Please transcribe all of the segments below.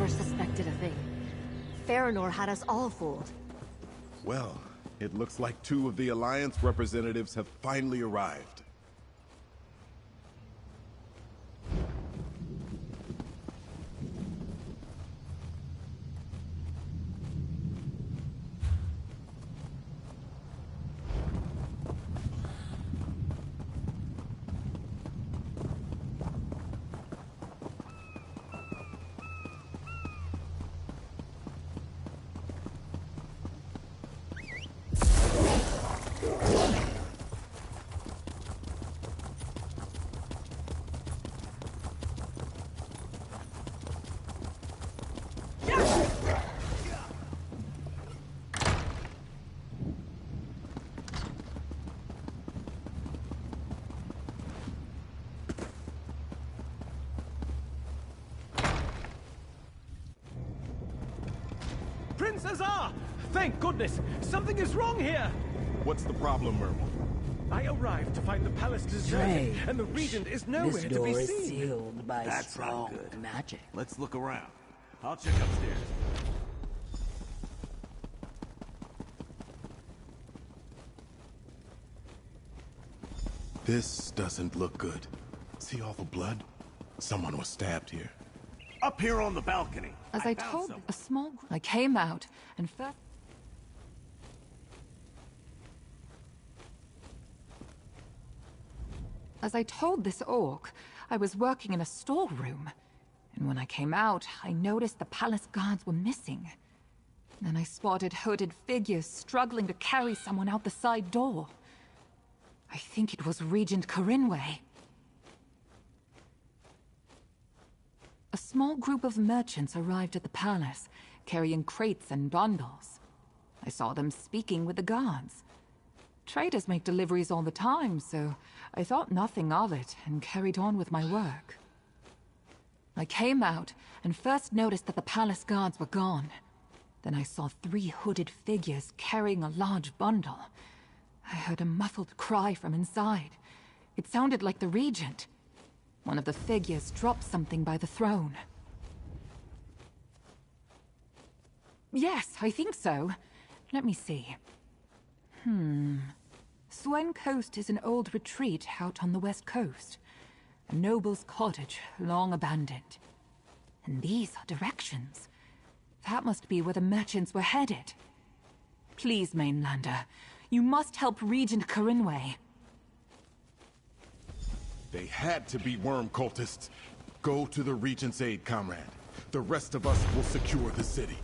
never suspected a thing. Farinor had us all fooled. Well, it looks like two of the Alliance representatives have finally arrived. Prince Azar! Thank goodness! Something is wrong here! What's the problem, Mermal? I arrived to find the palace deserted, and the regent is nowhere This to door be is seen. sealed by That's not strong good. magic. Let's look around. I'll check upstairs. This doesn't look good. See all the blood? Someone was stabbed here. Up here on the balcony. As I found told someone. a small group, I came out and first. As I told this orc, I was working in a storeroom. And when I came out, I noticed the palace guards were missing. Then I spotted hooded figures struggling to carry someone out the side door. I think it was Regent Corinway. A small group of merchants arrived at the palace, carrying crates and bundles. I saw them speaking with the guards. Traders make deliveries all the time, so I thought nothing of it and carried on with my work. I came out and first noticed that the palace guards were gone. Then I saw 3 hooded figures carrying a large bundle. I heard a muffled cry from inside. It sounded like the Regent. One of the figures dropped something by the throne. Yes, I think so. Let me see. Swen Coast is an old retreat out on the west coast. A noble's cottage, long abandoned. And these are directions. That must be where the merchants were headed. Please, Mainlander, you must help Regent Corinway. They had to be worm cultists. Go to the Regent's aid, comrade. The rest of us will secure the city.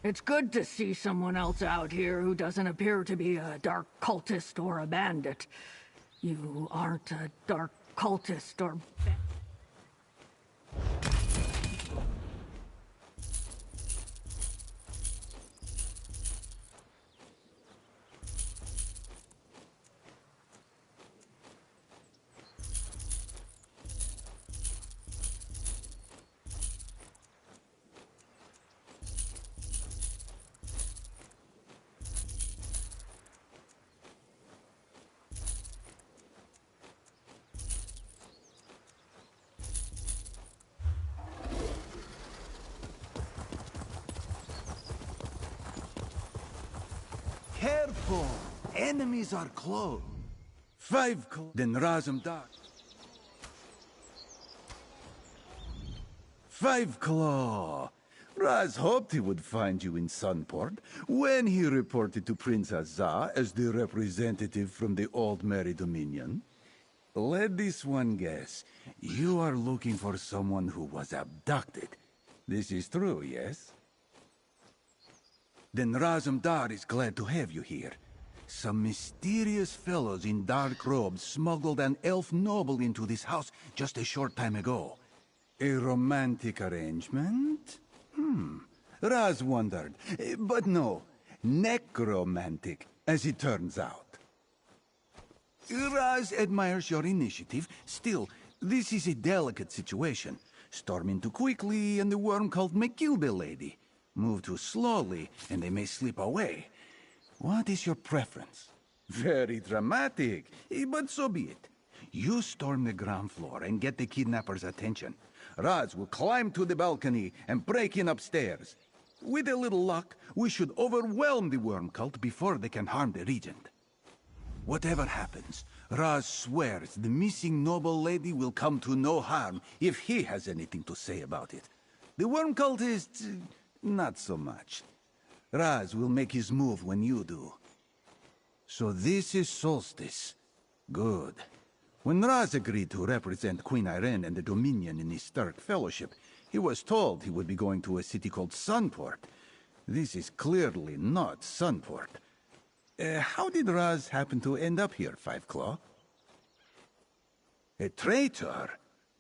It's good to see someone else out here who doesn't appear to be a dark cultist or a bandit. You aren't a dark cultist or... careful! Enemies are close. 5 then Razum Dark. 5 Claw. Raz hoped he would find you in Sunport when he reported to Prince Azar as the representative from the Old Merry Dominion. Let this one guess. You are looking for someone who was abducted. This is true, yes? Then Razum Dar is glad to have you here. Some mysterious fellows in dark robes smuggled an elf noble into this house just a short time ago. A romantic arrangement? Raz wondered. But no, necromantic, as it turns out. Raz admires your initiative. Still, this is a delicate situation. Storm in too quickly, and the worm cult may kill the lady. Move too slowly, and they may slip away. What is your preference? Very dramatic, but so be it. You storm the ground floor and get the kidnapper's attention. Raz will climb to the balcony and break in upstairs. With a little luck, we should overwhelm the worm cult before they can harm the regent. Whatever happens, Raz swears the missing noble lady will come to no harm if he has anything to say about it. The worm cultists, not so much. Raz will make his move when you do. So this is Solstice. Good. When Raz agreed to represent Queen Ayrenn and the Dominion in his Stark Fellowship, he was told he would be going to a city called Sunport. This is clearly not Sunport. How did Raz happen to end up here, Five Claw? A traitor?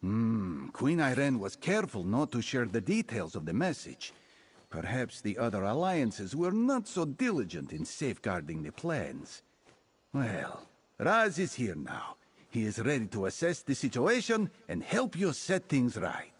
Queen Ayrenn was careful not to share the details of the message. Perhaps the other alliances were not so diligent in safeguarding the plans. Well, Raz is here now. He is ready to assess the situation and help you set things right.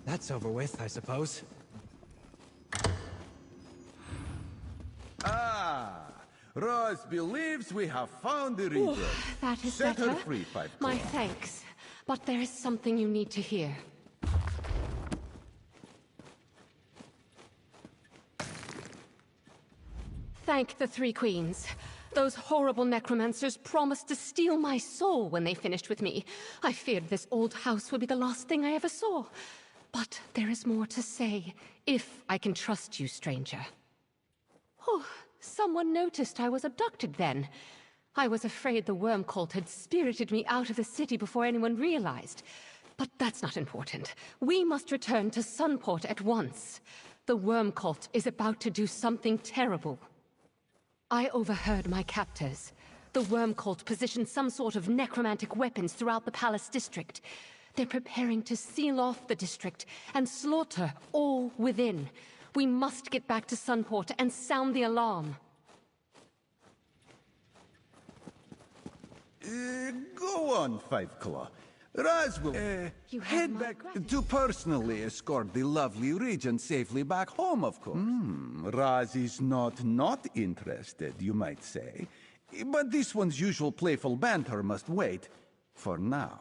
That's over with, I suppose. Raz believes we have found the regent. That is Set better. her free, Five Claw. My thanks. But there is something you need to hear. Thank the Three Queens. Those horrible necromancers promised to steal my soul when they finished with me. I feared this old house would be the last thing I ever saw. But there is more to say, if I can trust you, stranger. Oh, someone noticed I was abducted then. I was afraid the worm cult had spirited me out of the city before anyone realized. But that's not important. We must return to Sunport at once. The worm cult is about to do something terrible. I overheard my captors. The worm cult positioned some sort of necromantic weapons throughout the palace district. They're preparing to seal off the district and slaughter all within. We must get back to Sunport and sound the alarm. Go on, Five Claw. Raz will You have head my back gratitude. to personally escort the lovely Regent safely back home, of course. Raz is not interested, you might say. But this one's usual playful banter must wait for now.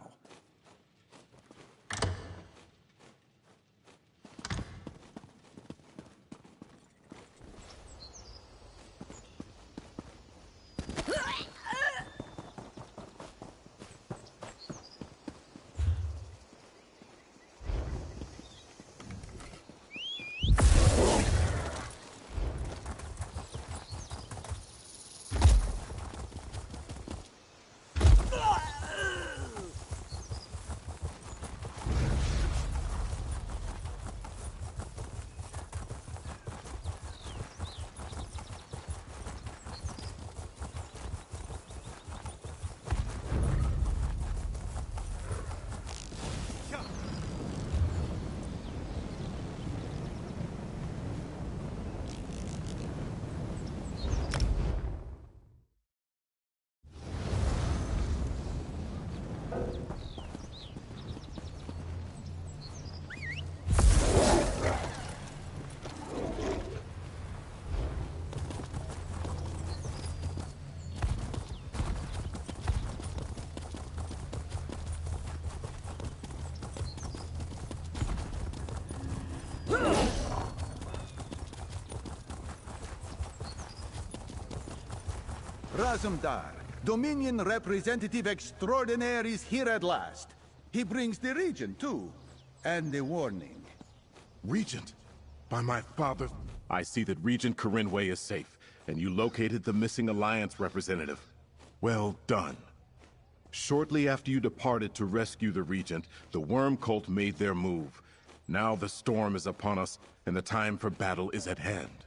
Razumdar, Dominion Representative Extraordinaire, is here at last. He brings the Regent, too. And a warning. Regent, by my father... I see that Regent Corinway is safe, and you located the missing Alliance representative. Well done. Shortly after you departed to rescue the Regent, the Worm Cult made their move. Now the storm is upon us, and the time for battle is at hand.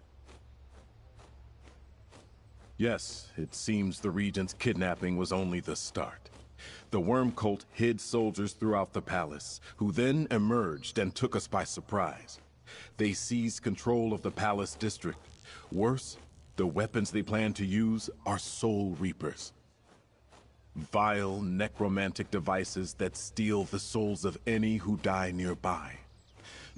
Yes, it seems the Regent's kidnapping was only the start. The Worm Cult hid soldiers throughout the palace, who then emerged and took us by surprise. They seized control of the Palace District. Worse, the weapons they plan to use are Soul Reapers. Vile, necromantic devices that steal the souls of any who die nearby.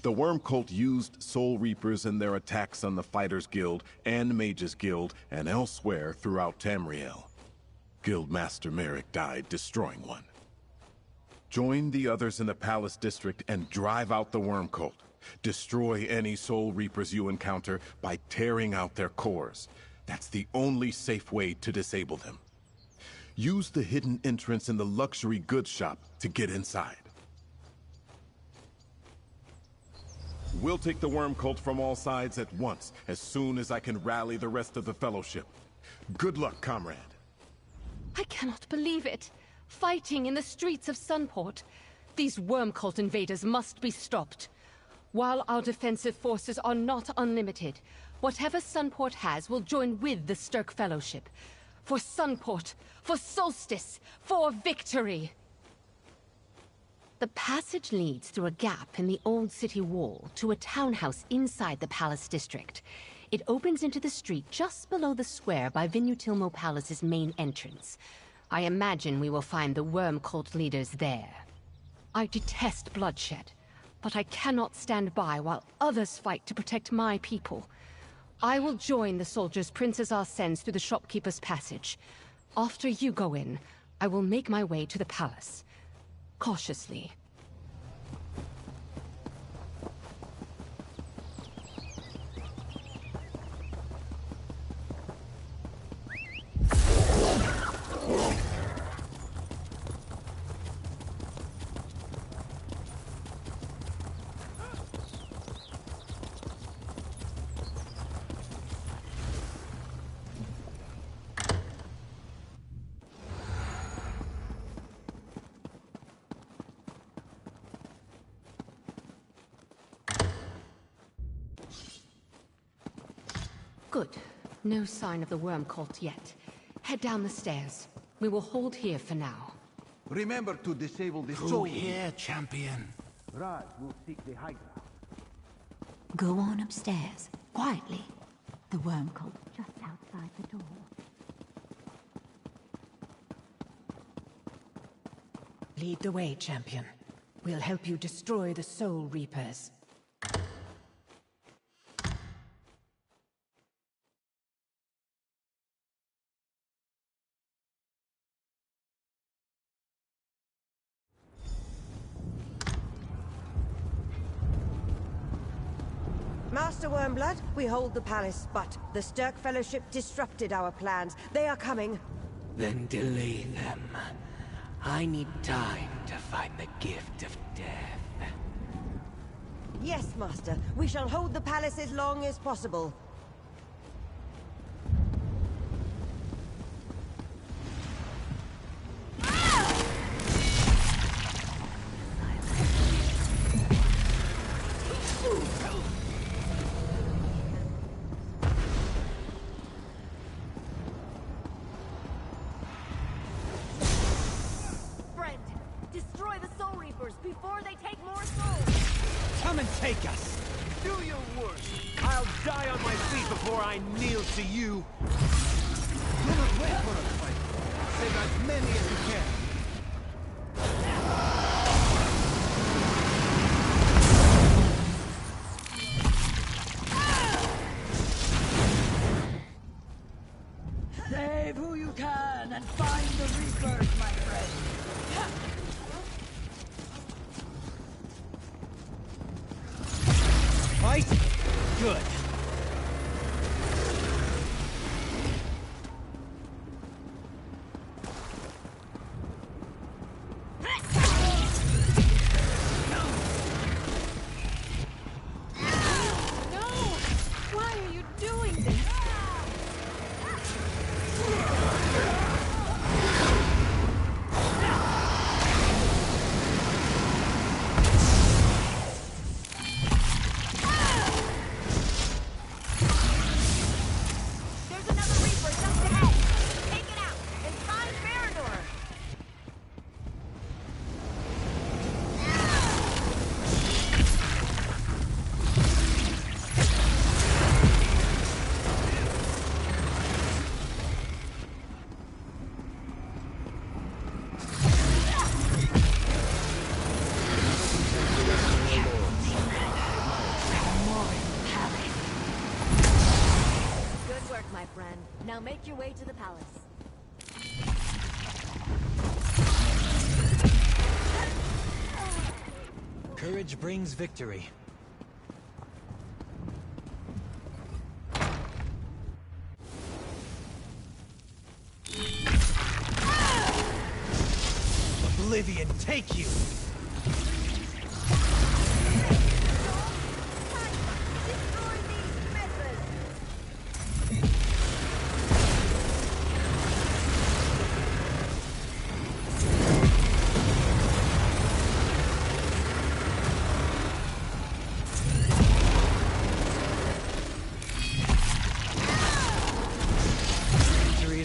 The Worm Cult used Soul Reapers in their attacks on the Fighters Guild and Mages Guild and elsewhere throughout Tamriel. Guildmaster Merrick died destroying one. Join the others in the Palace District and drive out the Worm Cult. Destroy any Soul Reapers you encounter by tearing out their cores. That's the only safe way to disable them. Use the hidden entrance in the luxury goods shop to get inside. We'll take the Worm Cult from all sides at once, as soon as I can rally the rest of the Fellowship. Good luck, comrade. I cannot believe it. Fighting in the streets of Sunport. These Worm Cult invaders must be stopped. While our defensive forces are not unlimited, whatever Sunport has will join with the Stirk Fellowship. For Sunport, for Solstice, for victory! The passage leads through a gap in the old city wall to a townhouse inside the Palace District. It opens into the street just below the square by Vinutilmo Palace's main entrance. I imagine we will find the Worm Cult leaders there. I detest bloodshed, but I cannot stand by while others fight to protect my people. I will join the soldiers Prince Azar sends through the shopkeeper's passage. After you go in, I will make my way to the palace. Cautiously. Good. No sign of the Worm Cult yet. Head down the stairs. We will hold here for now. Remember to disable the Who soul. here, champion? Raj will seek the high ground. Go on upstairs, quietly. The worm cult just outside the door. Lead the way, champion. We'll help you destroy the Soul Reapers. Master Wormblood, we hold the palace, but the Stirk Fellowship disrupted our plans. They are coming. Then delay them. I need time to find the gift of death. Yes, Master. We shall hold the palace as long as possible. Destroy the Soul Reapers before they take more souls! Come and take us! Do your worst. I'll die on my feet before I kneel to you. Do not wait for us, fight. Save as many as you can. Save who you can and find the Reapers, my friend. Fight? Good. My friend, now make your way to the palace. Courage brings victory. Oblivion, take you!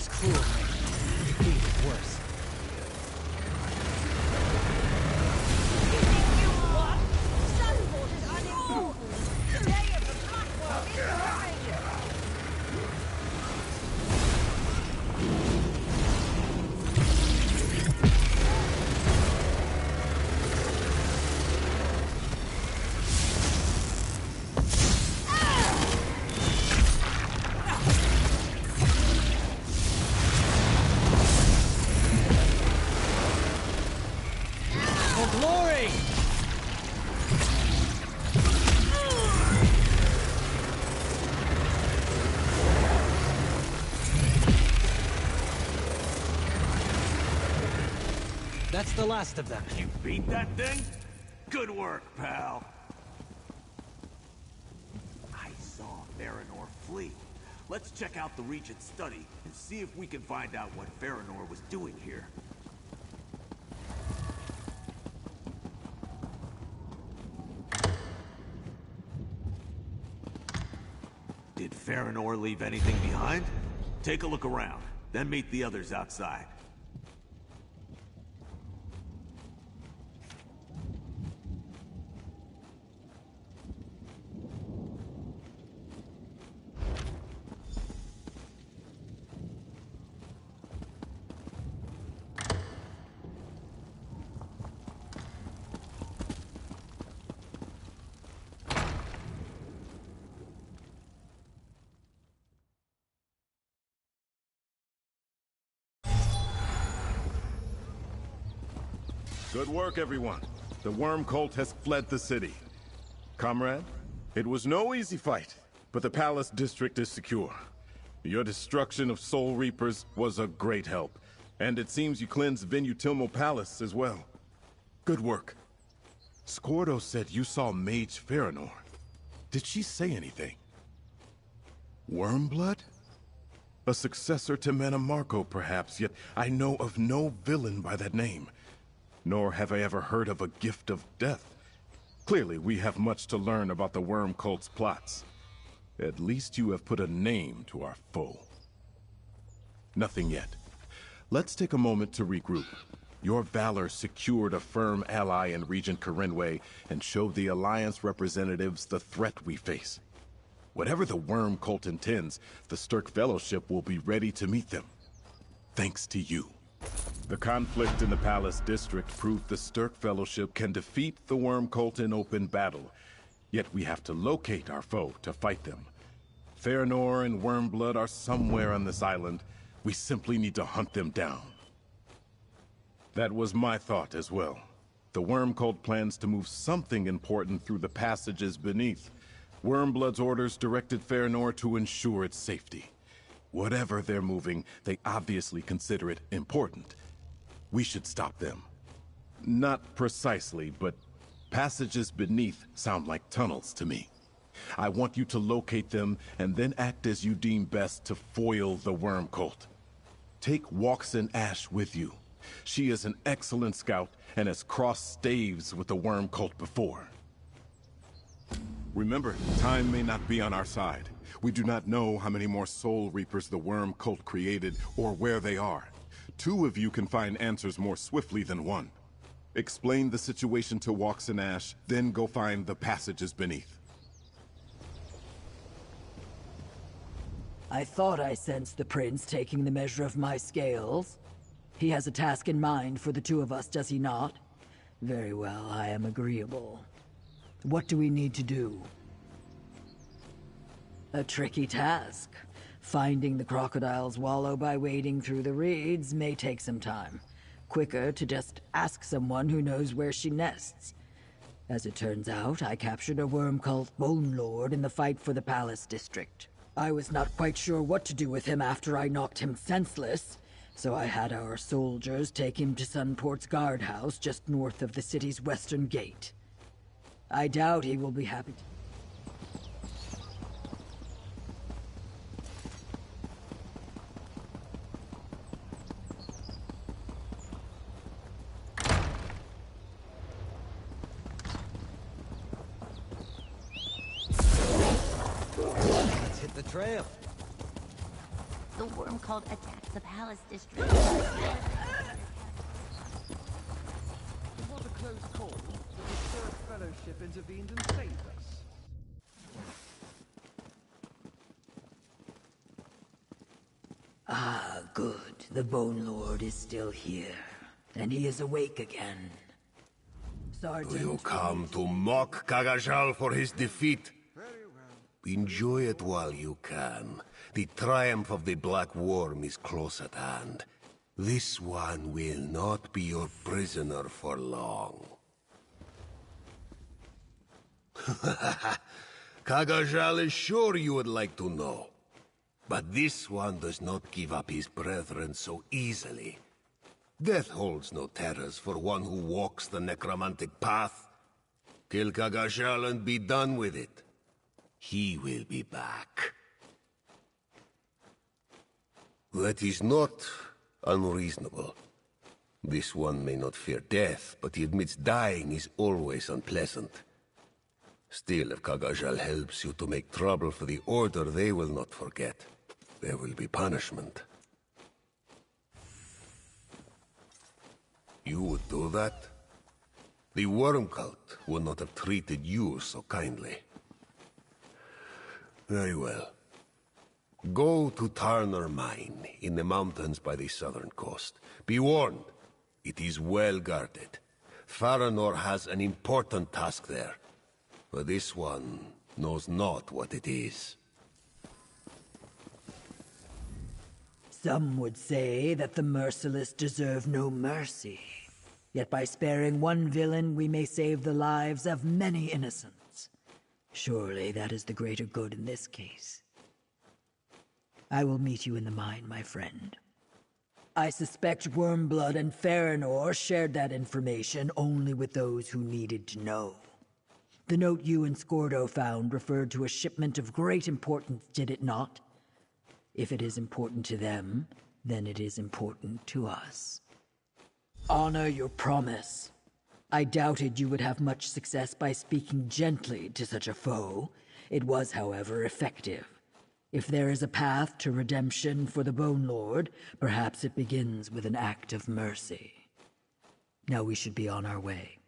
Cruel. Defeat is worse. You think you what? Sunport is unimportant. The day of the Blackwater is coming. Glory! That's the last of them. You beat that thing? Good work, pal. I saw Farinor flee. Let's check out the Regent's study and see if we can find out what Farinor was doing here. Did Farinor leave anything behind? Take a look around, then meet the others outside. Good work, everyone. The Worm Cult has fled the city. Comrade, it was no easy fight, but the Palace District is secure. Your destruction of Soul Reapers was a great help, and it seems you cleansed Venutilmo Palace as well. Good work. Scordo said you saw Mage Farinor. Did she say anything? Wormblood? A successor to Mannimarco, perhaps, yet I know of no villain by that name. Nor have I ever heard of a gift of death. Clearly, we have much to learn about the Worm Cult's plots. At least you have put a name to our foe. Nothing yet. Let's take a moment to regroup. Your valor secured a firm ally in Regent Corinway and showed the Alliance representatives the threat we face. Whatever the Worm Cult intends, the Sturk Fellowship will be ready to meet them. Thanks to you. The conflict in the Palace District proved the Sturk Fellowship can defeat the Worm Cult in open battle. Yet we have to locate our foe to fight them. Farinor and Wormblood are somewhere on this island. We simply need to hunt them down. That was my thought as well. The Worm Cult plans to move something important through the passages beneath. Wormblood's orders directed Farinor to ensure its safety. Whatever they're moving, they obviously consider it important. We should stop them. Not precisely, but passages beneath sound like tunnels to me. I want you to locate them and then act as you deem best to foil the Worm Cult. Take Waxen Ash with you. She is an excellent scout and has crossed staves with the Worm Cult before. Remember, time may not be on our side. We do not know how many more Soul Reapers the Worm Cult created or where they are. 2 of you can find answers more swiftly than 1. Explain the situation to Waxen Ash, then go find the passages beneath. I thought I sensed the Prince taking the measure of my scales. He has a task in mind for the 2 of us, does he not? Very well, I am agreeable. What do we need to do? A tricky task. Finding the crocodile's wallow by wading through the reeds may take some time. Quicker to just ask someone who knows where she nests. As it turns out, I captured a Worm Cult Bone Lord in the fight for the Palace District. I was not quite sure what to do with him after I knocked him senseless, so I had our soldiers take him to Sunport's guardhouse just north of the city's western gate. I doubt he will be happy to... Let's hit the trail. The Worm Cult attacked the Palace District. It was a close call, but the Sturk Fellowship intervened and saved us. Ah, good. The Bone Lord is still here. And he is awake again. Sergeant... Do you come to mock Kagajal for his defeat? Enjoy it while you can. The triumph of the Black Worm is close at hand. This one will not be your prisoner for long. Kagajal is sure you would like to know. But this one does not give up his brethren so easily. Death holds no terrors for one who walks the necromantic path. Kill Kagajal and be done with it. He will be back. That is not unreasonable. This one may not fear death, but he admits dying is always unpleasant. Still, if Kagajal helps you to make trouble for the Order, they will not forget. There will be punishment. You would do that? The Worm Cult would not have treated you so kindly. Very well. Go to Tarnor Mine, in the mountains by the southern coast. Be warned, it is well guarded. Farinor has an important task there, but this one knows not what it is. Some would say that the merciless deserve no mercy. Yet by sparing one villain, we may save the lives of many innocents. Surely that is the greater good in this case. I will meet you in the mine, my friend. I suspect Wormblood and Farinor shared that information only with those who needed to know. The note you and Scordo found referred to a shipment of great importance, did it not? If it is important to them, then it is important to us. Honor your promise. I doubted you would have much success by speaking gently to such a foe. It was, however, effective. If there is a path to redemption for the Bone Lord, perhaps it begins with an act of mercy. Now we should be on our way.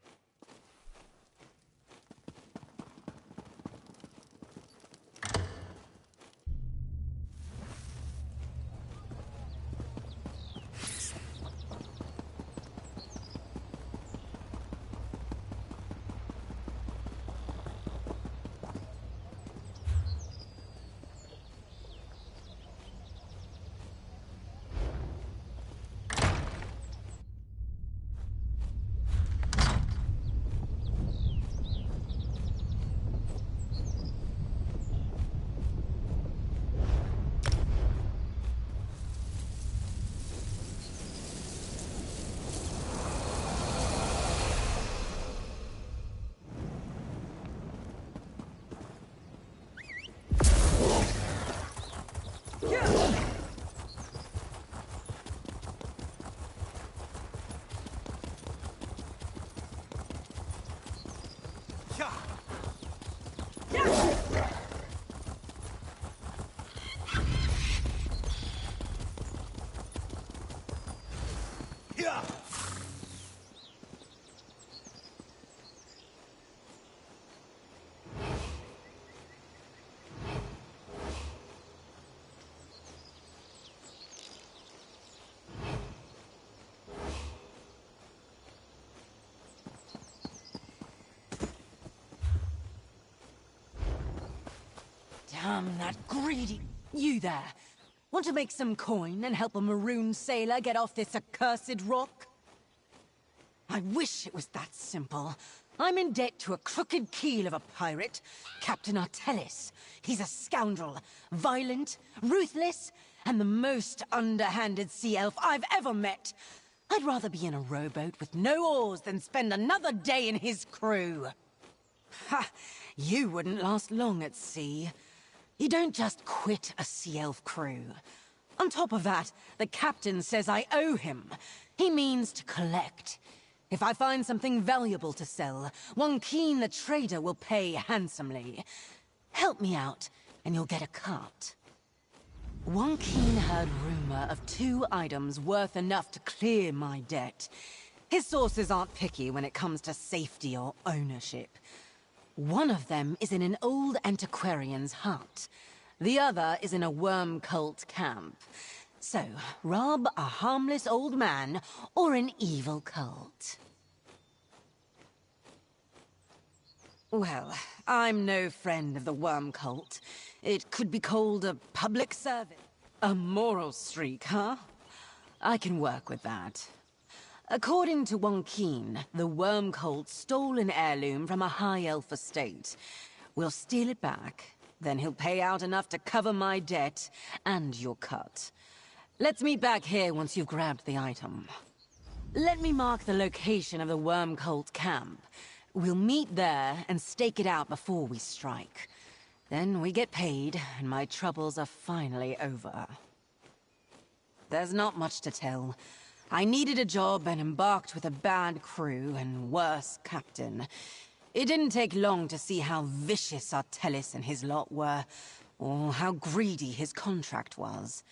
Damn that greedy... You there. Want to make some coin and help a maroon sailor get off this accursed rock? I wish it was that simple. I'm in debt to a crooked keel of a pirate, Captain Artellis. He's a scoundrel, violent, ruthless, and the most underhanded sea elf I've ever met. I'd rather be in a rowboat with no oars than spend another day in his crew. Ha! You wouldn't last long at sea. You don't just quit a sea elf crew. On top of that, the captain says I owe him. He means to collect. If I find something valuable to sell, Wongkeen the trader will pay handsomely. Help me out, and you'll get a cut. Wongkeen heard rumor of 2 items worth enough to clear my debt. His sources aren't picky when it comes to safety or ownership. One of them is in an old antiquarian's hut. The other is in a worm cult camp. So, rob a harmless old man or an evil cult. Well, I'm no friend of the worm cult. It could be called a public service. A moral streak, huh? I can work with that. According to Wongkeen, the worm cult stole an heirloom from a high elf estate. We'll steal it back, then he'll pay out enough to cover my debt and your cut. Let's meet back here once you've grabbed the item. Let me mark the location of the worm cult camp. We'll meet there and stake it out before we strike. Then we get paid, and my troubles are finally over. There's not much to tell. I needed a job and embarked with a bad crew and worse captain. It didn't take long to see how vicious Artellis and his lot were, or how greedy his contract was.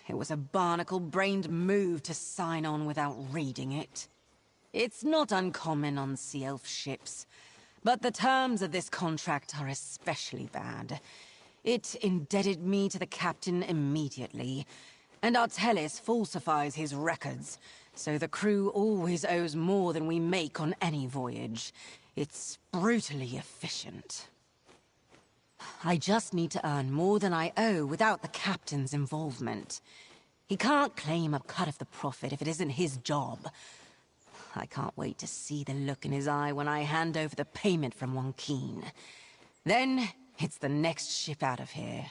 It was a barnacle-brained move to sign on without reading it. It's not uncommon on Sea Elf ships, but the terms of this contract are especially bad. It indebted me to the captain immediately, and Artellis falsifies his records, so the crew always owes more than we make on any voyage. It's brutally efficient. I just need to earn more than I owe without the captain's involvement. He can't claim a cut of the profit if it isn't his job. I can't wait to see the look in his eye when I hand over the payment from Wonkin. Then, it's the next ship out of here.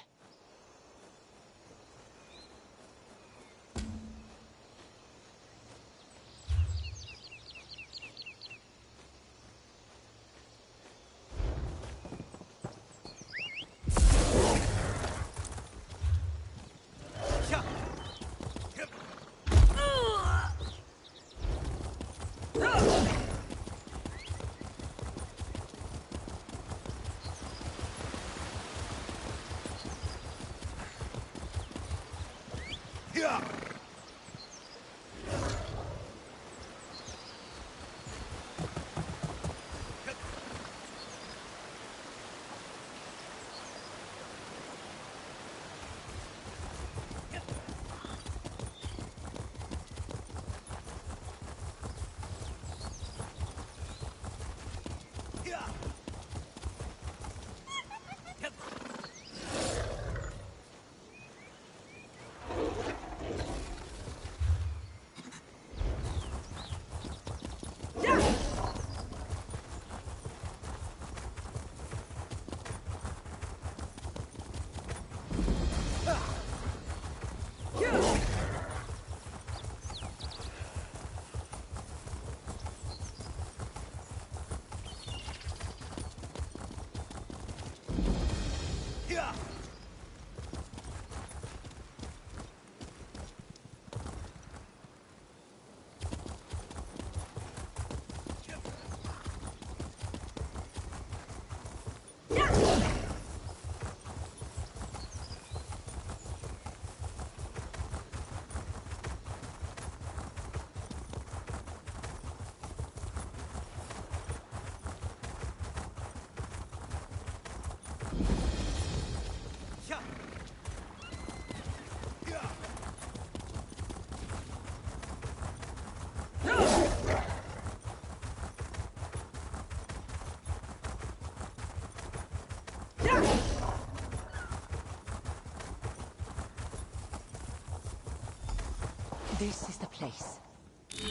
This is the place.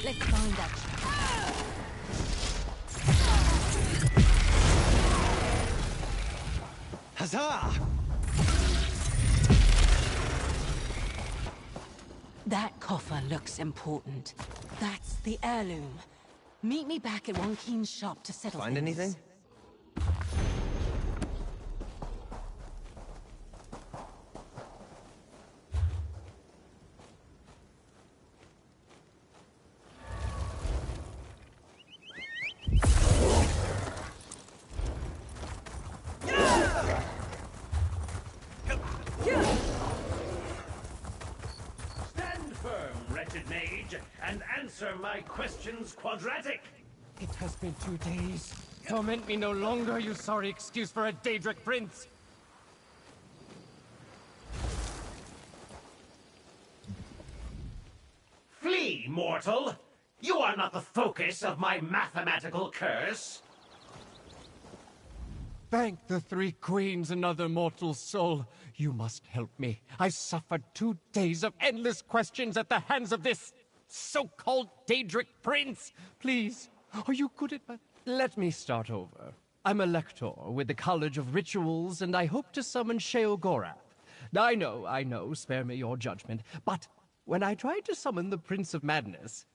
Let's find that trap. Huzzah! That coffer looks important. That's the heirloom. Meet me back at Wonkin's shop to settle Find things. anything? My questions quadratic. It has been 2 days. Torment me no longer, you sorry excuse for a Daedric prince. Flee, mortal! You are not the focus of my mathematical curse. Thank the 3 queens, another mortal soul. You must help me. I suffered 2 days of endless questions at the hands of this so-called Daedric prince. Please, are you good at math? Let me start over. I'm a lector with the College of Rituals, and I hope to summon Sheogorath. I know, spare me your judgment, but when I tried to summon the Prince of Madness,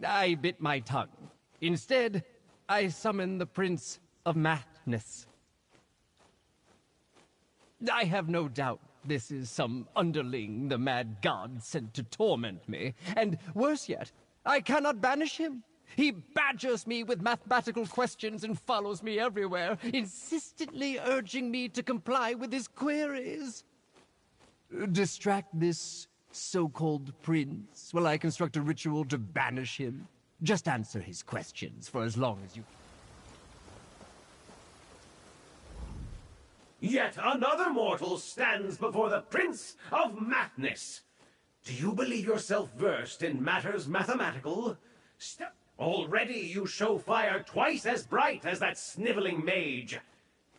I bit my tongue. Instead, I summoned the Prince of Madness. I have no doubt this is some underling the mad god sent to torment me. And worse yet, I cannot banish him. He badgers me with mathematical questions and follows me everywhere, insistently urging me to comply with his queries. Distract this so-called prince while I construct a ritual to banish him. Just answer his questions for as long as you... Yet another mortal stands before the Prince of Madness. Do you believe yourself versed in matters mathematical? Already you show fire twice as bright as that sniveling mage.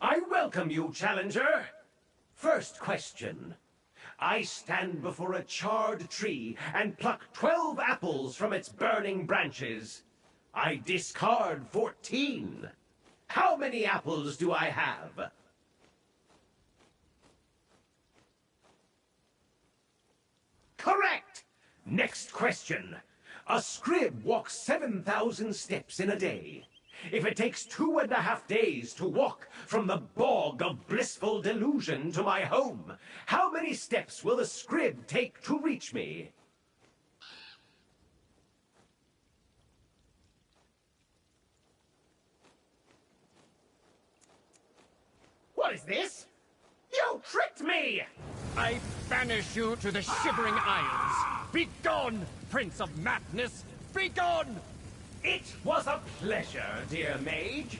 I welcome you, challenger. First question. I stand before a charred tree and pluck 12 apples from its burning branches. I discard 14. How many apples do I have? Correct! Next question. A scrib walks 7,000 steps in a day. If it takes 2.5 days to walk from the bog of blissful delusion to my home, how many steps will the scrib take to reach me? What is this? You tricked me! I banish you to the Shivering Isles. Be gone, Prince of Madness! Be gone! It was a pleasure, dear mage.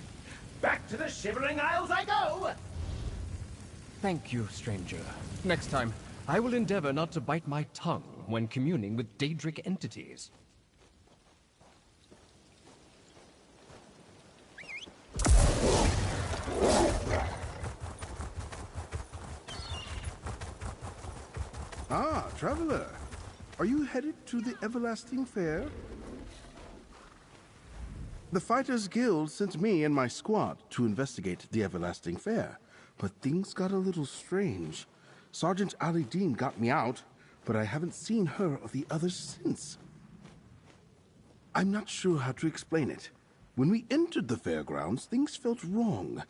Back to the Shivering Isles I go! Thank you, stranger. Next time, I will endeavor not to bite my tongue when communing with Daedric entities. Ah, traveler. Are you headed to the Everlasting Fair? The Fighters Guild sent me and my squad to investigate the Everlasting Fair, but things got a little strange. Sergeant Ali Dean got me out, but I haven't seen her or the others since. I'm not sure how to explain it. When we entered the fairgrounds, things felt wrong.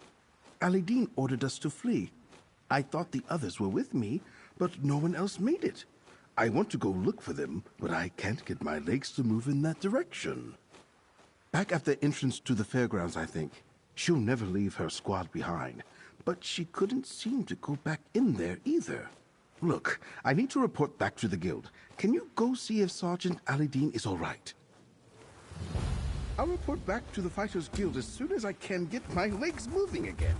Ali Dean ordered us to flee. I thought the others were with me, but no one else made it. I want to go look for them, but I can't get my legs to move in that direction. Back at the entrance to the fairgrounds, I think. She'll never leave her squad behind, but she couldn't seem to go back in there either. Look, I need to report back to the guild. Can you go see if Sergeant Ali Dean is all right? I'll report back to the Fighters Guild as soon as I can get my legs moving again.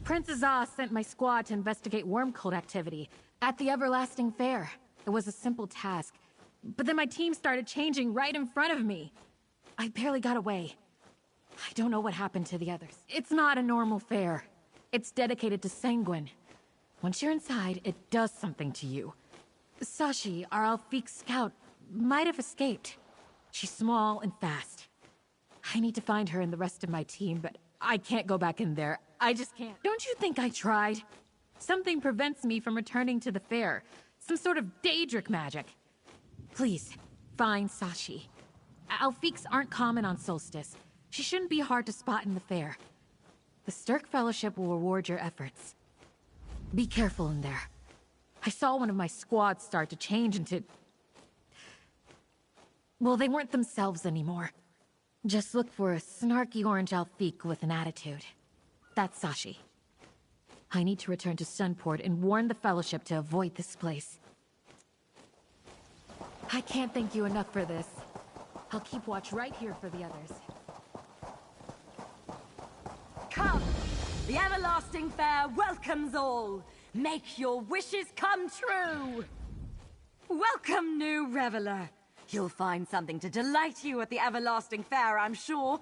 Princess Oz sent my squad to investigate worm cult activity at the Everlasting Fair. It was a simple task, but then my team started changing right in front of me. I barely got away. I don't know what happened to the others. It's not a normal fair. It's dedicated to Sanguine. Once you're inside, it does something to you. Sashi, our Alfiq scout, might have escaped. She's small and fast. I need to find her and the rest of my team, but I can't go back in there. I just can't. Don't you think I tried? Something prevents me from returning to the fair. Some sort of Daedric magic. Please, find Sashi. Alfiqs aren't common on Solstice. She shouldn't be hard to spot in the fair. The Stirk Fellowship will reward your efforts. Be careful in there. I saw one of my squads start to change into... well, they weren't themselves anymore. Just look for a snarky orange Alfiq with an attitude. That's Sashi. I need to return to Sunport and warn the Fellowship to avoid this place. I can't thank you enough for this. I'll keep watch right here for the others. Come! The Everlasting Fair welcomes all! Make your wishes come true! Welcome, new reveler! You'll find something to delight you at the Everlasting Fair, I'm sure.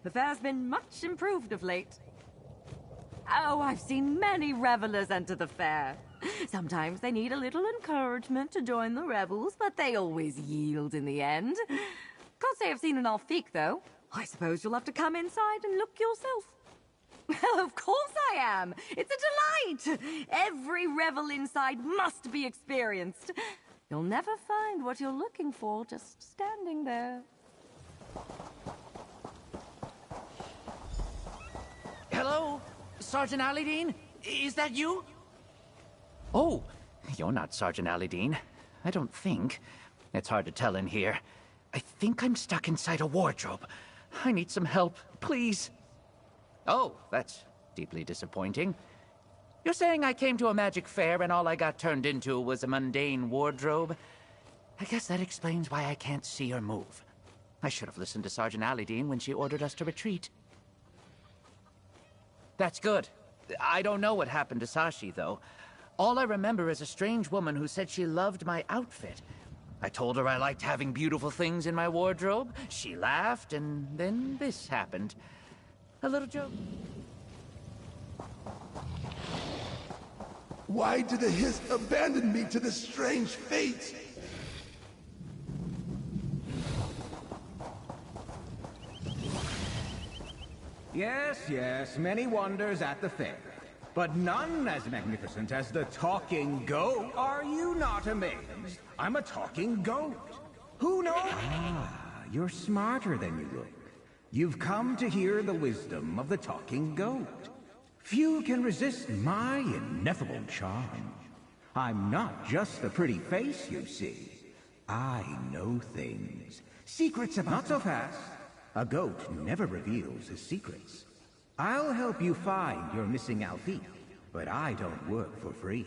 The fair's been much improved of late. Oh, I've seen many revelers enter the fair. Sometimes they need a little encouragement to join the revels, but they always yield in the end. Can't say I've seen an Alfiq, though. I suppose you'll have to come inside and look yourself. Of course I am! It's a delight! Every revel inside must be experienced. You'll never find what you're looking for just standing there. Hello? Sergeant Ali Dean? Is that you? Oh, you're not Sergeant Ali Dean. I don't think. It's hard to tell in here. I think I'm stuck inside a wardrobe. I need some help, please. Oh, that's deeply disappointing. You're saying I came to a magic fair and all I got turned into was a mundane wardrobe? I guess that explains why I can't see or move. I should have listened to Sergeant Alidine when she ordered us to retreat. That's good. I don't know what happened to Sashi, though. All I remember is a strange woman who said she loved my outfit. I told her I liked having beautiful things in my wardrobe. She laughed, and then this happened. A little joke. Why did the Hiss abandon me to this strange fate? Yes, yes, many wonders at the fair, but none as magnificent as the talking goat. Are you not amazed? I'm a talking goat. Who knows? Ah, you're smarter than you look. You've come to hear the wisdom of the talking goat. Few can resist my ineffable charm. I'm not just a pretty face, you see. I know things. Secrets about... Not so fast. A goat never reveals his secrets. I'll help you find your missing Alfie, but I don't work for free.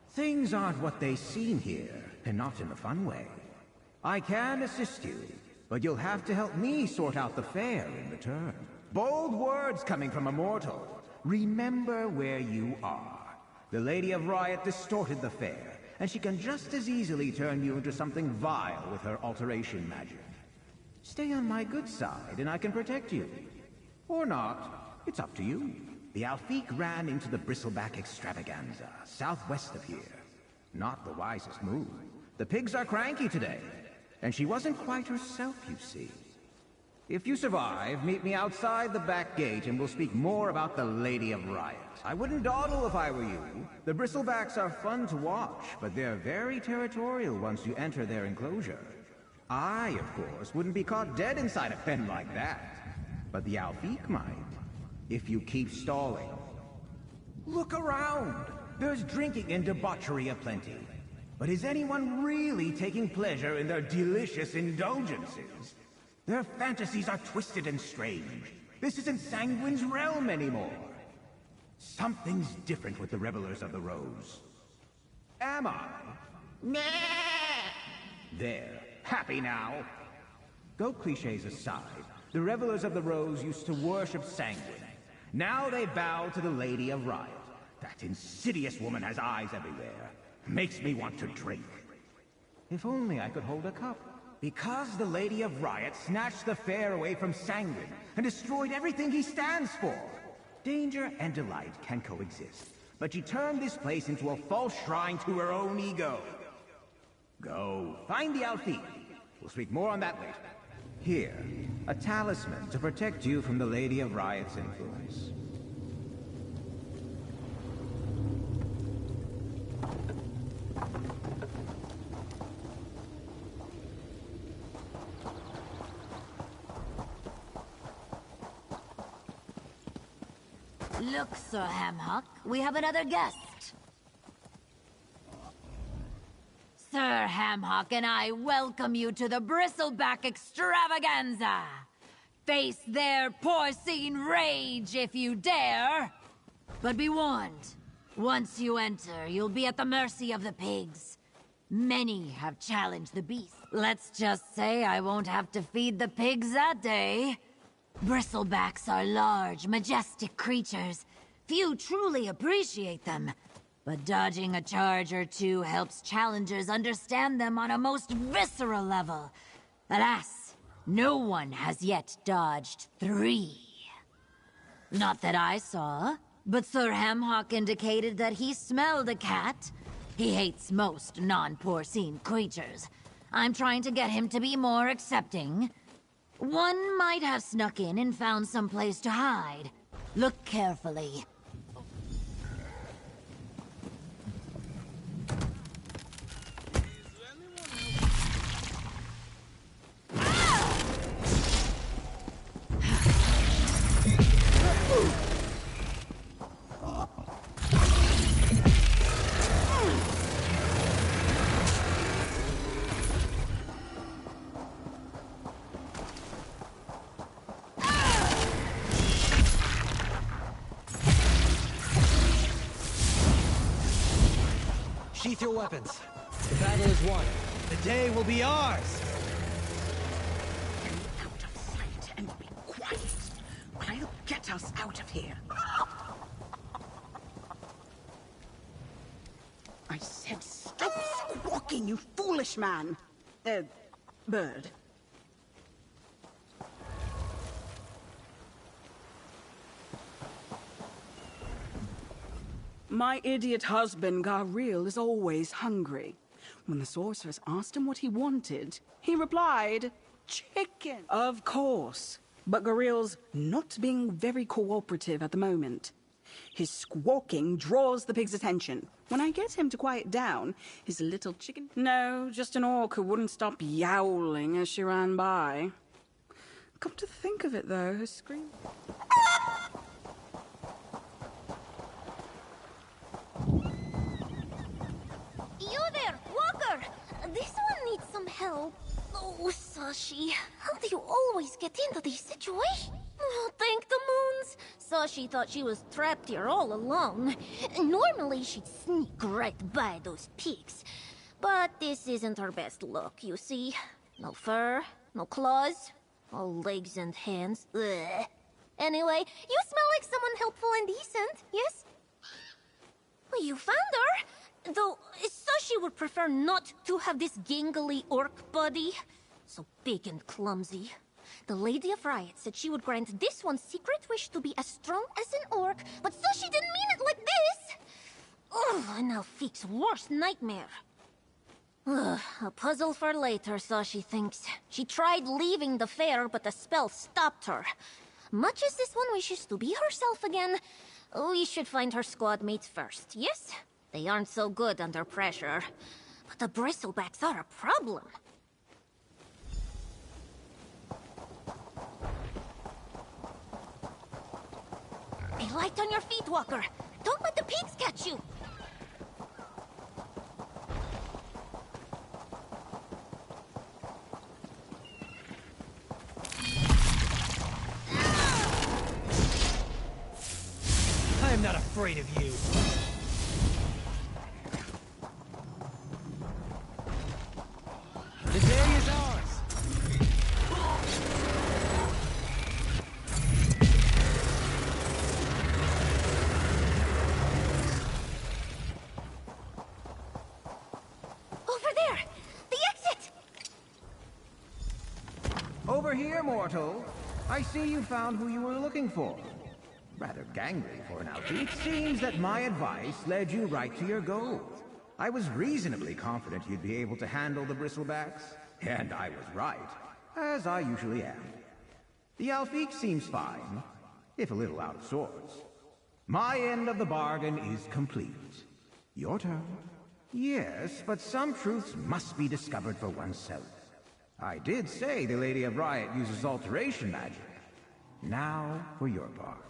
Things aren't what they seem here, and not in the fun way. I can assist you, but you'll have to help me sort out the fair in return. Bold words coming from a mortal. Remember where you are. The Lady of Riot distorted the fair, and she can just as easily turn you into something vile with her alteration magic. Stay on my good side, and I can protect you. Or not. It's up to you. The Alfique ran into the Bristleback extravaganza, southwest of here. Not the wisest move. The pigs are cranky today, and she wasn't quite herself, you see. If you survive, meet me outside the back gate, and we'll speak more about the Lady of Riot. I wouldn't dawdle if I were you. The Bristlebacks are fun to watch, but they're very territorial once you enter their enclosure. I, of course, wouldn't be caught dead inside a pen like that. But the Alfique might, if you keep stalling. Look around! There's drinking and debauchery aplenty. But is anyone really taking pleasure in their delicious indulgences? Their fantasies are twisted and strange. This isn't Sanguine's realm anymore. Something's different with the Revelers of the Rose. Am I? There. Happy now? Goat cliches aside, the Revelers of the Rose used to worship Sanguine. Now they bow to the Lady of Riot. That insidious woman has eyes everywhere. Makes me want to drink. If only I could hold a cup. Because the Lady of Riot snatched the fair away from Sanguine and destroyed everything he stands for. Danger and delight can coexist, but she turned this place into a false shrine to her own ego. Go, find the Alfique. We'll speak more on that later. Here, a talisman to protect you from the Lady of Riot's influence. Look, Sir Hamhock, we have another guest. Sir Hamhock and I welcome you to the Bristleback extravaganza. Face their porcine rage if you dare. But be warned, once you enter, you'll be at the mercy of the pigs. Many have challenged the beast. Let's just say I won't have to feed the pigs that day. Bristlebacks are large, majestic creatures. Few truly appreciate them. But dodging a charge or two helps challengers understand them on a most visceral level. Alas, no one has yet dodged 3. Not that I saw, but Sir Hamhock indicated that he smelled a cat. He hates most non-porcine creatures. I'm trying to get him to be more accepting. One might have snuck in and found some place to hide. Look carefully. Sheath your weapons. The battle is won. The day will be ours! Out of sight and be quiet, or I'll get us out of here. I said stop squawking, you foolish man! Bird. My idiot husband, Garil, is always hungry. When the sorceress asked him what he wanted, he replied, chicken. Of course. But Garil's not being very cooperative at the moment. His squawking draws the pig's attention. When I get him to quiet down, his little chicken... No, just an orc who wouldn't stop yowling as she ran by. Come to think of it, though, her scream... You there, Walker! This one needs some help. Oh, Sashi, how do you always get into these situations? Oh, thank the moons. Sashi thought she was trapped here all alone. Normally, she'd sneak right by those pigs. But this isn't her best look, you see. No fur, no claws, all legs and hands. Ugh. Anyway, you smell like someone helpful and decent, yes? Well, you found her. Though, Sashi would prefer not to have this gangly orc body. So big and clumsy. The Lady of Riot said she would grant this one's secret wish to be as strong as an orc, but Sashi didn't mean it like this! Ugh, an Alfiq's worst nightmare. Ugh, a puzzle for later, Sashi thinks. She tried leaving the fair, but the spell stopped her. Much as this one wishes to be herself again, we should find her squad mates first, yes? They aren't so good under pressure. But the bristlebacks are a problem. Be light on your feet, Walker. Don't let the pigs catch you. I am not afraid of you. The day is ours. Over there! The exit! Over here, mortal. I see you found who you were looking for. Rather gangly for an outfit. It seems that my advice led you right to your goal. I was reasonably confident you'd be able to handle the bristlebacks, and I was right, as I usually am. The Alfiq seems fine, if a little out of sorts. My end of the bargain is complete. Your turn. Yes, but some truths must be discovered for oneself. I did say the Lady of Riot uses alteration magic. Now for your part.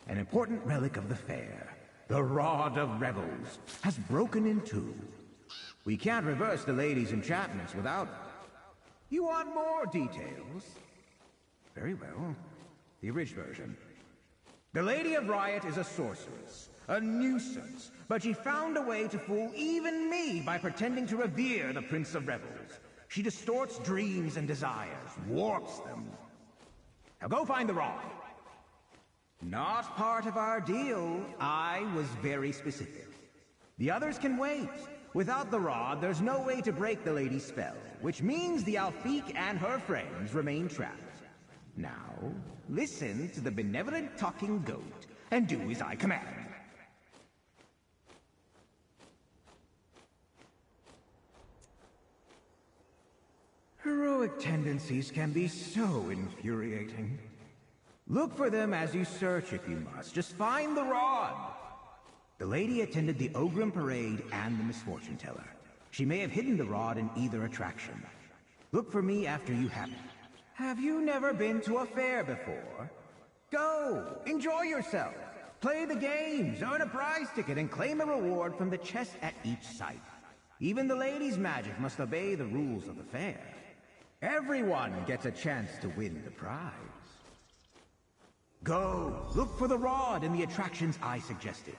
An important relic of the fair, the Rod of Revels, has broken in two. We can't reverse the lady's enchantments without it. You want more details? Very well. The abridged version. The Lady of Riot is a sorceress, a nuisance, but she found a way to fool even me by pretending to revere the Prince of Revels. She distorts dreams and desires, warps them. Now go find the Rod. Not part of our deal. I was very specific. The others can wait. Without the Rod, there's no way to break the lady's spell, which means the Alfiq and her friends remain trapped. Now, listen to the benevolent talking goat, and do as I command. Heroic tendencies can be so infuriating. Look for them as you search if you must. Just find the Rod. The lady attended the Ogrim Parade and the Misfortune Teller. She may have hidden the Rod in either attraction. Look for me after you have it. Have you never been to a fair before? Go! Enjoy yourself! Play the games, earn a prize ticket, and claim a reward from the chest at each site. Even the lady's magic must obey the rules of the fair. Everyone gets a chance to win the prize. Go! Look for the Rod in the attractions I suggested.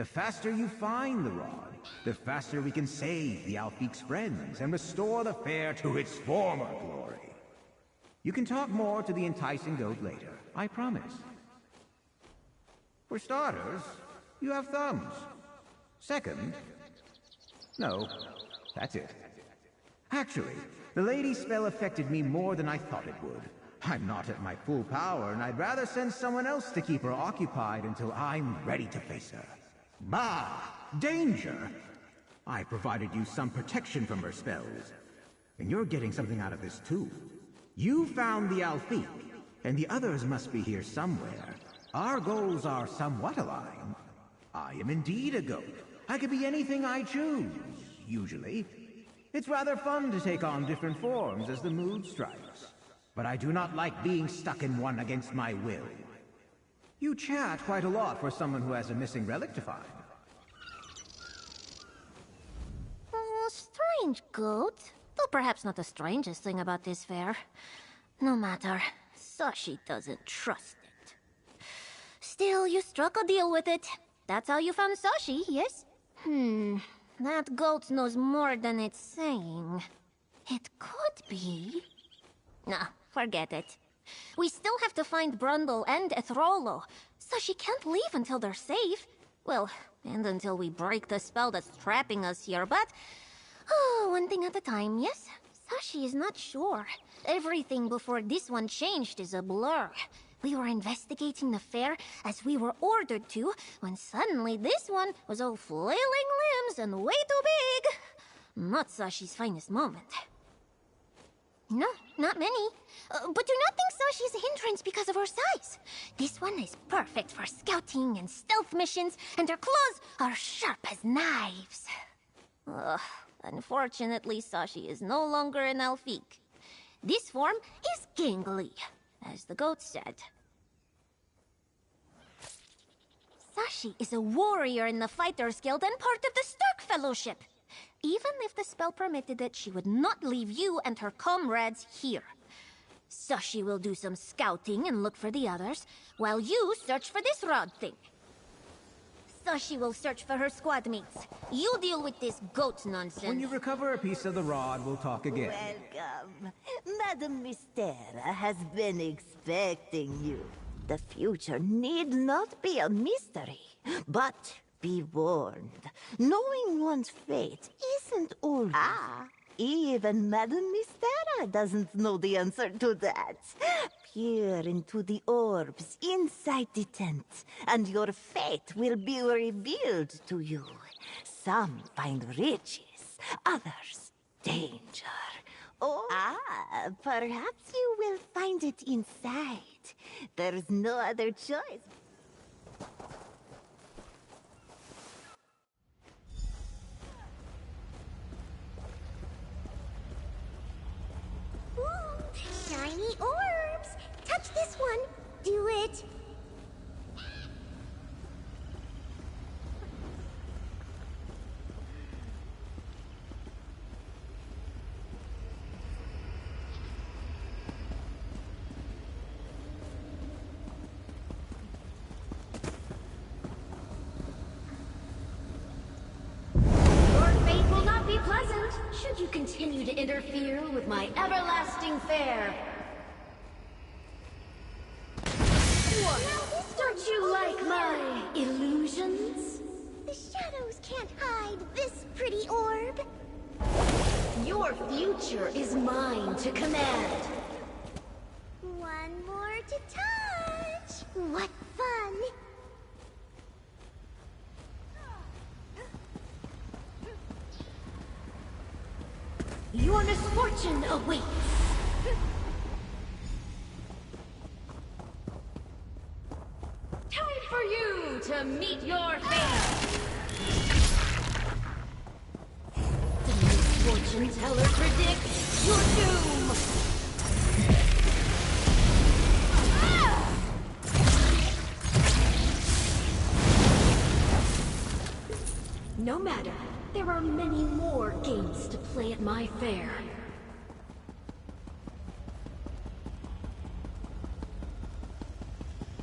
The faster you find the rod, the faster we can save the Alfiq's friends and restore the fair to its former glory. You can talk more to the enticing goat later, I promise. For starters, you have thumbs. Second, no, that's it. Actually, the lady's spell affected me more than I thought it would. I'm not at my full power, and I'd rather send someone else to keep her occupied until I'm ready to face her. Bah! Danger! I provided you some protection from her spells. And you're getting something out of this too. You found the Alfiq, and the others must be here somewhere. Our goals are somewhat aligned. I am indeed a goat. I could be anything I choose, usually. It's rather fun to take on different forms as the mood strikes. But I do not like being stuck in one against my will. You chat quite a lot for someone who has a missing relic to find. Strange goat. Though perhaps not the strangest thing about this fair. No matter, Sashi doesn't trust it. Still, you struck a deal with it. That's how you found Sashi, yes? That goat knows more than it's saying. It could be... Nah, forget it. We still have to find Brundle and Ethrolo. Sashi can't leave until they're safe. Well, and until we break the spell that's trapping us here, but... Oh, one thing at a time, yes? Sashi is not sure. Everything before this one changed is a blur. We were investigating the fair as we were ordered to, when suddenly this one was all flailing limbs and way too big. Not Sashi's finest moment. No, not many. But do not think Sashi's a hindrance because of her size. This one is perfect for scouting and stealth missions, and her claws are sharp as knives. Unfortunately, Sashi is no longer an Alfiq. This form is gangly, as the goat said. Sashi is a warrior in the Fighters Guild and part of the Stark Fellowship. Even if the spell permitted it, she would not leave you and her comrades here. Sashi will do some scouting and look for the others, while you search for this rod thing. Sashi will search for her squad mates. You deal with this goat nonsense. When you recover a piece of the rod, we'll talk again. Welcome. Madame Mystera has been expecting you. The future need not be a mystery, but be warned. Knowing one's fate isn't all... Even Madame Mystera doesn't know the answer to that. Peer into the orbs inside the tent, and your fate will be revealed to you. Some find riches, others danger. Perhaps you will find it inside. There's no other choice. Ooh, shiny orbs! Touch this one! Do it! Pleasant, should you continue to interfere with my everlasting fair. What? Don't you like my illusions? The shadows can't hide this pretty orb. Your future is mine to command. One more to touch. What fun! Your misfortune awaits! Time for you to meet your fate! The misfortune teller predicts your doom! No matter. There are many more games to play at my fair.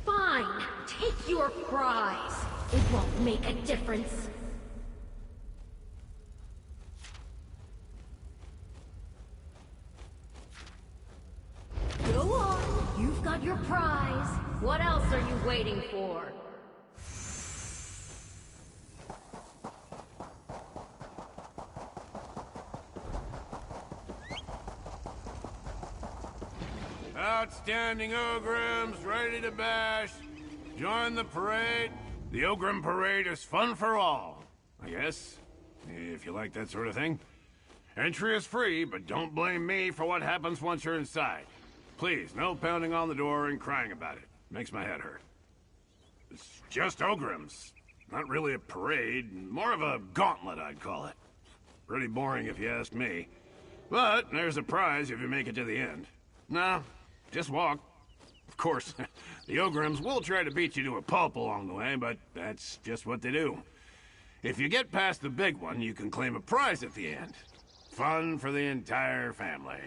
Fine, take your prize. It won't make a difference. Go on, you've got your prize. What else are you waiting for? Outstanding Ogrims, ready to bash. Join the parade. The Ogrim Parade is fun for all, I guess, if you like that sort of thing. Entry is free, but don't blame me for what happens once you're inside. Please, no pounding on the door and crying about it. Makes my head hurt. It's just Ogrims. Not really a parade, more of a gauntlet, I'd call it. Pretty boring if you ask me. But there's a prize if you make it to the end. No, just walk. Of course, the Ogrims will try to beat you to a pulp along the way, but that's just what they do. If you get past the big one, you can claim a prize at the end. Fun for the entire family.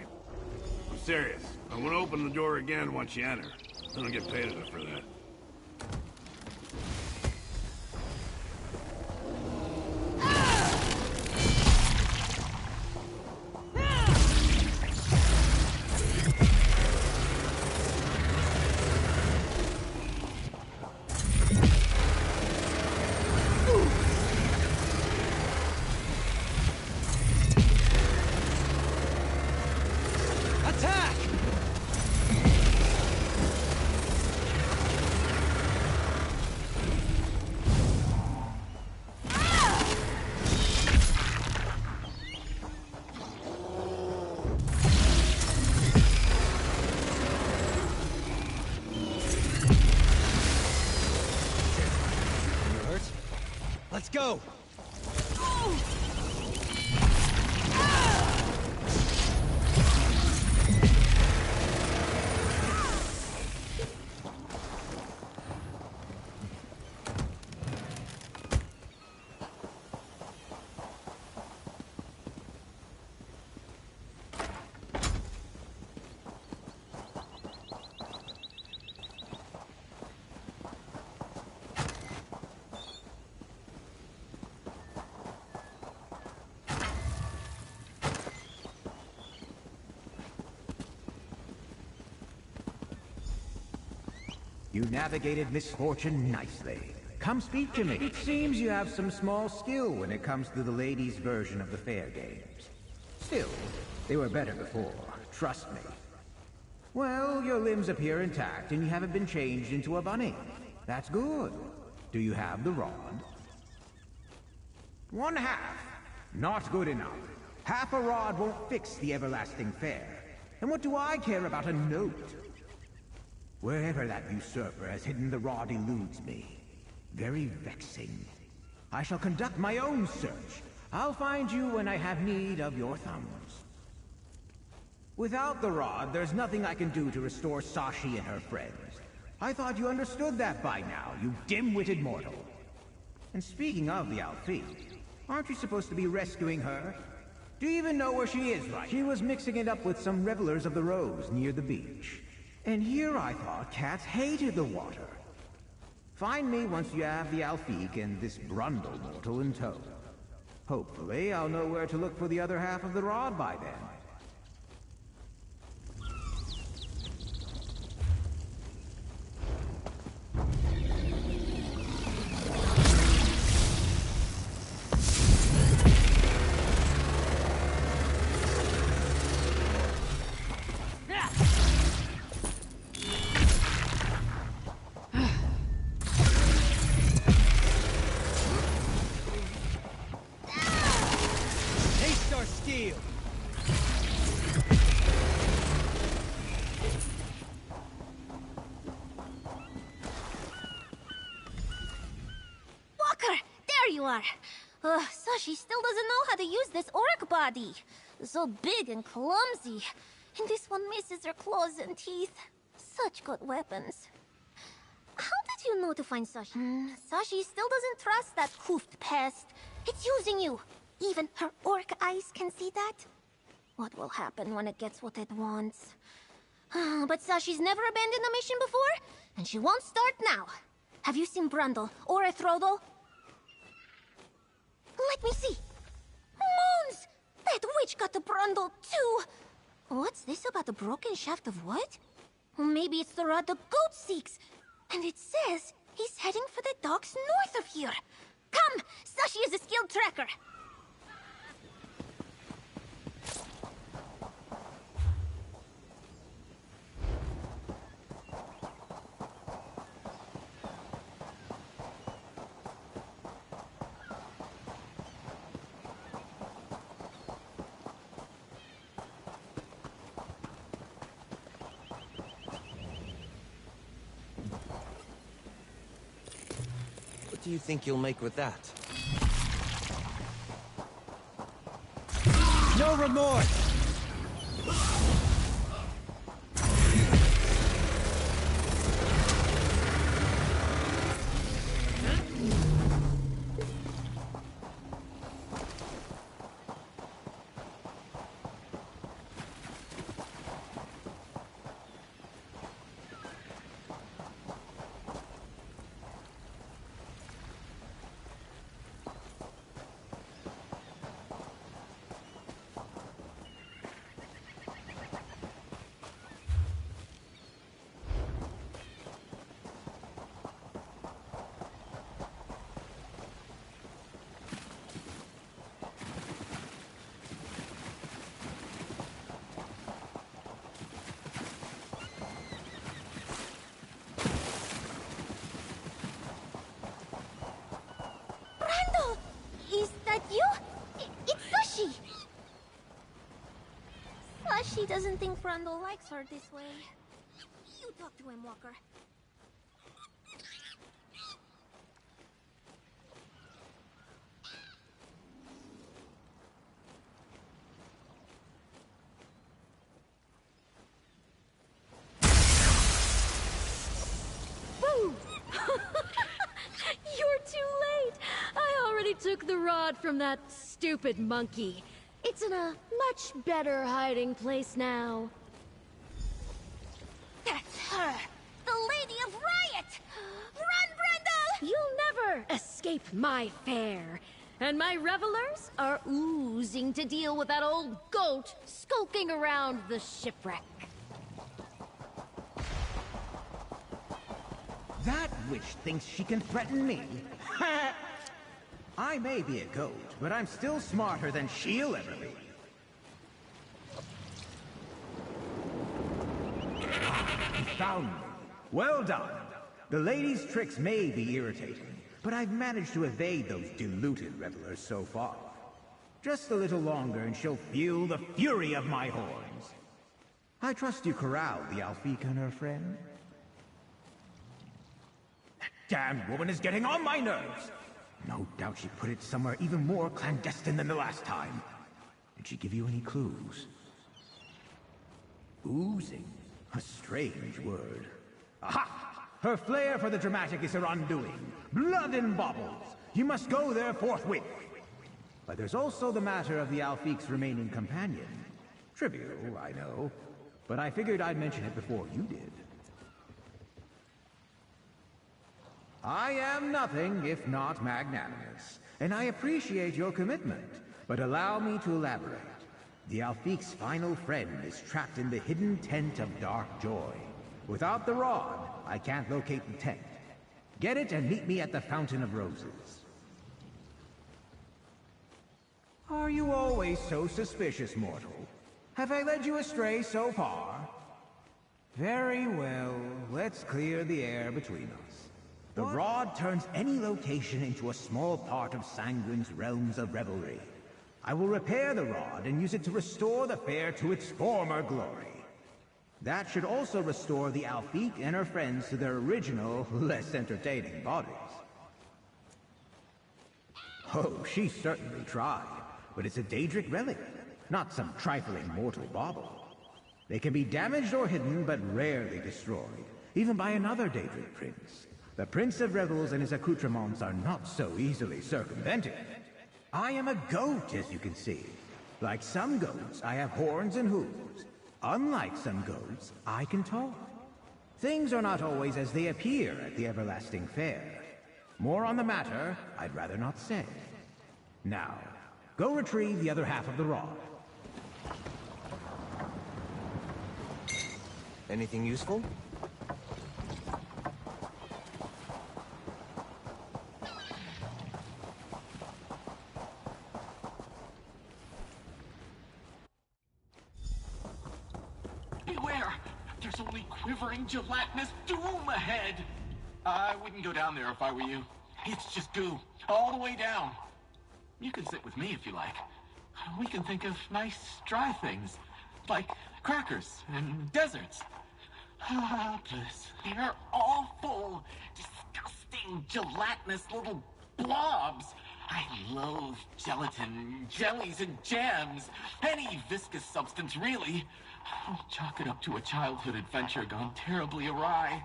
I'm serious. I won't open the door again once you enter. I don't get paid enough for that. Let's go! You navigated misfortune nicely. Come speak to me. It seems you have some small skill when it comes to the ladies' version of the fair games. Still, they were better before, trust me. Well, your limbs appear intact and you haven't been changed into a bunny. That's good. Do you have the rod? One half. Not good enough. Half a rod won't fix the everlasting fair. And what do I care about a note? Wherever that usurper has hidden the rod eludes me. Very vexing. I shall conduct my own search. I'll find you when I have need of your thumbs. Without the rod, there's nothing I can do to restore Sashi and her friends. I thought you understood that by now, you dim-witted mortal. And speaking of the Alfie, aren't you supposed to be rescuing her? Do you even know where she is right? She was mixing it up with some revelers of the Rose near the beach. And here I thought cats hated the water. Find me once you have the Alfique and this Brundle mortal in tow. Hopefully, I'll know where to look for the other half of the rod by then. Sashi still doesn't know how to use this orc body. So big and clumsy. And this one misses her claws and teeth. Such good weapons. How did you know to find Sashi? Sashi still doesn't trust that hoofed pest. It's using you. Even her orc eyes can see that. What will happen when it gets what it wants? But Sashi's never abandoned a mission before, and she won't start now. Have you seen Brundle or Ethrodel? Let me see. Moons! That witch got the Brundle too! What's this about the broken shaft of wood? Maybe it's the rod the goat seeks. And it says he's heading for the docks north of here. Come! Sashi is a skilled tracker. What do you think you'll make with that? No remorse! She doesn't think Brundle likes her this way. You talk to him, Walker. Boom! You're too late! I already took the rod from that stupid monkey. It's in a much better hiding place now. That's her! The Lady of Riot! Run, Brundle! You'll never escape my fair. And my revelers are oozing to deal with that old goat skulking around the shipwreck. That witch thinks she can threaten me. I may be a goat, but I'm still smarter than she'll ever be. You found me. Well done. The lady's tricks may be irritating, but I've managed to evade those deluded revelers so far. Just a little longer and she'll feel the fury of my horns. I trust you corralled the Alfika and her friend. That damn woman is getting on my nerves! No doubt she put it somewhere even more clandestine than the last time. Did she give you any clues? Oozing? A strange word. Aha! Her flair for the dramatic is her undoing. Blood and baubles! You must go there forthwith! But there's also the matter of the Alfik's remaining companion. Trivial, I know. But I figured I'd mention it before you did. I am nothing if not magnanimous, and I appreciate your commitment, but allow me to elaborate. The Alfik's final friend is trapped in the hidden tent of Dark Joy. Without the rod, I can't locate the tent. Get it and meet me at the Fountain of Roses. Are you always so suspicious, mortal? Have I led you astray so far? Very well, let's clear the air between us. The rod turns any location into a small part of Sanguine's realms of revelry. I will repair the rod and use it to restore the fair to its former glory. That should also restore the Alfik and her friends to their original, less entertaining bodies. Oh, she certainly tried, but it's a Daedric relic, not some trifling mortal bauble. They can be damaged or hidden, but rarely destroyed, even by another Daedric prince. The Prince of Revels and his accoutrements are not so easily circumvented. I am a goat, as you can see. Like some goats, I have horns and hooves. Unlike some goats, I can talk. Things are not always as they appear at the Everlasting Fair. More on the matter, I'd rather not say. Now, go retrieve the other half of the rod. Anything useful? Beware! There's only quivering, gelatinous doom ahead! I wouldn't go down there if I were you. It's just goo, all the way down. You can sit with me if you like. We can think of nice, dry things, like crackers and deserts. Ah, bliss. They're awful, disgusting, gelatinous little blobs. I loathe gelatin, jellies, and jams. Any viscous substance, really. Chalk it up to a childhood adventure gone terribly awry.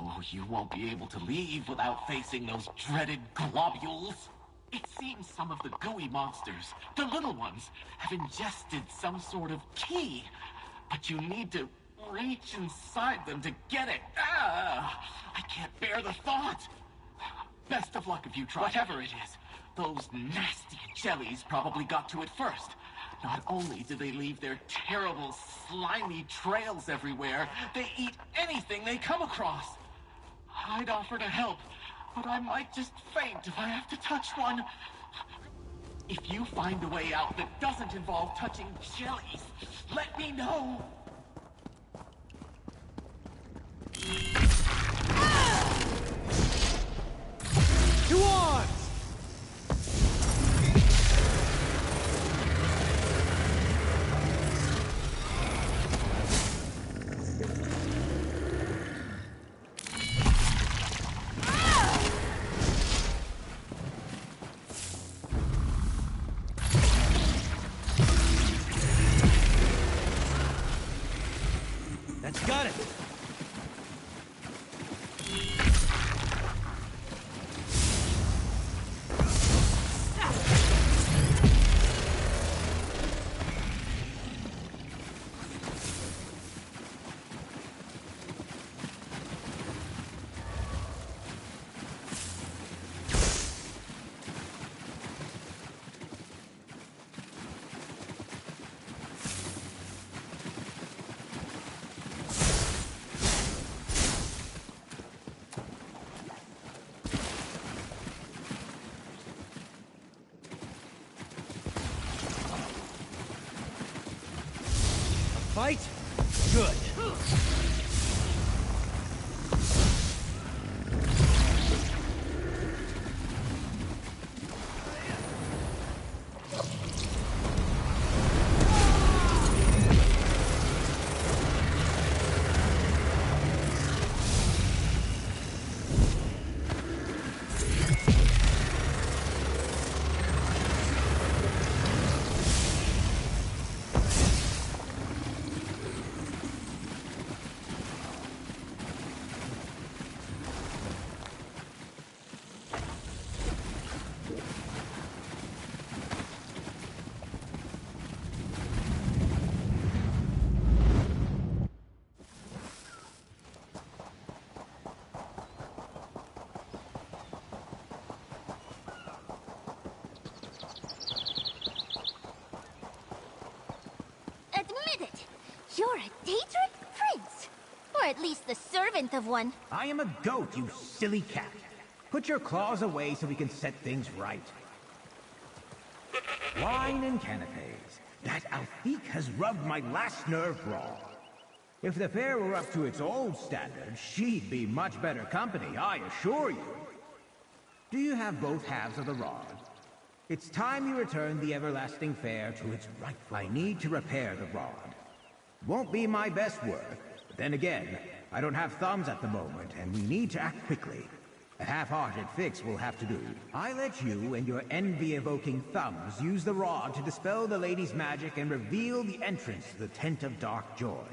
Oh, you won't be able to leave without facing those dreaded globules. It seems some of the gooey monsters, the little ones, have ingested some sort of key. But you need to reach inside them to get it. Ah, I can't bear the thought. Best of luck if you try. Whatever it is, those nasty jellies probably got to it first. Not only do they leave their terrible, slimy trails everywhere, they eat anything they come across. I'd offer to help, but I might just faint if I have to touch one. If you find a way out that doesn't involve touching jellies, let me know. To arms! That's got it. Fight? Good. Admit it! You're a Daedric prince! Or at least the servant of one. I am a goat, you silly cat. Put your claws away so we can set things right. Wine and canapes. That Alfique has rubbed my last nerve raw. If the fair were up to its old standards, she'd be much better company, I assure you. Do you have both halves of the rod? It's time you return the Everlasting Fair to its rightful. I need to repair the rod. Won't be my best work, but then again, I don't have thumbs at the moment, and we need to act quickly. A half-hearted fix will have to do. I let you and your envy-evoking thumbs use the rod to dispel the lady's magic and reveal the entrance to the Tent of Dark Joy.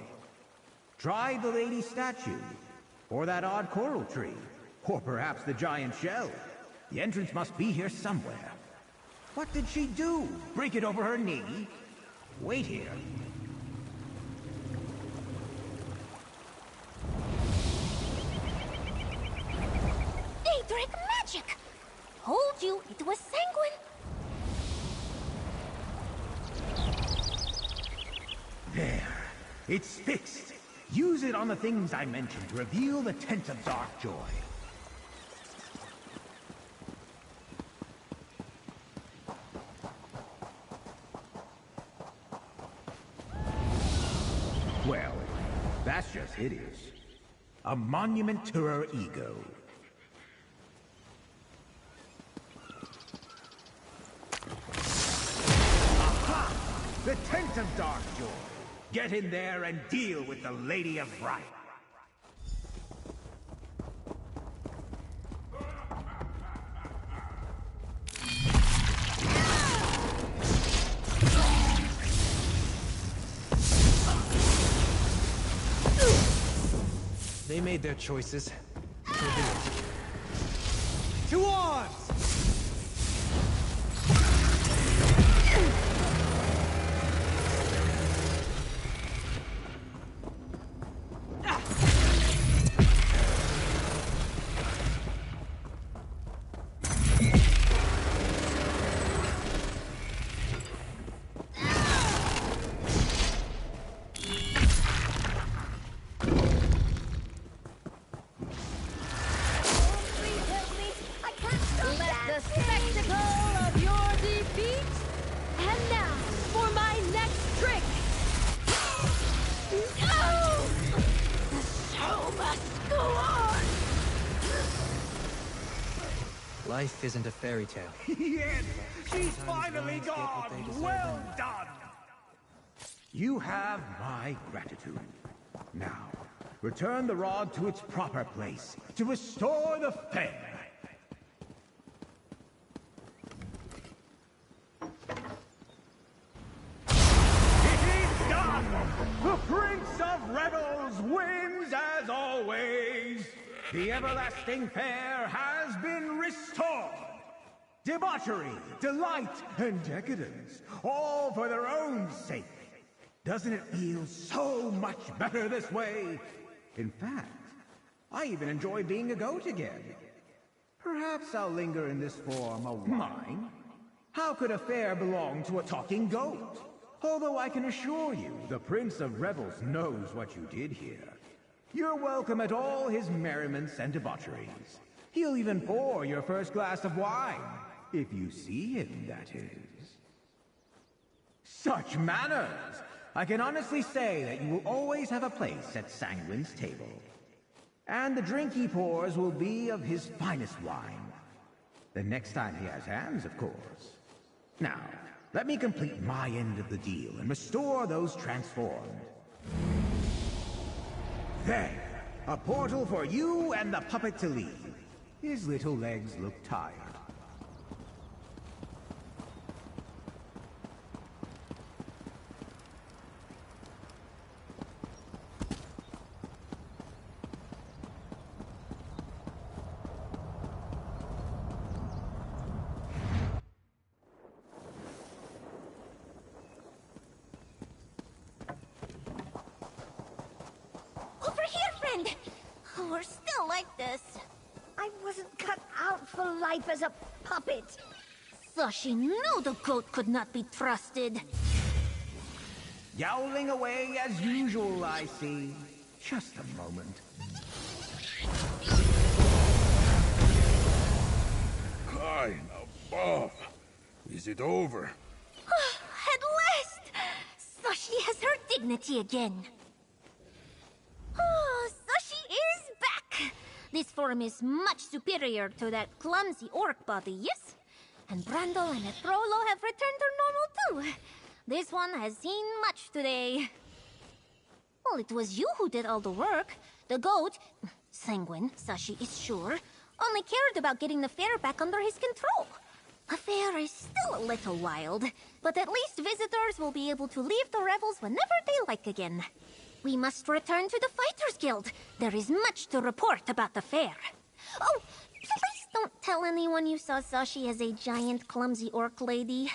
Try the lady's statue, or that odd coral tree, or perhaps the giant shell. The entrance must be here somewhere. What did she do? Break it over her knee? Wait here. magic! Told you it was Sanguine. There. It's fixed. Use it on the things I mentioned to reveal the Tent of Dark Joy. Well, that's just hideous. A monument to her ego. Aha! The Tent of Dark Joy. Get in there and deal with the Lady of Fright. They made their choices. So do it. To arms! Life isn't a fairy tale. Yes! She's finally gone! Well done! You have my gratitude. Now, return the rod to its proper place to restore the fair. It is done! The Prince of Rebels wins as always! The Everlasting Fair has been restored! Debauchery, delight, and decadence, all for their own sake. Doesn't it feel so much better this way? In fact, I even enjoy being a goat again. Perhaps I'll linger in this form a while. Mine? How could a fair belong to a talking goat? Although I can assure you, the Prince of Rebels knows what you did here. You're welcome at all his merriments and debaucheries. He'll even pour your first glass of wine. If you see him, that is. Such manners! I can honestly say that you will always have a place at Sanguine's table. And the drink he pours will be of his finest wine. The next time he has hands, of course. Now, let me complete my end of the deal and restore those transformed. There! A portal for you and the puppet to leave. His little legs look tired. We're still like this. I wasn't cut out for life as a puppet. Sashi knew the goat could not be trusted. Yowling away as usual, I see. Just a moment. High above. Is it over? At last! Sashi has her dignity again. Sashi is back! This form is much superior to that clumsy orc body, yes? And Brandol and Efrolo have returned to normal too. This one has seen much today. Well, it was you who did all the work. The goat, Sanguine, Sashi is sure, only cared about getting the fair back under his control. The fair is still a little wild, but at least visitors will be able to leave the revels whenever they like again. We must return to the Fighters Guild. There is much to report about the fair. Oh, please don't tell anyone you saw Sashi as a giant, clumsy orc lady.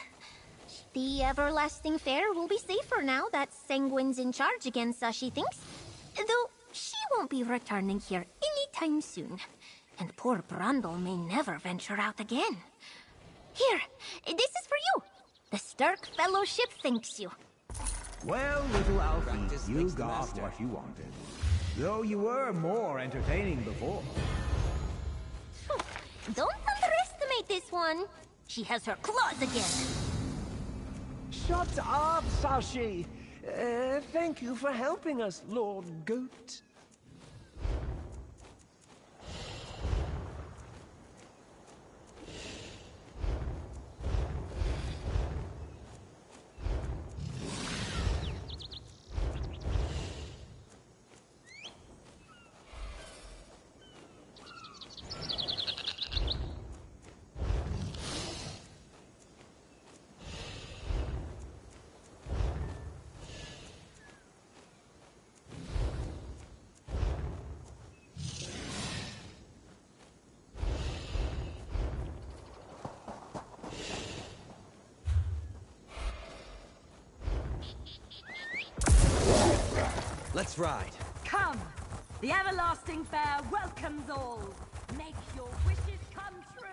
The Everlasting Fair will be safer now that Sanguine's in charge again, Sashi thinks. Though she won't be returning here anytime soon. and poor Brundle may never venture out again. Here, this is for you. The Stark Fellowship thanks you. Well, little Alfie, you got what you wanted. Though you were more entertaining before. Don't underestimate this one. She has her claws again. Shut up, Sashi! Thank you for helping us, Lord Goat. Let's ride. Come! The Everlasting Fair welcomes all! Make your wishes come true!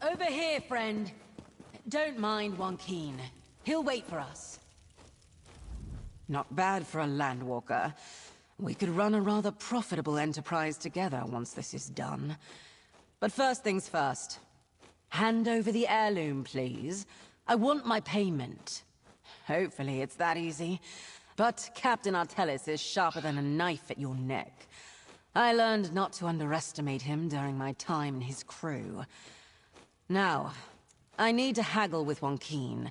Over here, friend. Don't mind Wonkeen. He'll wait for us. Not bad for a landwalker. We could run a rather profitable enterprise together once this is done. But first things first. Hand over the heirloom, please. I want my payment. Hopefully it's that easy. But Captain Artellis is sharper than a knife at your neck. I learned not to underestimate him during my time in his crew. Now, I need to haggle with Wonkeen.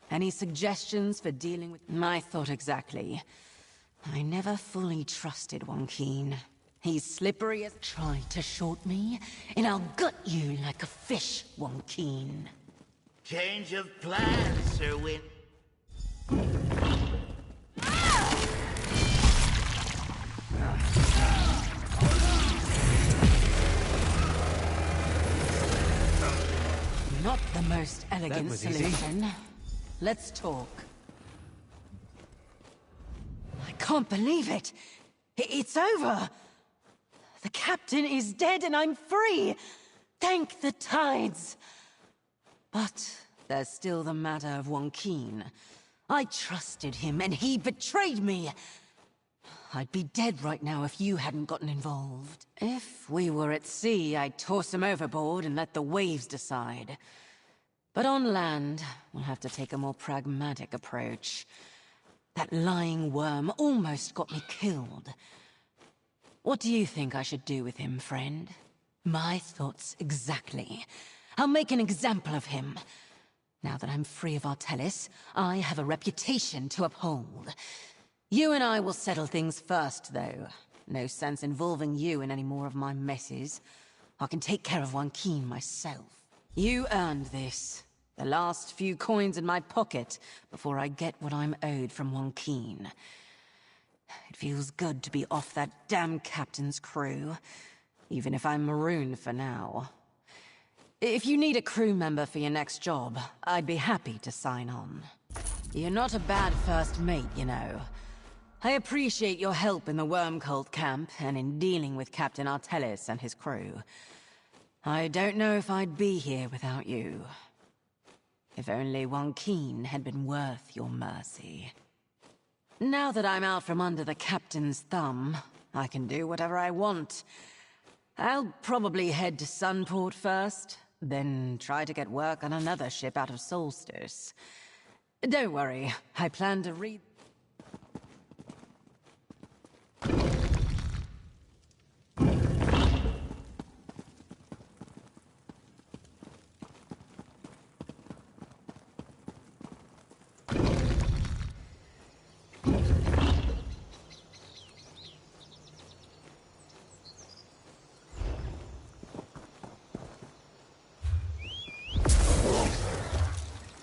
Any suggestions for dealing with... I thought exactly. I never fully trusted Wonkeen. He's slippery as... Try to short me, and I'll gut you like a fish, Wonkeen. Change of plans, Sir Win... Not the most elegant solution. Let's talk. I can't believe it! It's over! The captain is dead and I'm free! Thank the tides! But there's still the matter of Wonkeen. I trusted him and he betrayed me! I'd be dead right now if you hadn't gotten involved. If we were at sea, I'd toss him overboard and let the waves decide. But on land, we'll have to take a more pragmatic approach. That lying worm almost got me killed. What do you think I should do with him, friend? My thoughts exactly. I'll make an example of him. Now that I'm free of Artellis, I have a reputation to uphold. You and I will settle things first, though. No sense involving you in any more of my messes. I can take care of Wonkeen myself. You earned this. The last few coins in my pocket before I get what I'm owed from Wonkeen. It feels good to be off that damn captain's crew, even if I'm marooned for now. If you need a crew member for your next job, I'd be happy to sign on. You're not a bad first mate, you know. I appreciate your help in the Worm Cult camp and in dealing with Captain Artellis and his crew. I don't know if I'd be here without you. If only Wonkin had been worth your mercy. Now that I'm out from under the Captain's thumb, I can do whatever I want. I'll probably head to Sunport first, then try to get work on another ship out of Solstice. Don't worry, I plan to read...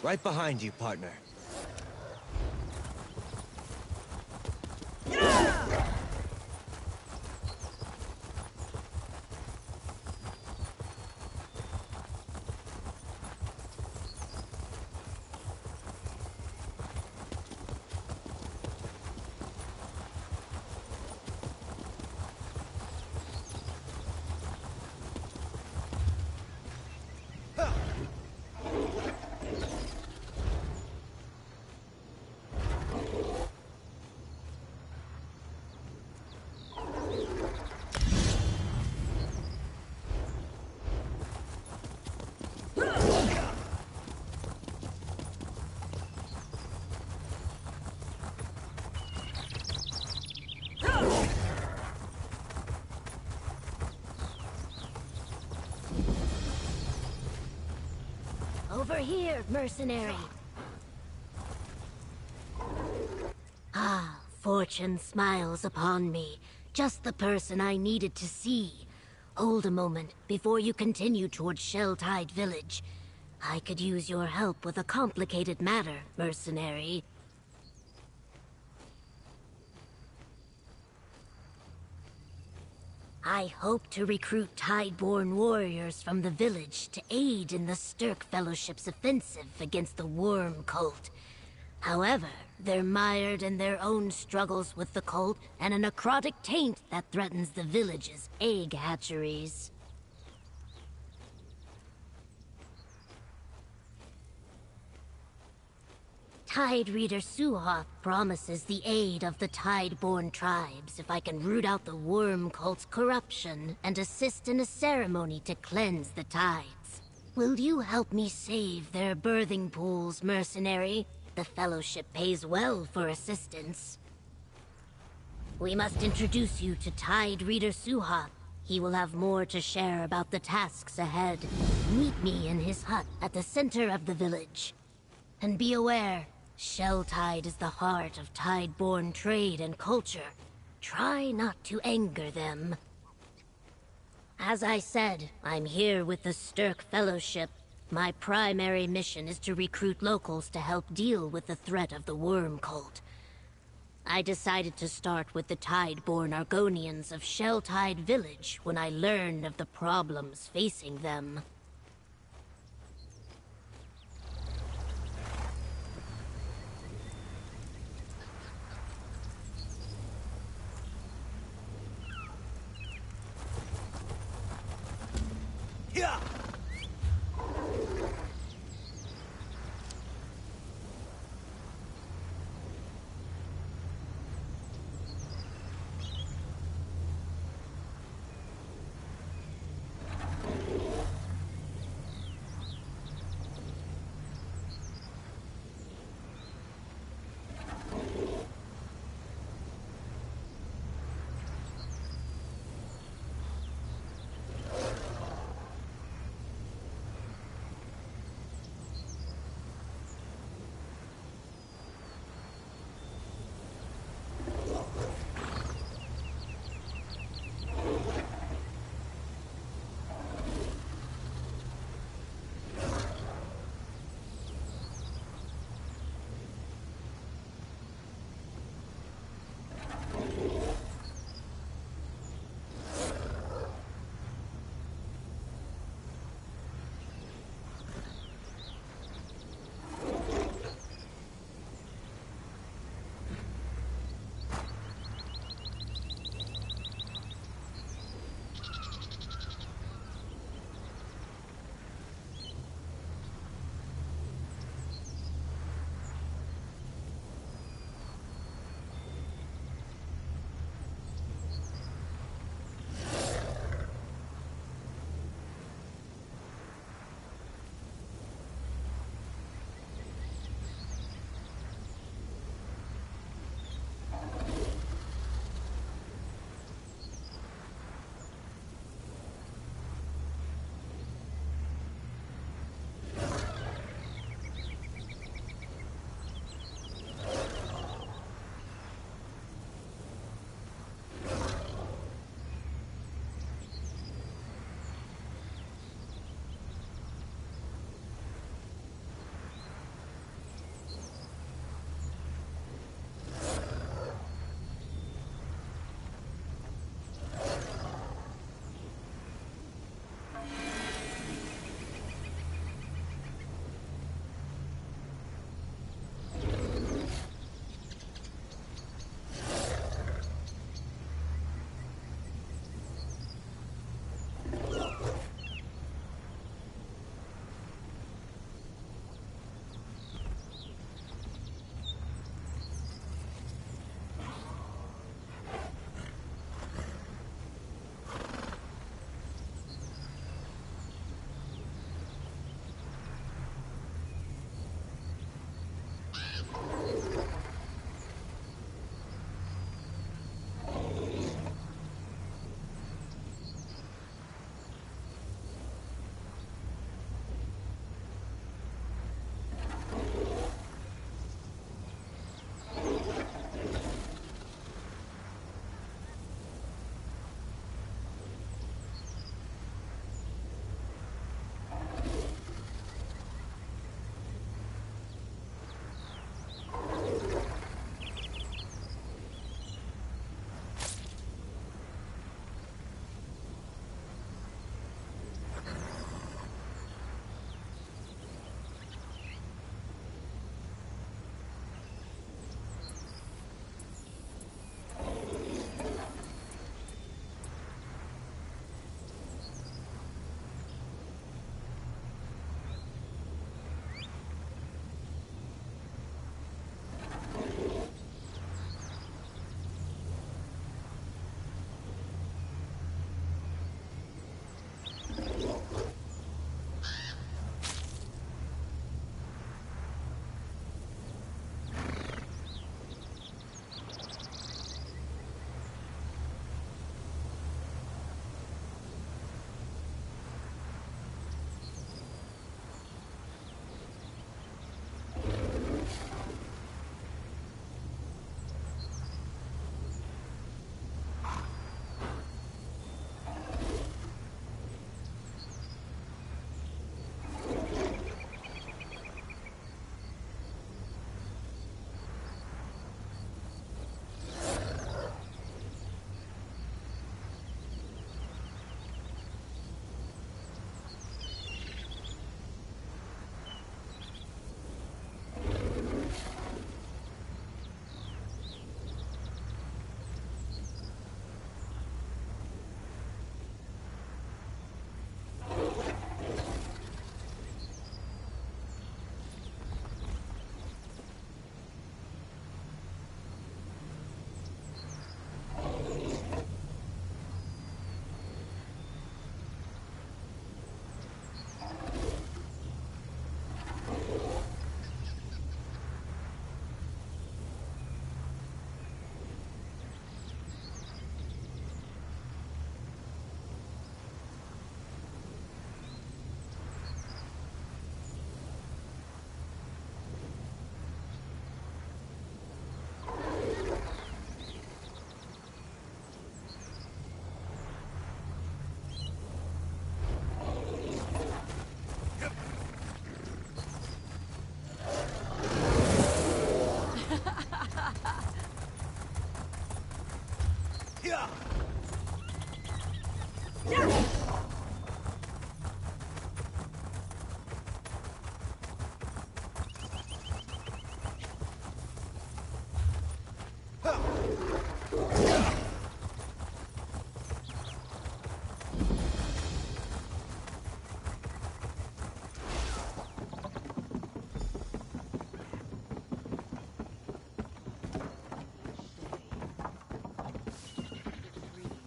Right behind you, partner. Over here, mercenary. Ah, fortune smiles upon me. Just the person I needed to see. Hold a moment before you continue towards Shelltide Village. I could use your help with a complicated matter, mercenary. I hope to recruit Tideborn warriors from the village to aid in the Stirk Fellowship's offensive against the Worm Cult. However, they're mired in their own struggles with the cult and a necrotic taint that threatens the village's egg hatcheries. Tide Reader Suha promises the aid of the Tideborn tribes if I can root out the Worm Cult's corruption and assist in a ceremony to cleanse the tides. Will you help me save their birthing pools, mercenary? The Fellowship pays well for assistance. We must introduce you to Tide Reader Suha. He will have more to share about the tasks ahead. Meet me in his hut at the center of the village. And be aware, Shelltide is the heart of Tideborn trade and culture. Try not to anger them. As I said, I'm here with the Stirk Fellowship. My primary mission is to recruit locals to help deal with the threat of the Worm Cult. I decided to start with the Tideborn Argonians of Shelltide Village when I learned of the problems facing them. Yeah!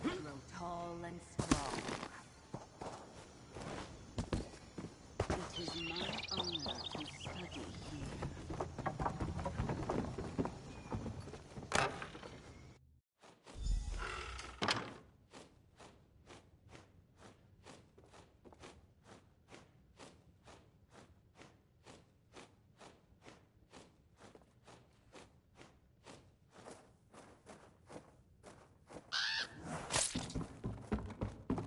Grow tall and strong. It is my honor to study here.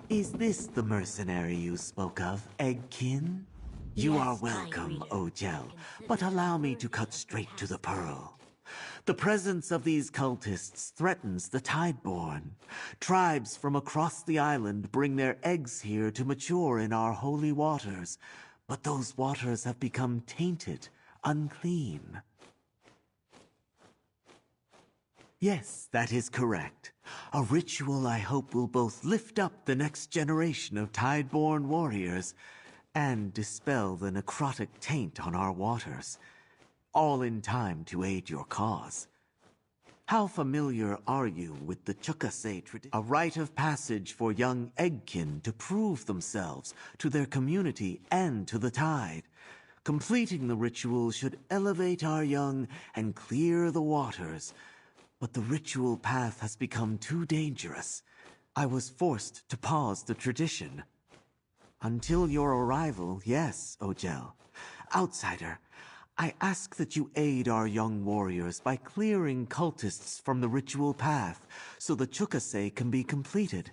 Is this the mercenary you spoke of, Eggkin? You are welcome, Ojel, but allow me to cut straight to the pearl. The presence of these cultists threatens the Tideborn. Tribes from across the island bring their eggs here to mature in our holy waters, but those waters have become tainted, unclean. Yes, that is correct. A ritual I hope will both lift up the next generation of Tideborn warriors and dispel the necrotic taint on our waters, all in time to aid your cause. How familiar are you with the Chukase tradition? A rite of passage for young Eggkin to prove themselves to their community and to the Tide. Completing the ritual should elevate our young and clear the waters. But the ritual path has become too dangerous. I was forced to pause the tradition. Until your arrival, yes, Ojel. Outsider, I ask that you aid our young warriors by clearing cultists from the ritual path so the Chukase can be completed.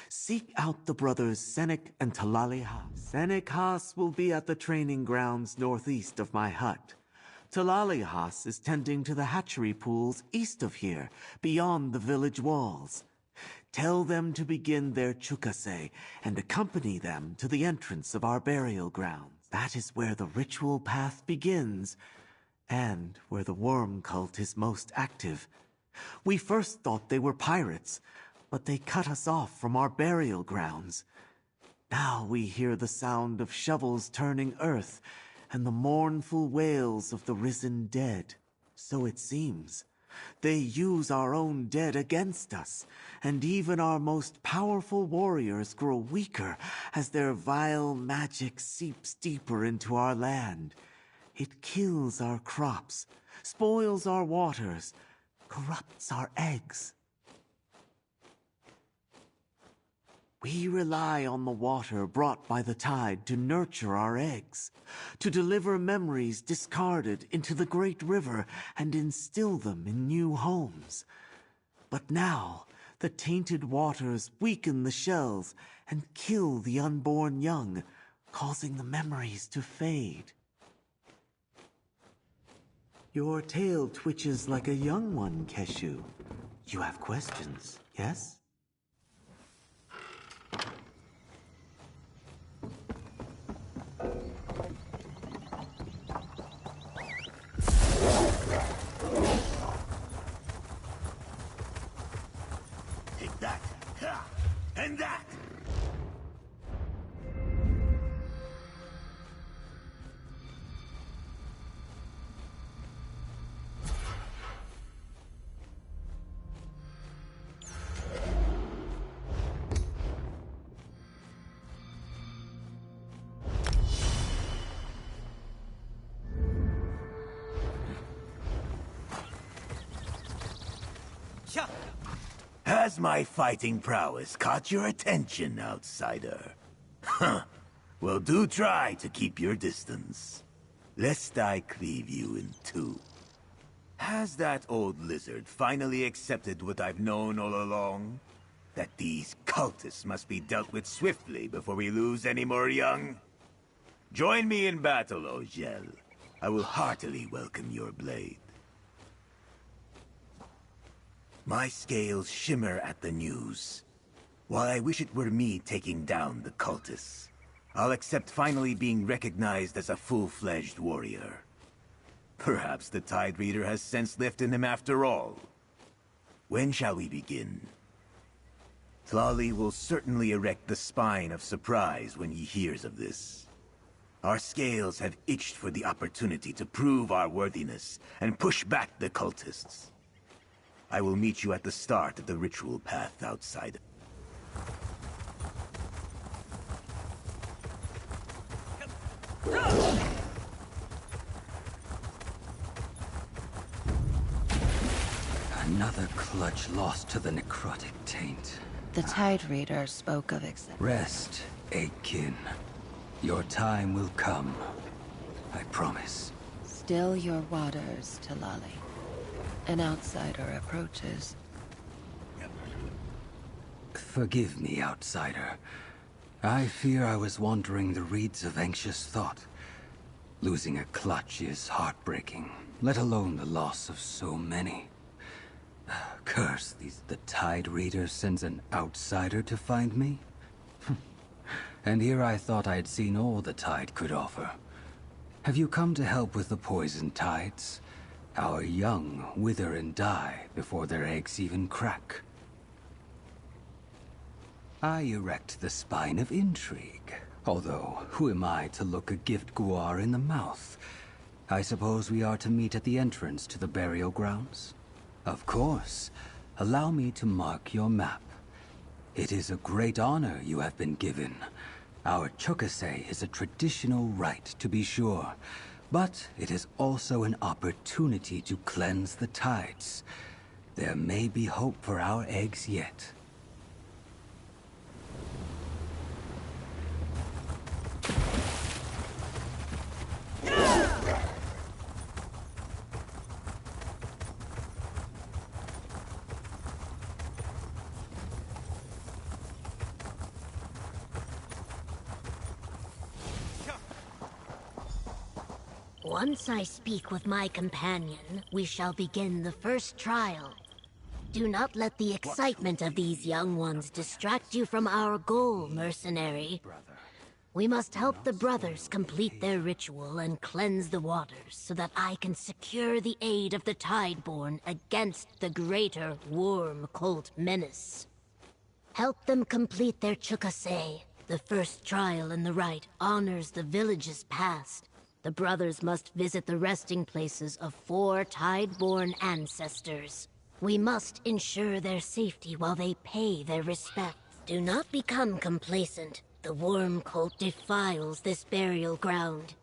Seek out the brothers Senek and Talalihas. Senekhas will be at the training grounds northeast of my hut. Talalihas is tending to the hatchery pools east of here, beyond the village walls. Tell them to begin their Chukase and accompany them to the entrance of our burial grounds. That is where the ritual path begins, and where the worm cult is most active. We first thought they were pirates, but they cut us off from our burial grounds. Now we hear the sound of shovels turning earth, and the mournful wails of the risen dead. So it seems. They use our own dead against us, and even our most powerful warriors grow weaker as their vile magic seeps deeper into our land. It kills our crops, spoils our waters, corrupts our eggs. We rely on the water brought by the tide to nurture our eggs, to deliver memories discarded into the great river and instill them in new homes. But now, the tainted waters weaken the shells and kill the unborn young, causing the memories to fade. Your tail twitches like a young one, Keshu. You have questions, yes? Take that. Ha! And that! Has my fighting prowess caught your attention, outsider? Huh. Well, do try to keep your distance, lest I cleave you in two. Has that old lizard finally accepted what I've known all along? That these cultists must be dealt with swiftly before we lose any more young? Join me in battle, Ojel. I will heartily welcome your blade. My scales shimmer at the news. While I wish it were me taking down the cultists, I'll accept finally being recognized as a full-fledged warrior. Perhaps the Tide Reader has sense left in him after all. When shall we begin? Tlali will certainly erect the spine of surprise when he hears of this. Our scales have itched for the opportunity to prove our worthiness and push back the cultists. I will meet you at the start of the ritual path outside. Another clutch lost to the necrotic taint. The Tide Reader spoke of Rest, Aegkin. Your time will come. I promise. Still your waters, Tlali. An outsider approaches. Forgive me, outsider. I fear I was wandering the reeds of anxious thought. Losing a clutch is heartbreaking, let alone the loss of so many. Curse, the Tide Reader sends an outsider to find me? And here I thought I'd seen all the Tide could offer. Have you come to help with the poison tides? Our young wither and die before their eggs even crack. I erect the spine of intrigue. Although, who am I to look a gift guar in the mouth? I suppose we are to meet at the entrance to the burial grounds? Of course. Allow me to mark your map. It is a great honor you have been given. Our Chukase is a traditional rite, to be sure. But it is also an opportunity to cleanse the tides. There may be hope for our eggs yet. Once I speak with my companion, we shall begin the first trial. Do not let the excitement of these young ones distract you from our goal, mercenary. We must help the brothers complete their ritual and cleanse the waters so that I can secure the aid of the Tideborn against the greater worm cult menace. Help them complete their Chukase. The first trial in the rite honors the village's past. The brothers must visit the resting places of 4 Tideborn ancestors. We must ensure their safety while they pay their respects. Do not become complacent. The worm cult defiles this burial ground.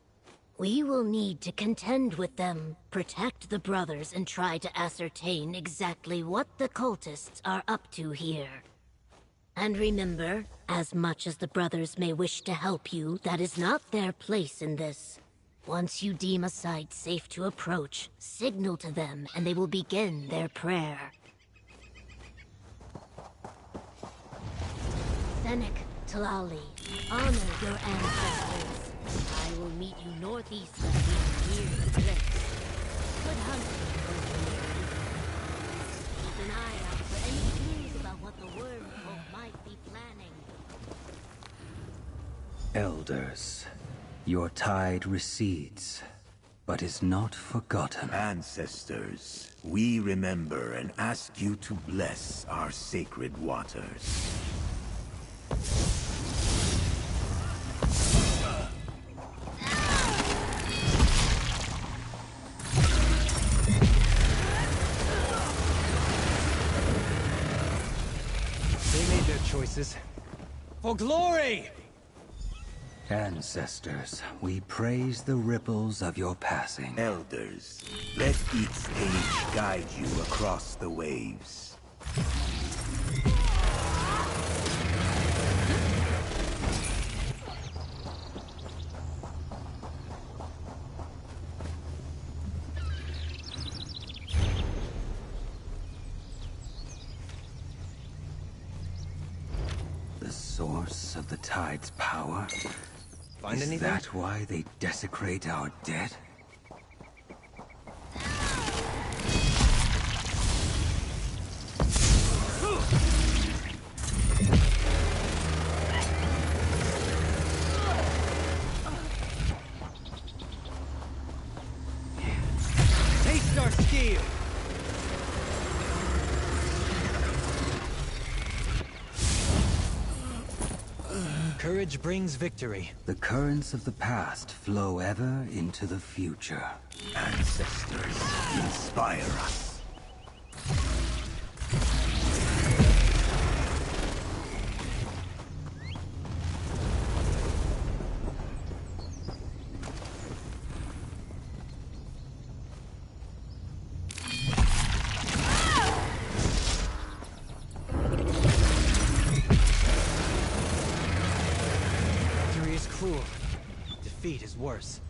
We will need to contend with them, protect the brothers, and try to ascertain exactly what the cultists are up to here. And remember, as much as the brothers may wish to help you, that is not their place in this. Once you deem a site safe to approach, signal to them and they will begin their prayer. Fennec, Tlali, honor your ancestors. I will meet you northeast of here near the cliffs. Good hunting, mercenary. Keep an eye out for any clues about what the worm folk might be planning. Elders, your tide recedes, but is not forgotten. Ancestors, we remember and ask you to bless our sacred waters. They made their choices. For glory! Ancestors, we praise the ripples of your passing. Elders, let each stage guide you across the waves. The source of the tide's power? Find Is anything? that why they desecrate our dead? Courage brings victory. The currents of the past flow ever into the future. Ancestors, inspire us. Cruel. Defeat is worse.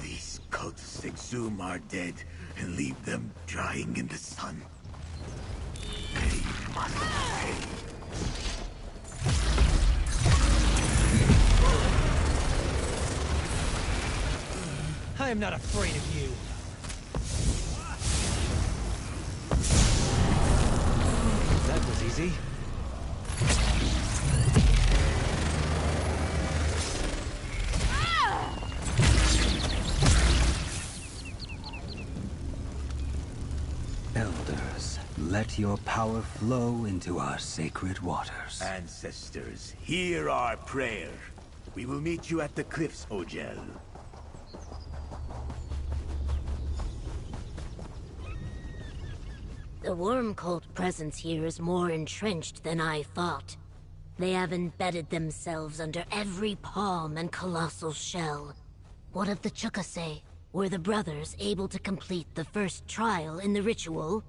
These cultists exhume our dead and leave them drying in the sun. They must pay. I am not afraid of you. That was easy. Elders, let your power flow into our sacred waters. Ancestors, hear our prayer. We will meet you at the cliffs, Ogel. The Worm Cult presence here is more entrenched than I thought. They have embedded themselves under every palm and colossal shell. What of the Chukase? Were the brothers able to complete the first trial in the ritual?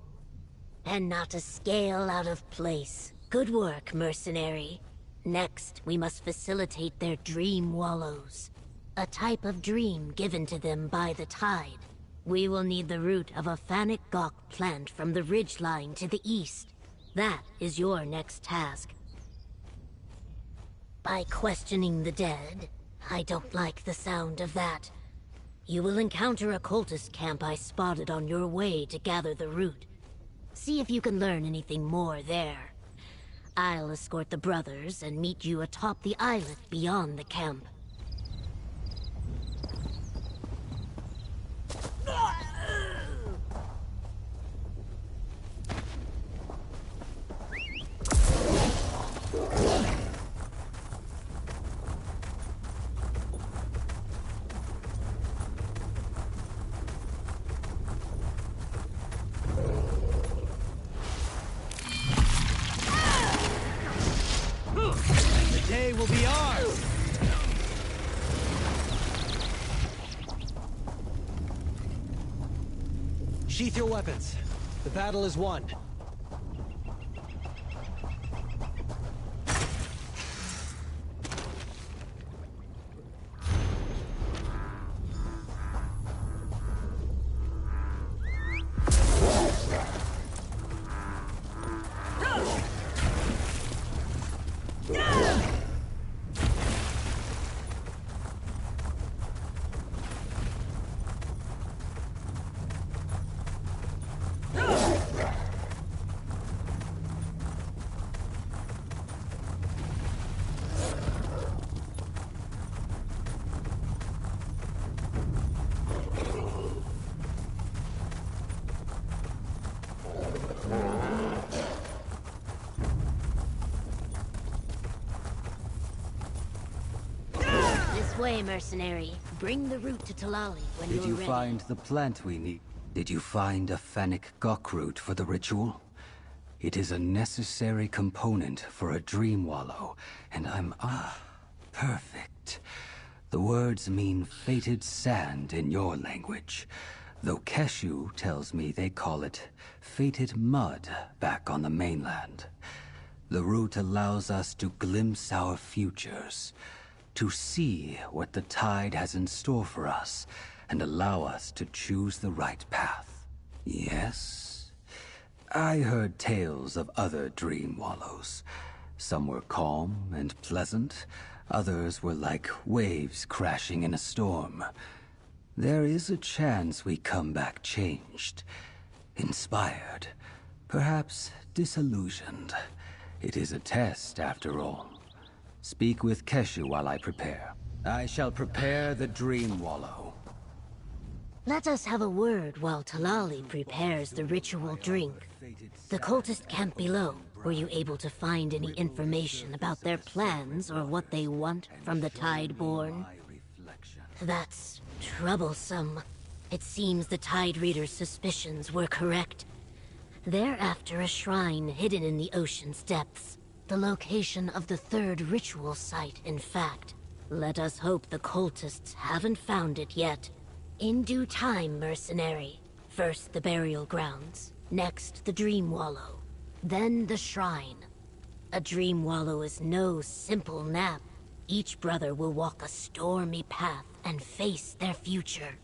And not a scale out of place. Good work, mercenary. Next, we must facilitate their dream wallows. A type of dream given to them by the tide. We will need the root of a Fanic Gok plant from the ridgeline to the east. That is your next task. By questioning the dead, I don't like the sound of that. You will encounter a cultist camp I spotted on your way to gather the root. See if you can learn anything more there. I'll escort the brothers and meet you atop the islet beyond the camp. The day will be ours! Sheath your weapons. The battle is won. Way, mercenary. Bring the root to Talali when you're ready. Did you find the plant we need? Did you find a Fanic Gok root for the ritual? It is a necessary component for a dream wallow, and I'm... perfect. The words mean fated sand in your language, though Keshu tells me they call it fated mud back on the mainland. The root allows us to glimpse our futures, to see what the tide has in store for us, and allow us to choose the right path. Yes? I heard tales of other dream wallows. Some were calm and pleasant, others were like waves crashing in a storm. There is a chance we come back changed, inspired, perhaps disillusioned. It is a test, after all. Speak with Keshu while I prepare. I shall prepare the dream wallow. Let us have a word while Talali prepares the ritual drink. The cultist camp below. Were you able to find any information about their plans or what they want from the Tideborn? That's troublesome. It seems the Tide Reader's suspicions were correct. They're after a shrine hidden in the ocean's depths. The location of the third ritual site, in fact. Let us hope the cultists haven't found it yet. In due time, mercenary. First the burial grounds, next the Dream Wallow, then the shrine. A Dream Wallow is no simple nap. Each brother will walk a stormy path and face their future.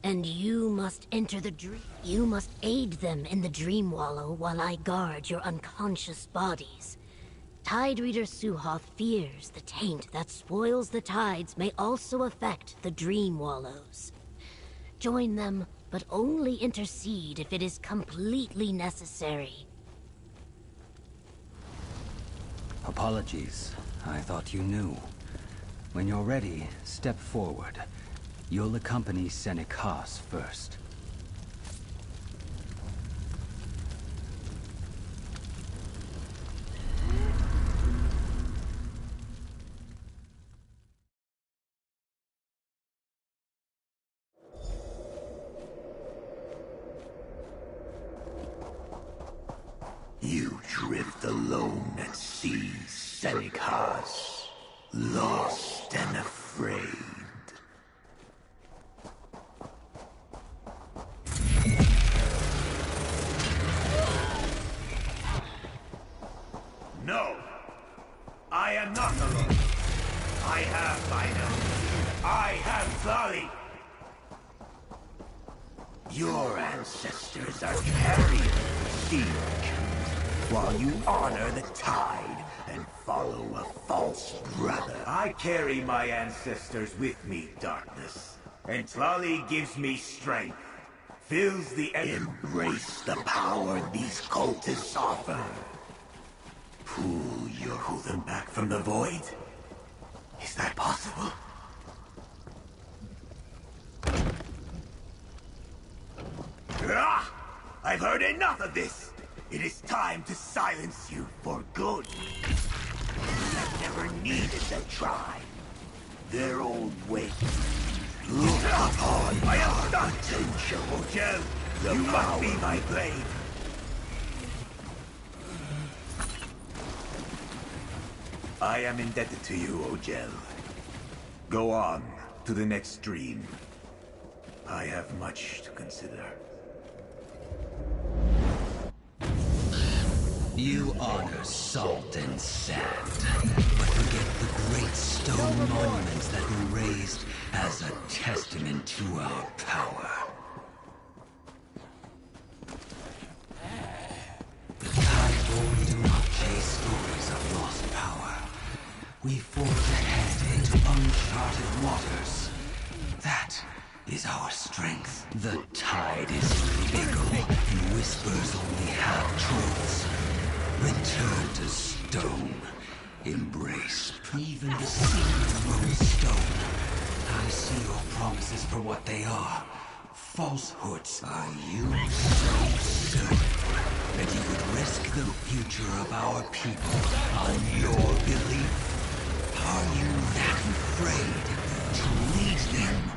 And you must enter the dream. You must aid them in the Dream Wallow while I guard your unconscious bodies. Tide Reader Suhoth fears the taint that spoils the tides may also affect the Dream Wallows. Join them, but only intercede if it is completely necessary. Apologies. I thought you knew. When you're ready, step forward. You'll accompany Senec Haas first. You drift alone at sea, Senec Haas, lost and afraid. No, I am not alone. I have Final. I have Thali. Your ancestors are carrying the sea, while you honor the tide and follow a false brother. I carry my ancestors with me, Darkness. And Tlali gives me strength. Fills the Embrace the power these cultists offer. Pull them back from the void? Is that possible? I've heard enough of this! It is time to silence you for good. I've never needed to try. Their old ways. Look upon I am done, Ojel. You must be my blade. I am indebted to you, Ojel. Go on to the next dream. I have much to consider. You honor salt and sand, but forget the great stone monuments that were raised as a testament to our power. The Tideborn do not chase stories of lost power. We forge ahead into uncharted waters. That is our strength. The tide is fickle, and whispers only half-truths. Return to stone. Embrace even the seed grows stone. I see your promises for what they are. Falsehoods. Are you so certain that you would risk the future of our people on your belief? Are you that afraid to lead them?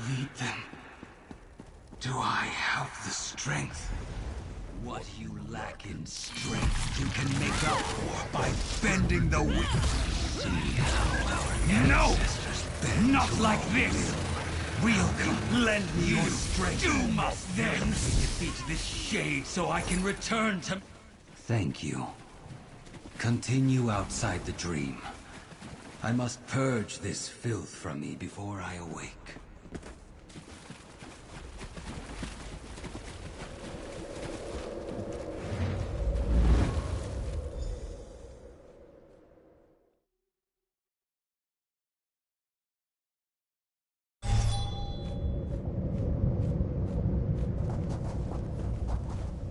Lead them. Do I have the strength? What you lack in strength, you can make up for by bending the wind. See how our ancestors bend. Not like this! We'll come. Lend me your strength. You must then defeat this shade so I can return to... Thank you. Continue outside the dream. I must purge this filth from me before I awake.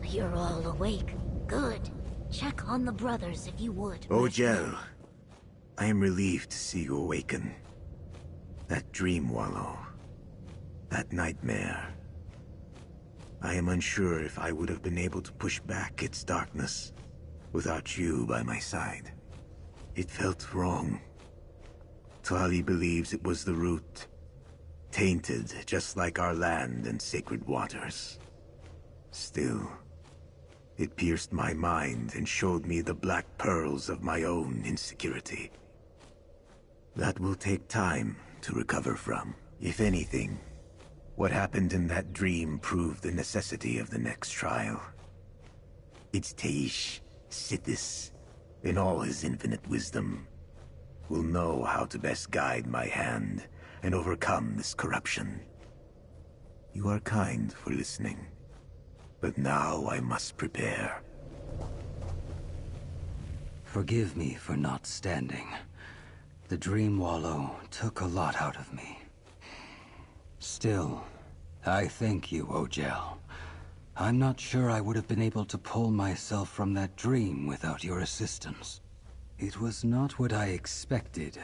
You're all awake. Good. Check on the brothers if you would. Ojel, I am relieved to see you awaken. That dream wallow, that nightmare. I am unsure if I would have been able to push back its darkness without you by my side. It felt wrong. Tali believes it was the root, tainted just like our land and sacred waters. Still, it pierced my mind and showed me the black pearls of my own insecurity. That will take time to recover from. If anything, what happened in that dream proved the necessity of the next trial. It's Teish, Sithis, in all his infinite wisdom, will know how to best guide my hand and overcome this corruption. You are kind for listening. But now I must prepare. Forgive me for not standing. The dream wallow took a lot out of me. Still, I thank you, Ojel. I'm not sure I would have been able to pull myself from that dream without your assistance. It was not what I expected.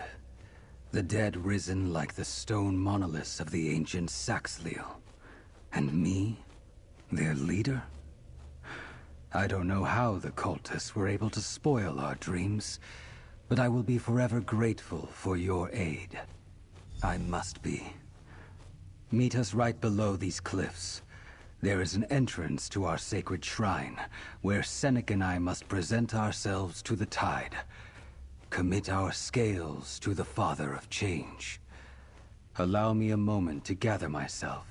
The dead risen like the stone monoliths of the ancient Saxhleel. And me? Their leader? I don't know how the cultists were able to spoil our dreams, but I will be forever grateful for your aid. I must be. Meet us right below these cliffs. There is an entrance to our sacred shrine, where Sennek and I must present ourselves to the tide. Commit our scales to the Father of Change. Allow me a moment to gather myself.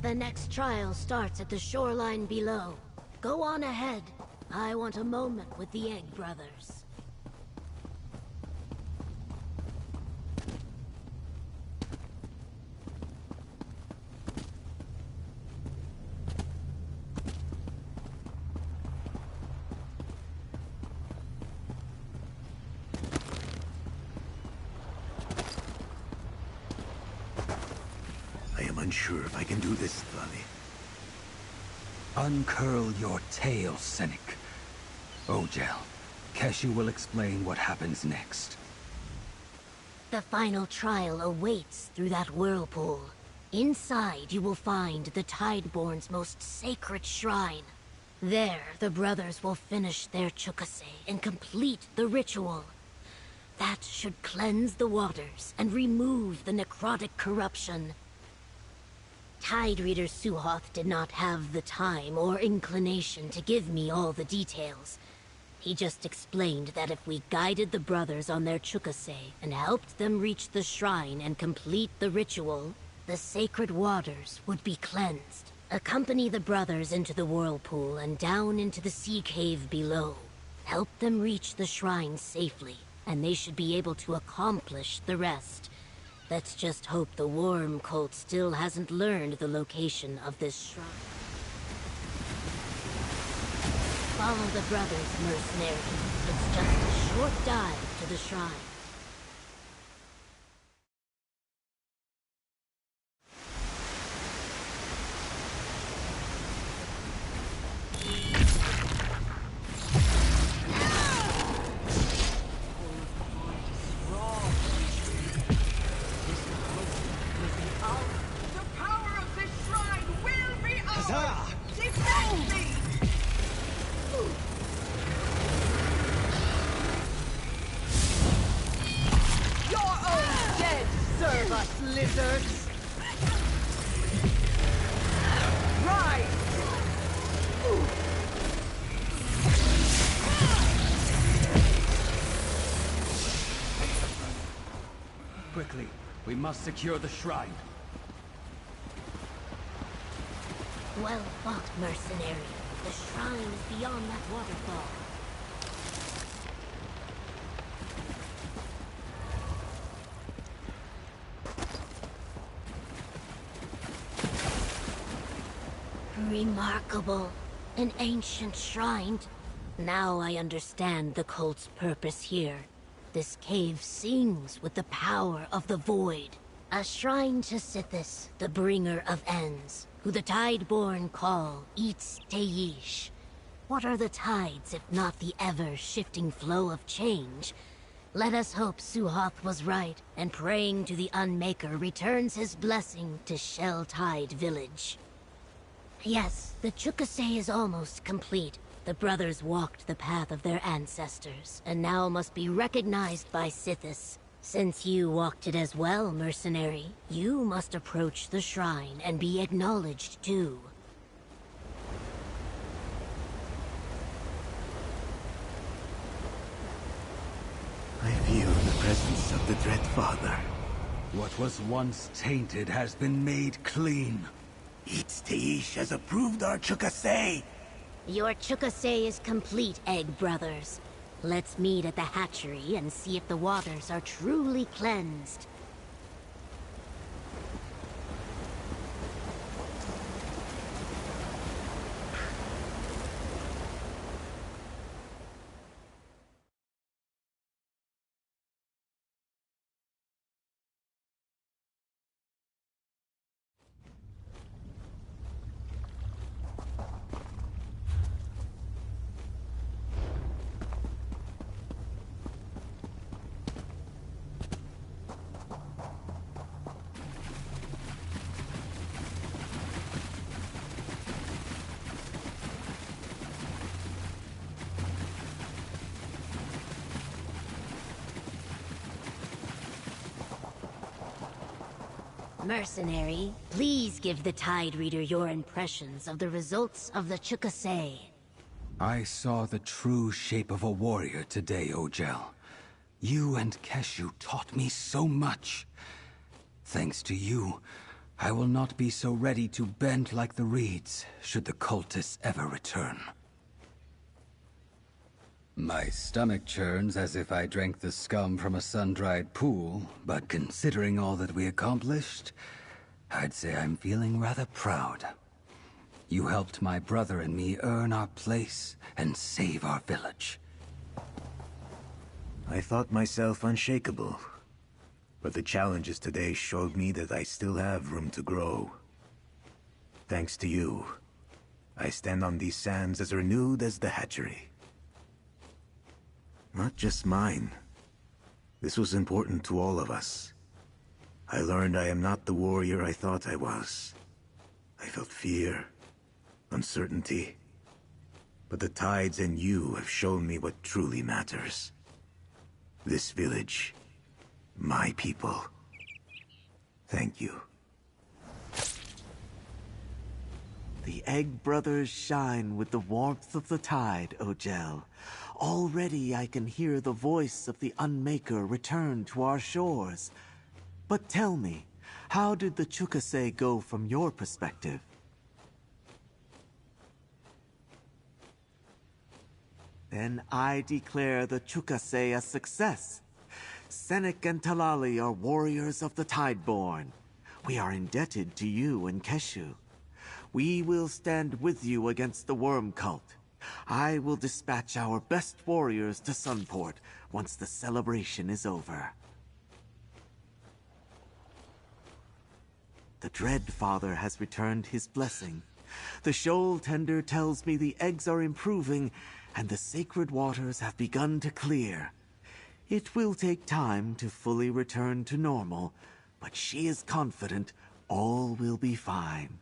The next trial starts at the shoreline below. Go on ahead. I want a moment with the Egg Brothers. I am unsure if I can do this, Tali. Uncurl your tail, Sennek. Ojel, Keshu will explain what happens next. The final trial awaits through that whirlpool. Inside, you will find the Tideborn's most sacred shrine. There, the brothers will finish their Chukase and complete the ritual. That should cleanse the waters and remove the necrotic corruption. Tide Reader Suhoth did not have the time or inclination to give me all the details. He just explained that if we guided the brothers on their Chukase and helped them reach the shrine and complete the ritual, the sacred waters would be cleansed. Accompany the brothers into the whirlpool and down into the sea cave below. Help them reach the shrine safely, and they should be able to accomplish the rest. Let's just hope the Worm Cult still hasn't learned the location of this shrine. Follow the brothers, mercenary. It's just a short dive to the shrine. Lizards! Rise! Quickly, we must secure the shrine. Well fought, mercenary. The shrine is beyond that waterfall. Remarkable. An ancient shrine. Now I understand the cult's purpose here. This cave sings with the power of the void. A shrine to Sithis, the bringer of ends, who the Tideborn call Eats Teish. What are the tides if not the ever-shifting flow of change? Let us hope Suhoth was right, and praying to the Unmaker returns his blessing to Shell-Tide Village. Yes, the Chukase is almost complete. The brothers walked the path of their ancestors, and now must be recognized by Sithis. Since you walked it as well, mercenary, you must approach the shrine and be acknowledged too. I feel the presence of the Dread Father. What was once tainted has been made clean. Eats Teish has approved our Chukase. Your Chukase is complete, Egg Brothers. Let's meet at the hatchery and see if the waters are truly cleansed. Mercenary, please give the Tide Reader your impressions of the results of the Chukase. I saw the true shape of a warrior today, Ojel. You and Keshu taught me so much. Thanks to you, I will not be so ready to bend like the reeds, should the cultists ever return. My stomach churns as if I drank the scum from a sun-dried pool, but considering all that we accomplished, I'd say I'm feeling rather proud. You helped my brother and me earn our place and save our village. I thought myself unshakable, but the challenges today showed me that I still have room to grow. Thanks to you, I stand on these sands as renewed as the hatchery. Not just mine. This was important to all of us. I learned I am not the warrior I thought I was. I felt fear, uncertainty. But the tides and you have shown me what truly matters. This village, my people. Thank you. The Egg Brothers shine with the warmth of the tide, Ojel. Already I can hear the voice of the Unmaker return to our shores. But tell me, how did the Chukase go from your perspective? Then I declare the Chukase a success. Sennac and Talali are warriors of the Tideborn. We are indebted to you and Keshu. We will stand with you against the Worm Cult. I will dispatch our best warriors to Sunport once the celebration is over. The Dread Father has returned his blessing. The Shoal Tender tells me the eggs are improving and the sacred waters have begun to clear. It will take time to fully return to normal, but she is confident all will be fine.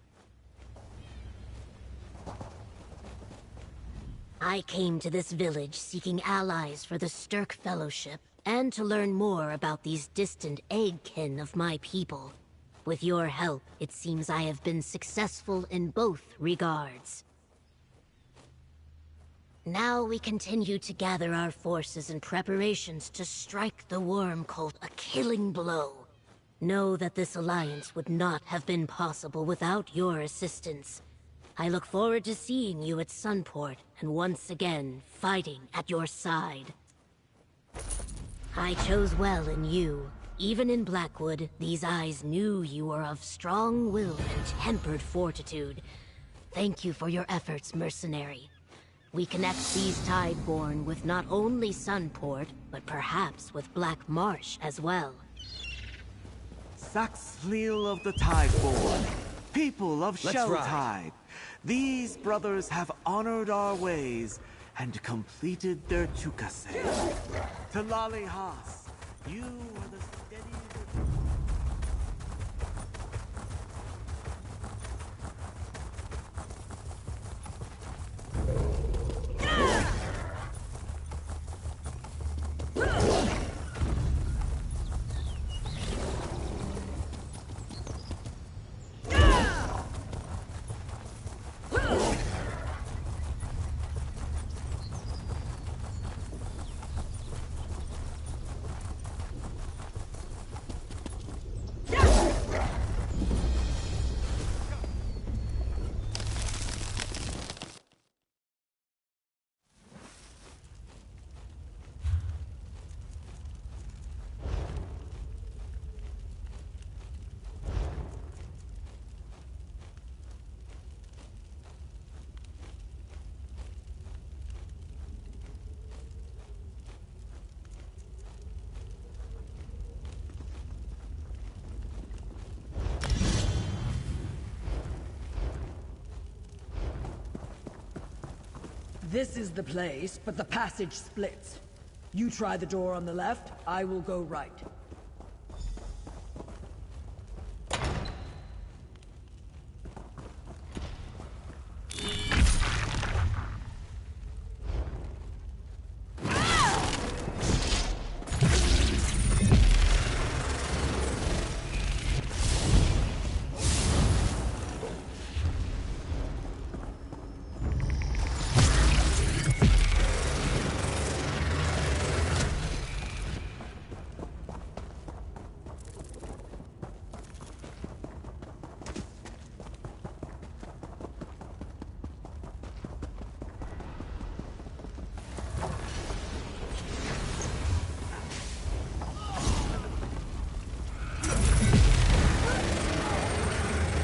I came to this village seeking allies for the Stirk Fellowship, and to learn more about these distant eggkin of my people. With your help, it seems I have been successful in both regards. Now we continue to gather our forces in preparations to strike the Worm Cult a killing blow. Know that this alliance would not have been possible without your assistance. I look forward to seeing you at Sunport, and once again, fighting at your side. I chose well in you. Even in Blackwood, these eyes knew you were of strong will and tempered fortitude. Thank you for your efforts, mercenary. We connect these Tideborn with not only Sunport, but perhaps with Black Marsh as well. Saxhleel of the Tideborn, people of Let's Shelltide. These brothers have honored our ways and completed their Chukase. To Lali Haas, you are the steady... This is the place, but the passage splits. You try the door on the left, I will go right.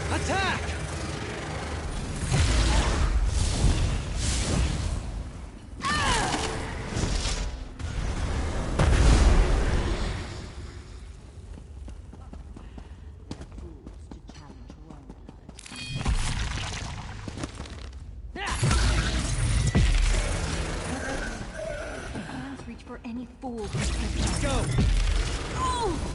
Attack! Reach for any fool. Go! Oh!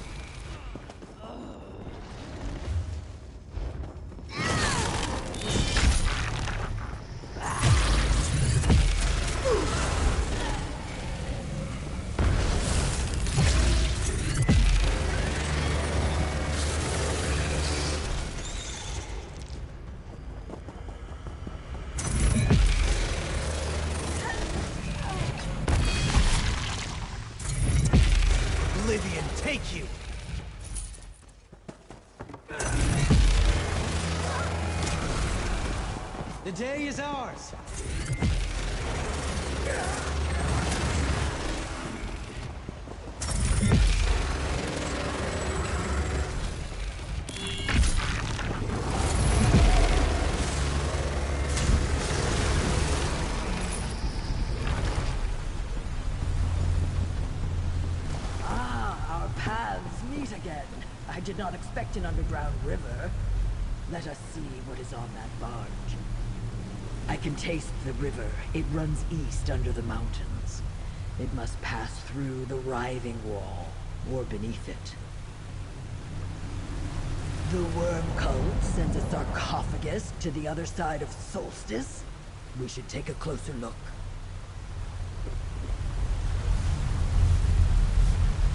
Oblivion, take you! The day is ours! Ah, our paths meet again. I did not expect an underground river. Let us see what is on that barge. I can taste the river. It runs east under the mountains. It must pass through the writhing wall, or beneath it. The worm cult sends a sarcophagus to the other side of Solstice. We should take a closer look.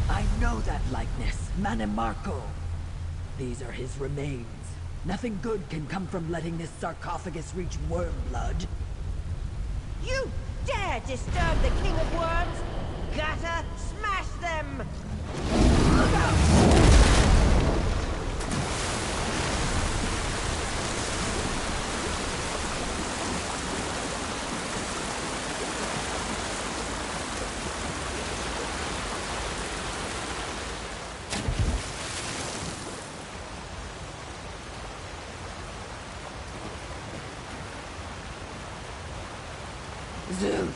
I know that likeness, Manimarco. These are his remains. Nothing good can come from letting this sarcophagus reach Wormblood. You dare disturb the King of Worms? Gotta smash them! Look out! Zu!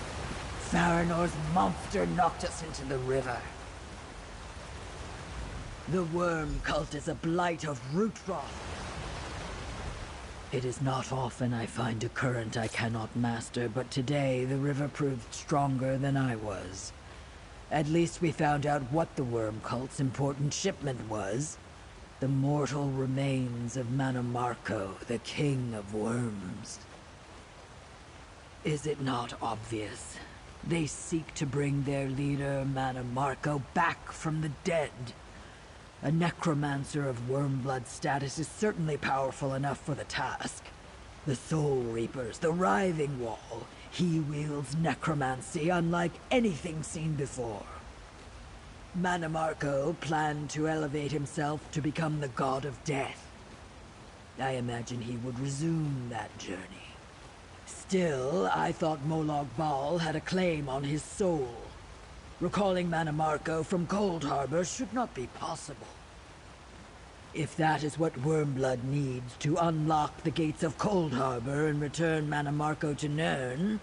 Faranor's monster knocked us into the river. The worm cult is a blight of root rot. It is not often I find a current I cannot master, but today the river proved stronger than I was. At least we found out what the worm cult's important shipment was. The mortal remains of Manamarco, the king of worms. Is it not obvious? They seek to bring their leader, Manamarco, back from the dead. A necromancer of Wormblood status is certainly powerful enough for the task. The Soul Reapers, the Writhing Wall. He wields necromancy unlike anything seen before. Manamarco planned to elevate himself to become the god of death. I imagine he would resume that journey. Still, I thought Molag Bal had a claim on his soul. Recalling Manamarco from Cold Harbor should not be possible. If that is what Wormblood needs to unlock the gates of Cold Harbor and return Manamarco to Nirn,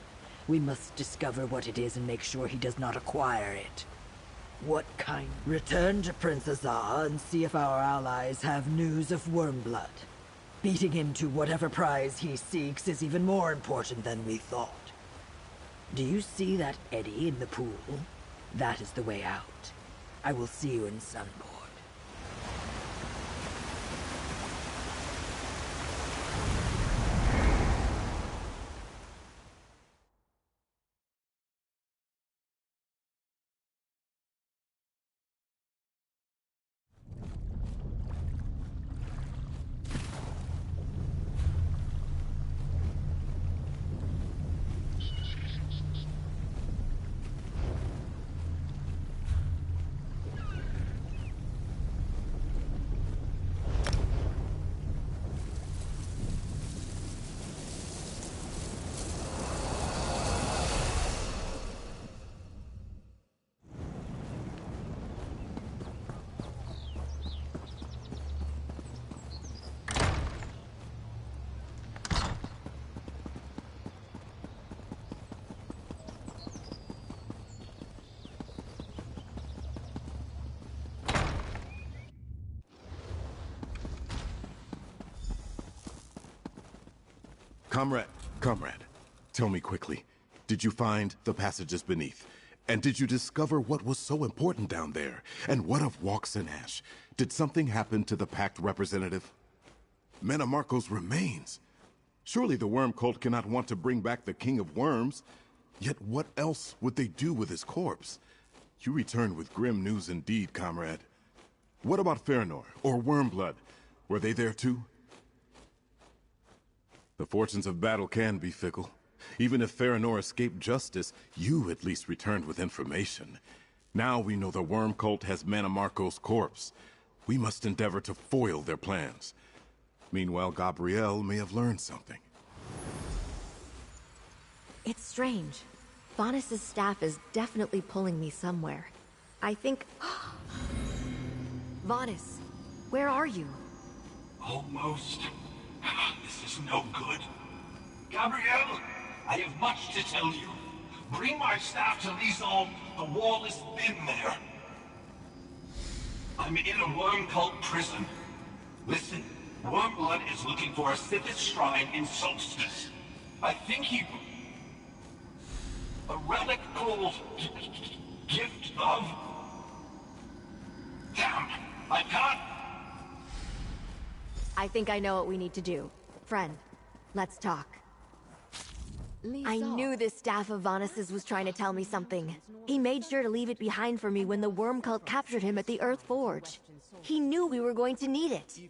we must discover what it is and make sure he does not acquire it. What kind? Return to Prince Azar and see if our allies have news of Wormblood. Beating him to whatever prize he seeks is even more important than we thought. Do you see that eddy in the pool? That is the way out. I will see you in Sunboard. Comrade, tell me quickly, did you find the passages beneath? And did you discover what was so important down there? And what of Walks and Ash? Did something happen to the Pact representative? Manamarco's remains? Surely the Worm Cult cannot want to bring back the King of Worms. Yet what else would they do with his corpse? You return with grim news indeed, comrade. What about Fëanor, or Wormblood? Were they there too? The fortunes of battle can be fickle. Even if Fëanor escaped justice, you at least returned with information. Now we know the Worm Cult has Manamarco's corpse. We must endeavor to foil their plans. Meanwhile, Gabrielle may have learned something. It's strange. Vanus' staff is definitely pulling me somewhere. I think... Vanus, where are you? Almost. This is no good. Gabrielle, I have much to tell you. Bring my staff to Lyzal. The wall is thin there. I'm in a Worm Cult prison. Listen, Wormblood is looking for a Sithis shrine in Solstice. I think he... A relic called... Gift of... Damn, I can't... I think I know what we need to do. Friend, let's talk. I knew this staff of Vanus's was trying to tell me something. He made sure to leave it behind for me when the Worm Cult captured him at the Earth Forge. He knew we were going to need it.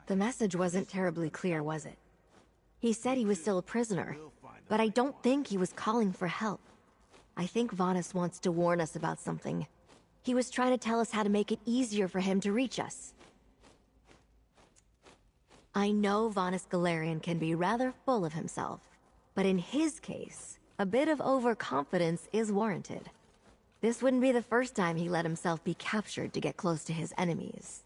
The message wasn't terribly clear, was it? He said he was still a prisoner, but I don't think he was calling for help. I think Vanus wants to warn us about something. He was trying to tell us how to make it easier for him to reach us. I know Vanus Galarian can be rather full of himself, but in his case, a bit of overconfidence is warranted. This wouldn't be the first time he let himself be captured to get close to his enemies.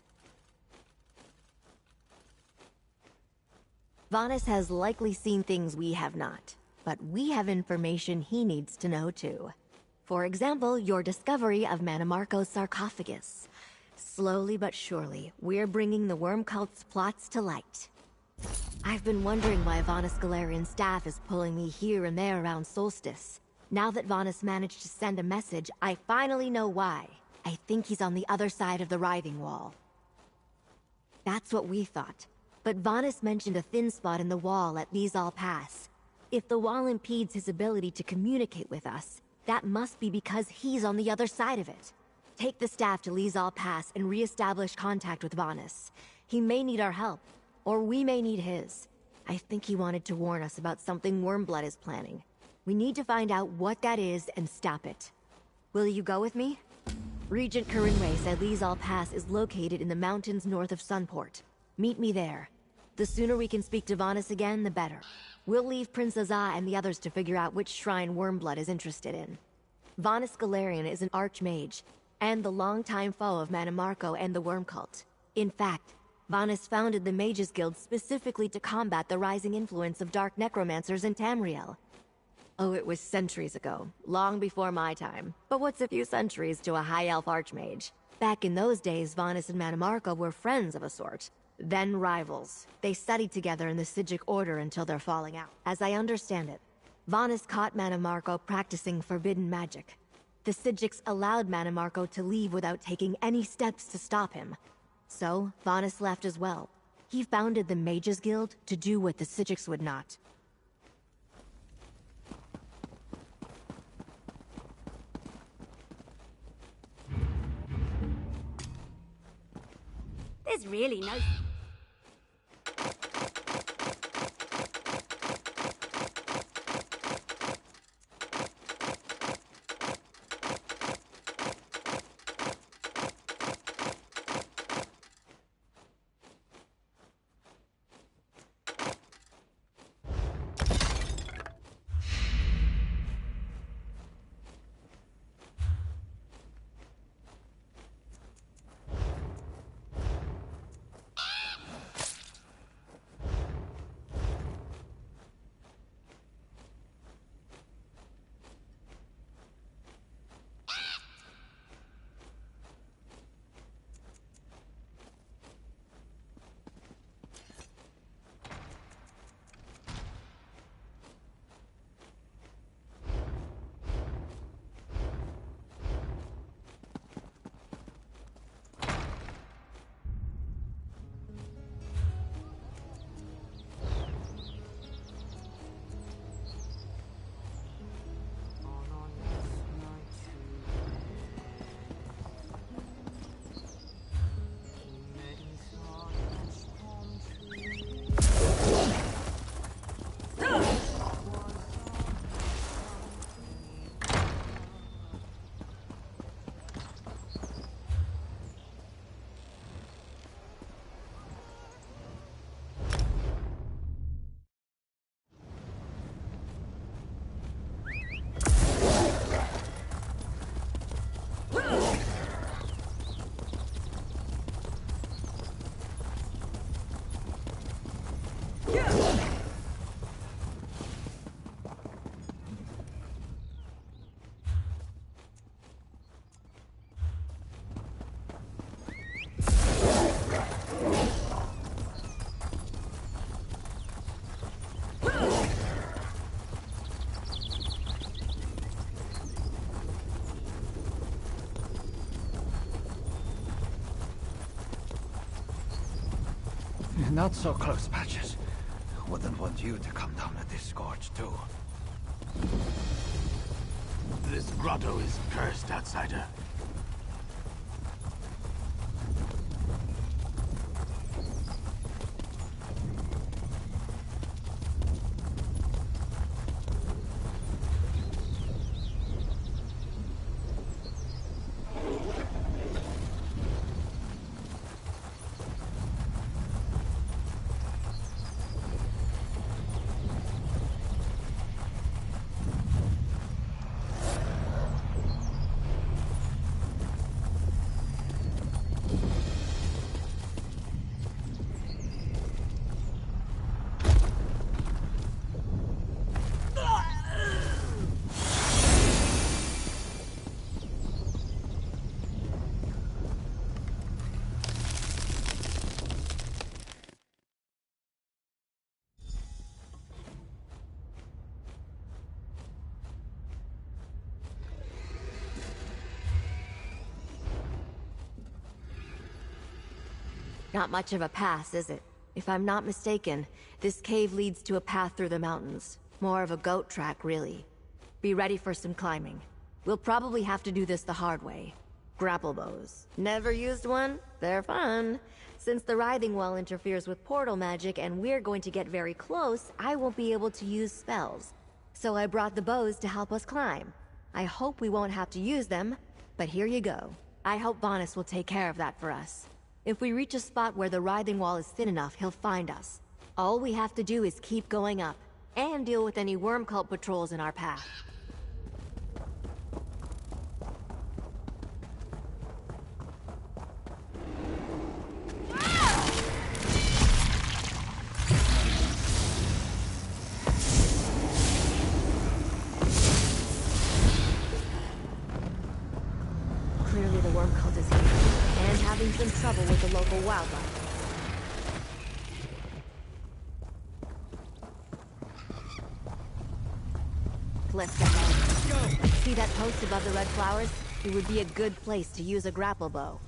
Vanus has likely seen things we have not, but we have information he needs to know too. For example, your discovery of Mannimarco's sarcophagus. Slowly but surely, we're bringing the Worm Cult's plots to light. I've been wondering why Vanus Galarian's staff is pulling me here and there around Solstice. Now that Vanus managed to send a message, I finally know why. I think he's on the other side of the Writhing Wall. That's what we thought. But Vanus mentioned a thin spot in the wall at Lizal Pass. If the wall impedes his ability to communicate with us, that must be because he's on the other side of it. Take the staff to Lizal Pass and re-establish contact with Vanus. He may need our help, or we may need his. I think he wanted to warn us about something Wormblood is planning. We need to find out what that is and stop it. Will you go with me? Regent Corinway said Lizal Pass is located in the mountains north of Sunport. Meet me there. The sooner we can speak to Vanus again, the better. We'll leave Prince Azah and the others to figure out which shrine Wormblood is interested in. Vanus Galarian is an archmage, and the longtime foe of Mannimarco and the Worm Cult. In fact, Vanus founded the Mages Guild specifically to combat the rising influence of dark necromancers in Tamriel. Oh, it was centuries ago, long before my time. But what's a few centuries to a High Elf archmage? Back in those days, Vanus and Mannimarco were friends of a sort. Then rivals. They studied together in the Psijic Order until their falling out. As I understand it, Vanus caught Mannimarco practicing forbidden magic. The Psijics allowed Mannimarco to leave without taking any steps to stop him. So, Vanus left as well. He founded the Mages Guild to do what the Psijics would not. There's really no... Not so close, Patches. Wouldn't want you to come down at this scorch, too. This grotto is cursed, outsider. Not much of a pass, is it? If I'm not mistaken, this cave leads to a path through the mountains. More of a goat track, really. Be ready for some climbing. We'll probably have to do this the hard way. Grapple bows. Never used one? They're fun. Since the writhing wall interferes with portal magic and we're going to get very close, I won't be able to use spells. So I brought the bows to help us climb. I hope we won't have to use them, but here you go. I hope Vanus will take care of that for us. If we reach a spot where the writhing wall is thin enough, he'll find us. All we have to do is keep going up, and deal with any worm cult patrols in our path. Clearly the worm cult is here, and having some trouble with the local wildlife. Let's get going. See that post above the red flowers? It would be a good place to use a grapple bow.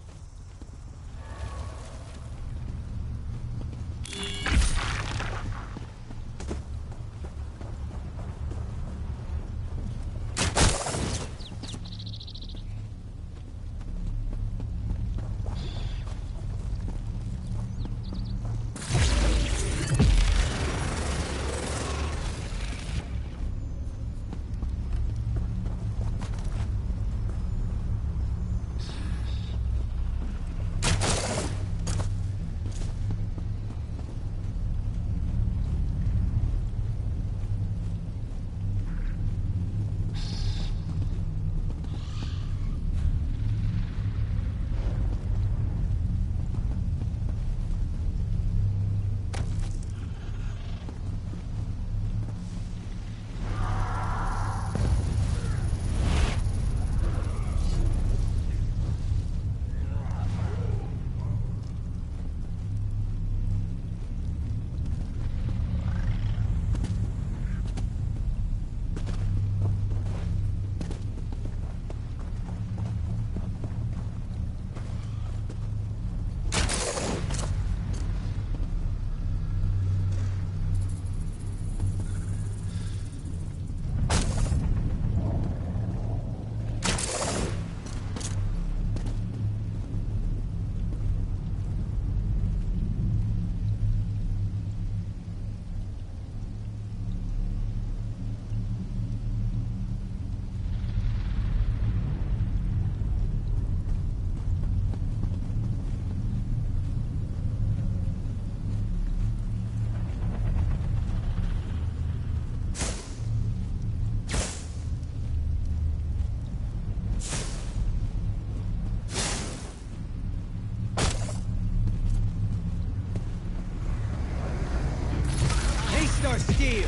Our steel.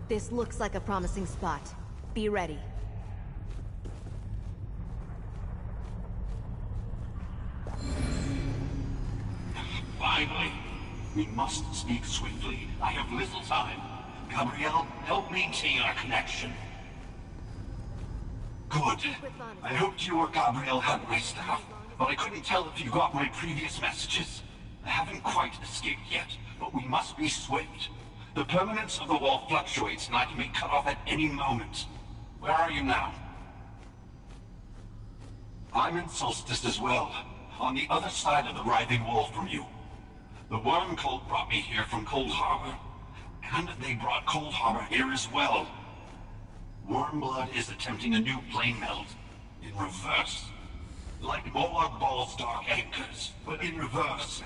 This looks like a promising spot. Be ready. Finally, we must speak swiftly. I have little time. Gabrielle, help maintain our connection. Good. I hoped you or Gabrielle had my staff, but I couldn't tell if you got my previous messages. I haven't quite escaped yet, but we must be swift. The permanence of the wall fluctuates, and I can be cut off at any moment. Where are you now? I'm in Solstice as well, on the other side of the writhing wall from you. The worm cult brought me here from Cold Harbor. And they brought Cold Harbor here as well. Wormblood is attempting a new plane meld. In reverse. Like Molag Ball's dark anchors, but in reverse.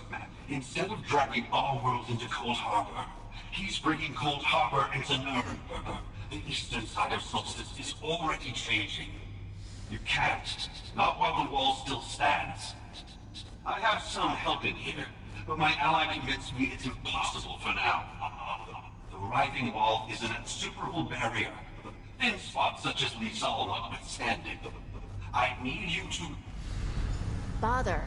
Instead of dragging our world into Cold Harbor, he's bringing Cold Harbor into Nuremberg. The eastern side of Solstice is already changing. You can't. Not while the wall still stands. I have some help in here, but my ally convinced me it's impossible for now. The writhing wall is an insuperable barrier. Thin spots such as Lizal notwithstanding. I need you to... Father,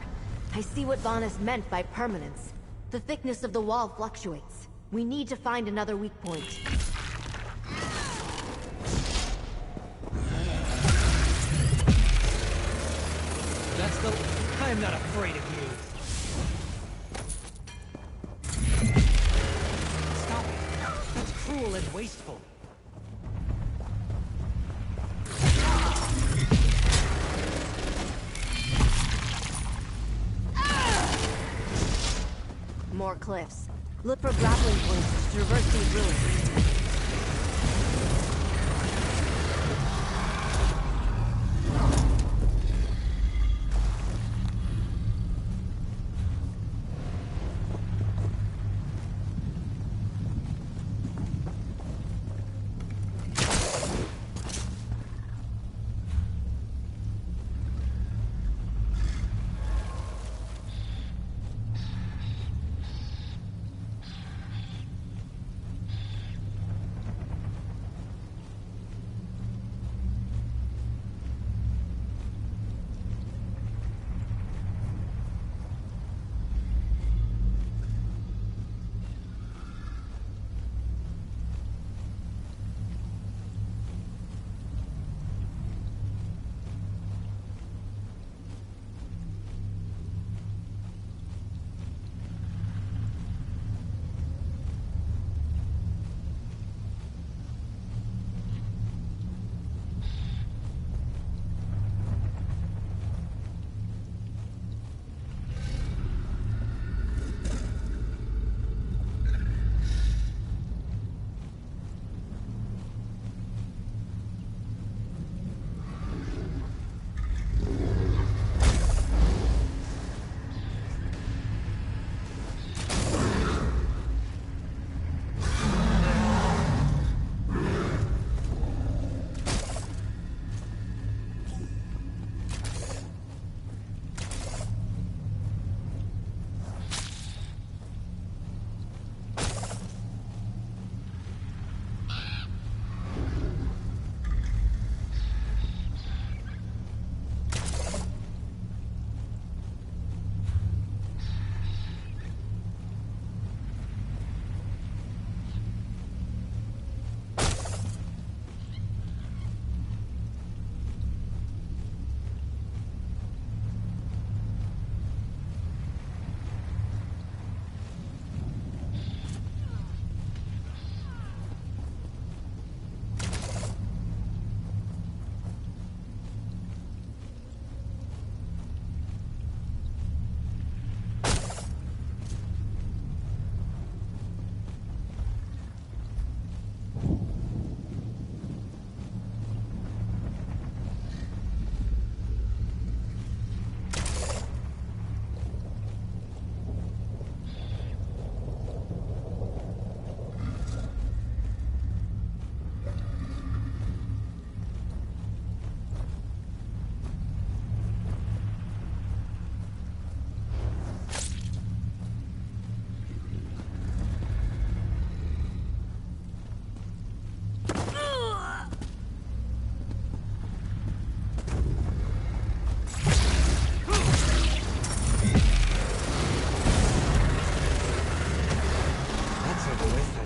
I see what Vanus meant by permanence. The thickness of the wall fluctuates. We need to find another weak point. That's the... I'm not afraid of you. Stop it. That's cruel and wasteful. More cliffs. Look for grappling points to traverse these ruins.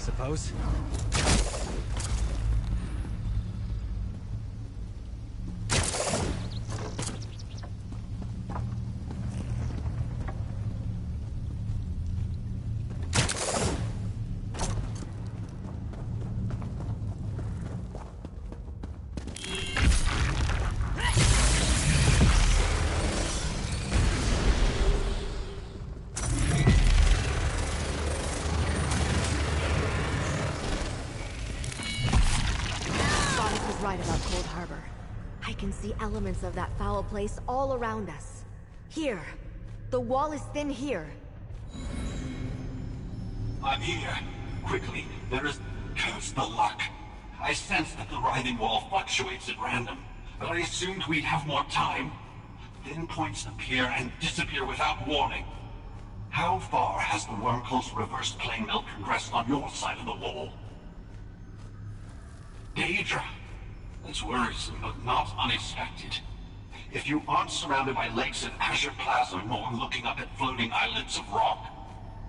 suppose. Right about Cold Harbor. I can see elements of that foul place all around us. Here. The wall is thin here. I'm here. Quickly, there is... Curse the luck. I sense that the writhing wall fluctuates at random, but I assumed we'd have more time. Thin points appear and disappear without warning. How far has the Wormcult's reverse plane mill progressed on your side of the wall? Daedra. That's worrisome, but not unexpected. If you aren't surrounded by lakes of azure plasm or looking up at floating islets of rock,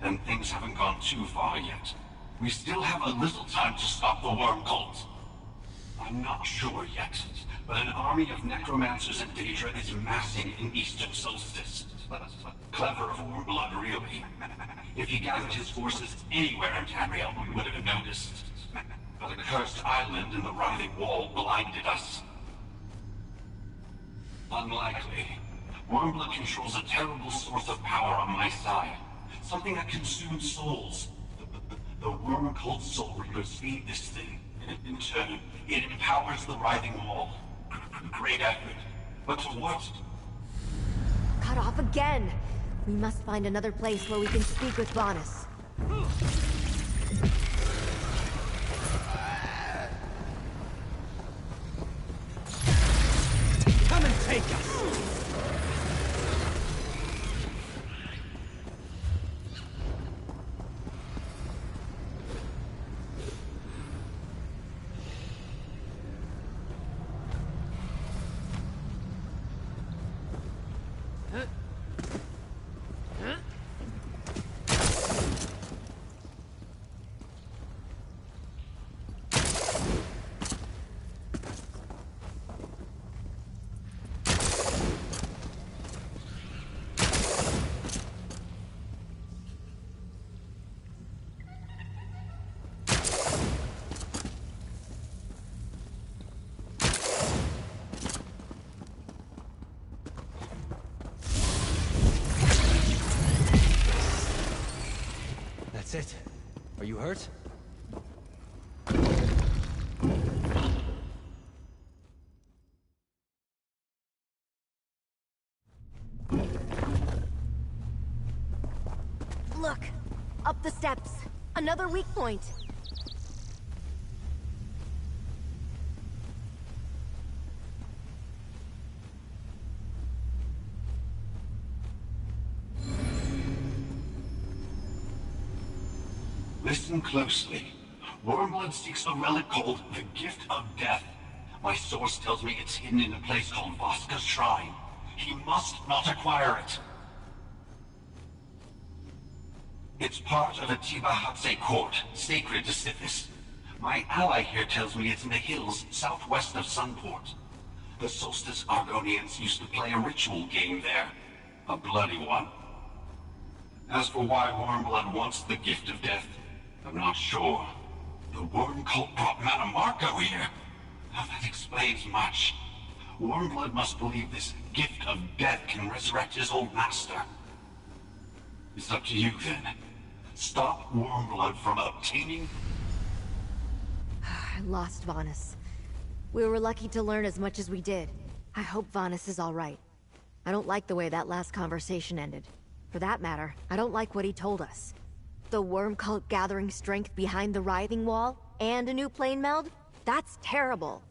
then things haven't gone too far yet. We still have a little time to stop the worm cult. I'm not sure yet, but an army of necromancers and Daedra is massing in Eastern Solstice. Clever of Wormblood, really. If he gathered his forces anywhere in Tamriel, we would have noticed. But a cursed island in the Writhing Wall blinded us. Unlikely. Wormblood controls a terrible source of power on my side. Something that consumes souls. The worm cult soul reapers feed this thing. In turn, it empowers the Writhing Wall. Great effort. But to what? Cut off again! We must find another place where we can speak with Vanus. Come and take us! That's it. Are you hurt? Look! Up the steps! Another weak point! Listen closely. Wormblood seeks a relic called the Gift of Death. My source tells me it's hidden in a place called Voska's Shrine. He must not acquire it. It's part of a Tibahatse court, sacred to Sithis. My ally here tells me it's in the hills southwest of Sunport. The Solstice Argonians used to play a ritual game there. A bloody one. As for why Wormblood wants the Gift of Death, I'm not sure. The worm cult brought Manamarco here. Now that explains much. Wormblood must believe this Gift of Death can resurrect his old master. It's up to you then. Stop Wormblood from obtaining... I lost Vanus. We were lucky to learn as much as we did. I hope Vanus is alright. I don't like the way that last conversation ended. For that matter, I don't like what he told us. The worm cult gathering strength behind the Writhing Wall, and a new plane meld? That's terrible.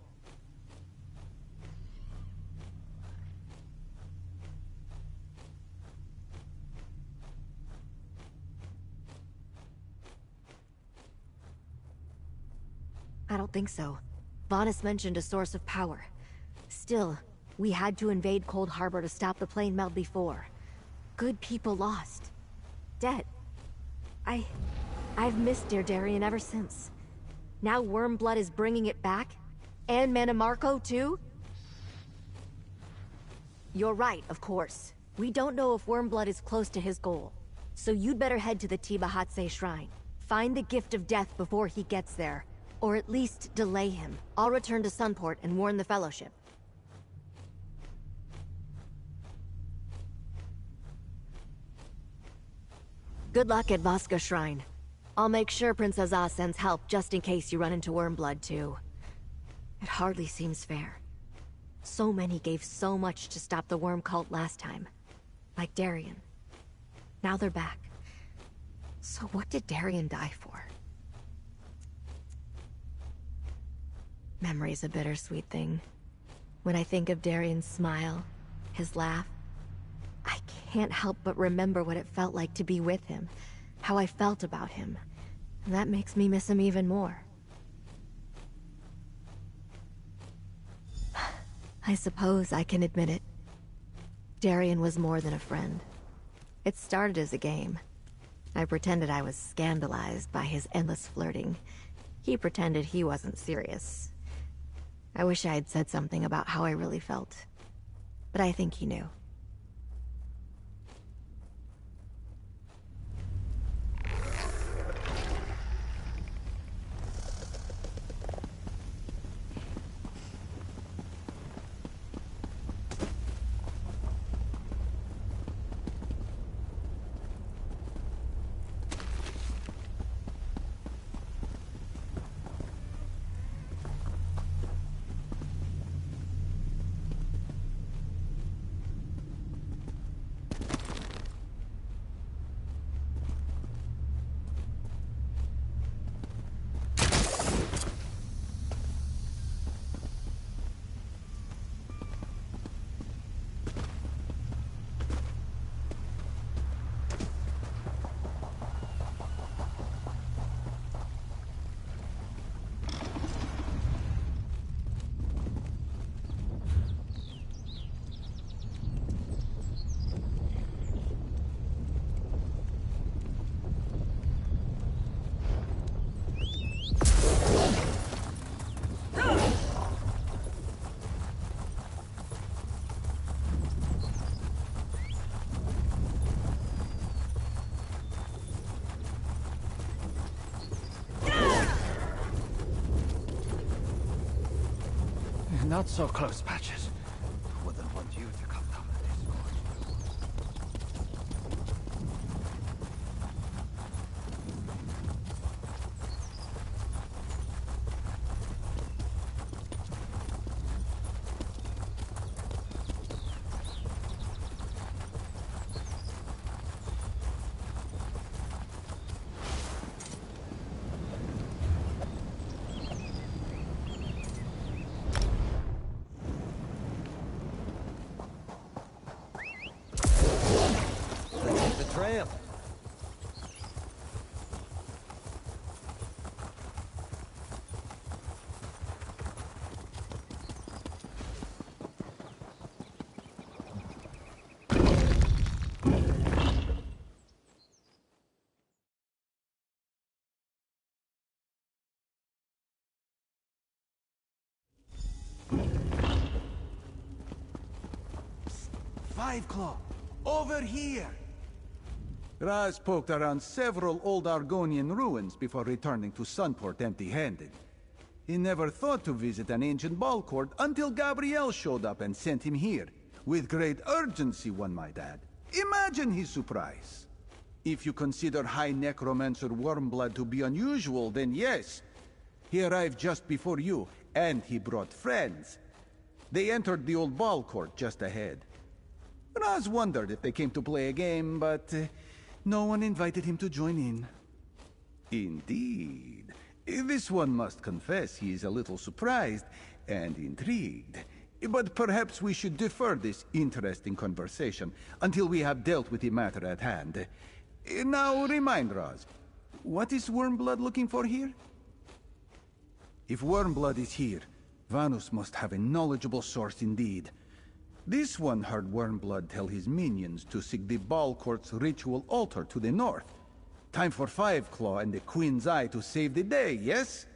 I don't think so. Vanus mentioned a source of power. Still, we had to invade Cold Harbor to stop the plane meld before. Good people lost. Dead. I've missed Dear Darien ever since. Now Wormblood is bringing it back? And Manamarco too? You're right, of course. We don't know if Wormblood is close to his goal. So you'd better head to the Tibahatse Shrine. Find the Gift of Death before he gets there. Or at least delay him. I'll return to Sunport and warn the Fellowship. Good luck at Voska Shrine. I'll make sure Prince Azaz sends help just in case you run into Wormblood too. It hardly seems fair. So many gave so much to stop the worm cult last time. Like Darien. Now they're back. So what did Darien die for? Memory's a bittersweet thing. When I think of Darien's smile, his laugh, I can't help but remember what it felt like to be with him, how I felt about him, and that makes me miss him even more. I suppose I can admit it. Darien was more than a friend. It started as a game, I pretended I was scandalized by his endless flirting. He pretended he wasn't serious. I wish I had said something about how I really felt. But I think he knew. Not so close, Patches. Wouldn't want you to come down with this. Tramp. Five Claw, over here! Raz poked around several old Argonian ruins before returning to Sunport empty-handed. He never thought to visit an ancient ball court until Gabrielle showed up and sent him here. With great urgency, one might add. Imagine his surprise. If you consider High Necromancer Wormblood to be unusual, then yes. He arrived just before you, and he brought friends. They entered the old ball court just ahead. Raz wondered if they came to play a game, but no one invited him to join in. Indeed. This one must confess he is a little surprised and intrigued. But perhaps we should defer this interesting conversation until we have dealt with the matter at hand. Now remind Raz, what is Wormblood looking for here? If Wormblood is here, Vanus must have a knowledgeable source indeed. This one heard Wormblood tell his minions to seek the ball court's ritual altar to the north. Time for Five Claw and the Queen's Eye to save the day, yes?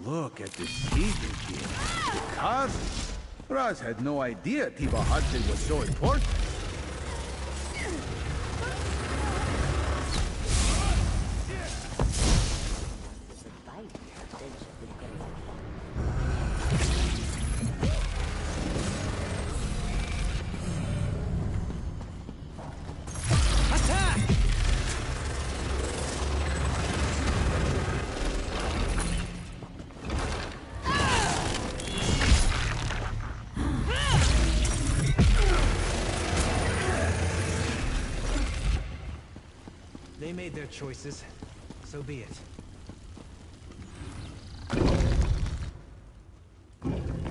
Look at the seating here. The cars. Raz had no idea Tiba Hadze was so important. They made their choices. So be it.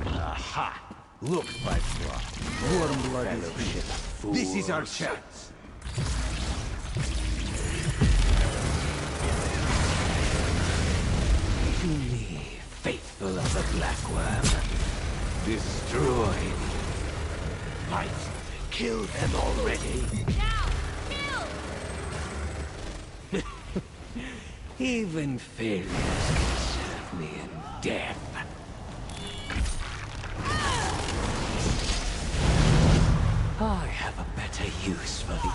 Aha! Look, Five Claw. Warm blood is here. This is our chance. To me, faithful of the Black Worm. Destroy them. Might kill them already. Even failures can serve me in death. I have a better use for the...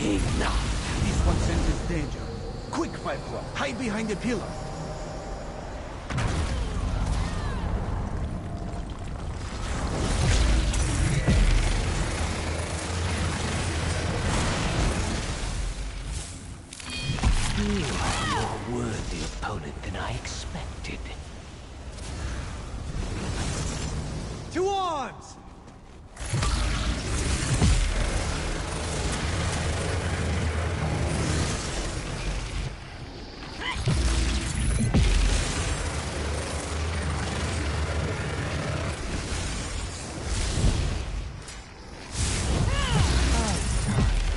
Enough. This one senses danger. Quick, Five Claw. Hide behind the pillar. You are a more worthy opponent than I expected. To arms!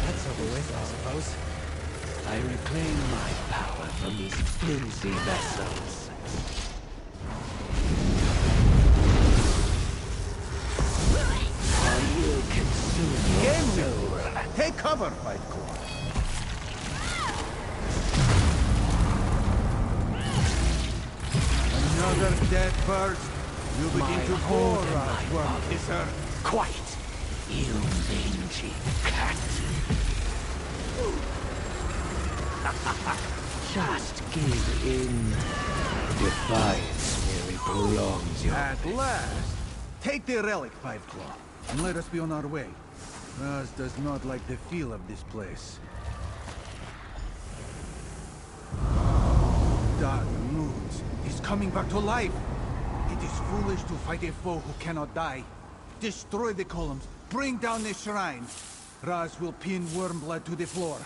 That's over with, I suppose. I reclaim my power from these flimsy vessels. I will consume your soul. Take cover, Five Claw. Another death burst. You begin to pour out, Worm Kisser. Quite. You mangy cat. Just give in. Defiance merely prolongs your... At last. Take the relic, Five Claw, and let us be on our way. Raz does not like the feel of this place. Dark Moons is coming back to life. It is foolish to fight a foe who cannot die. Destroy the columns, bring down the shrine. Raz will pin Wormblood to the floor.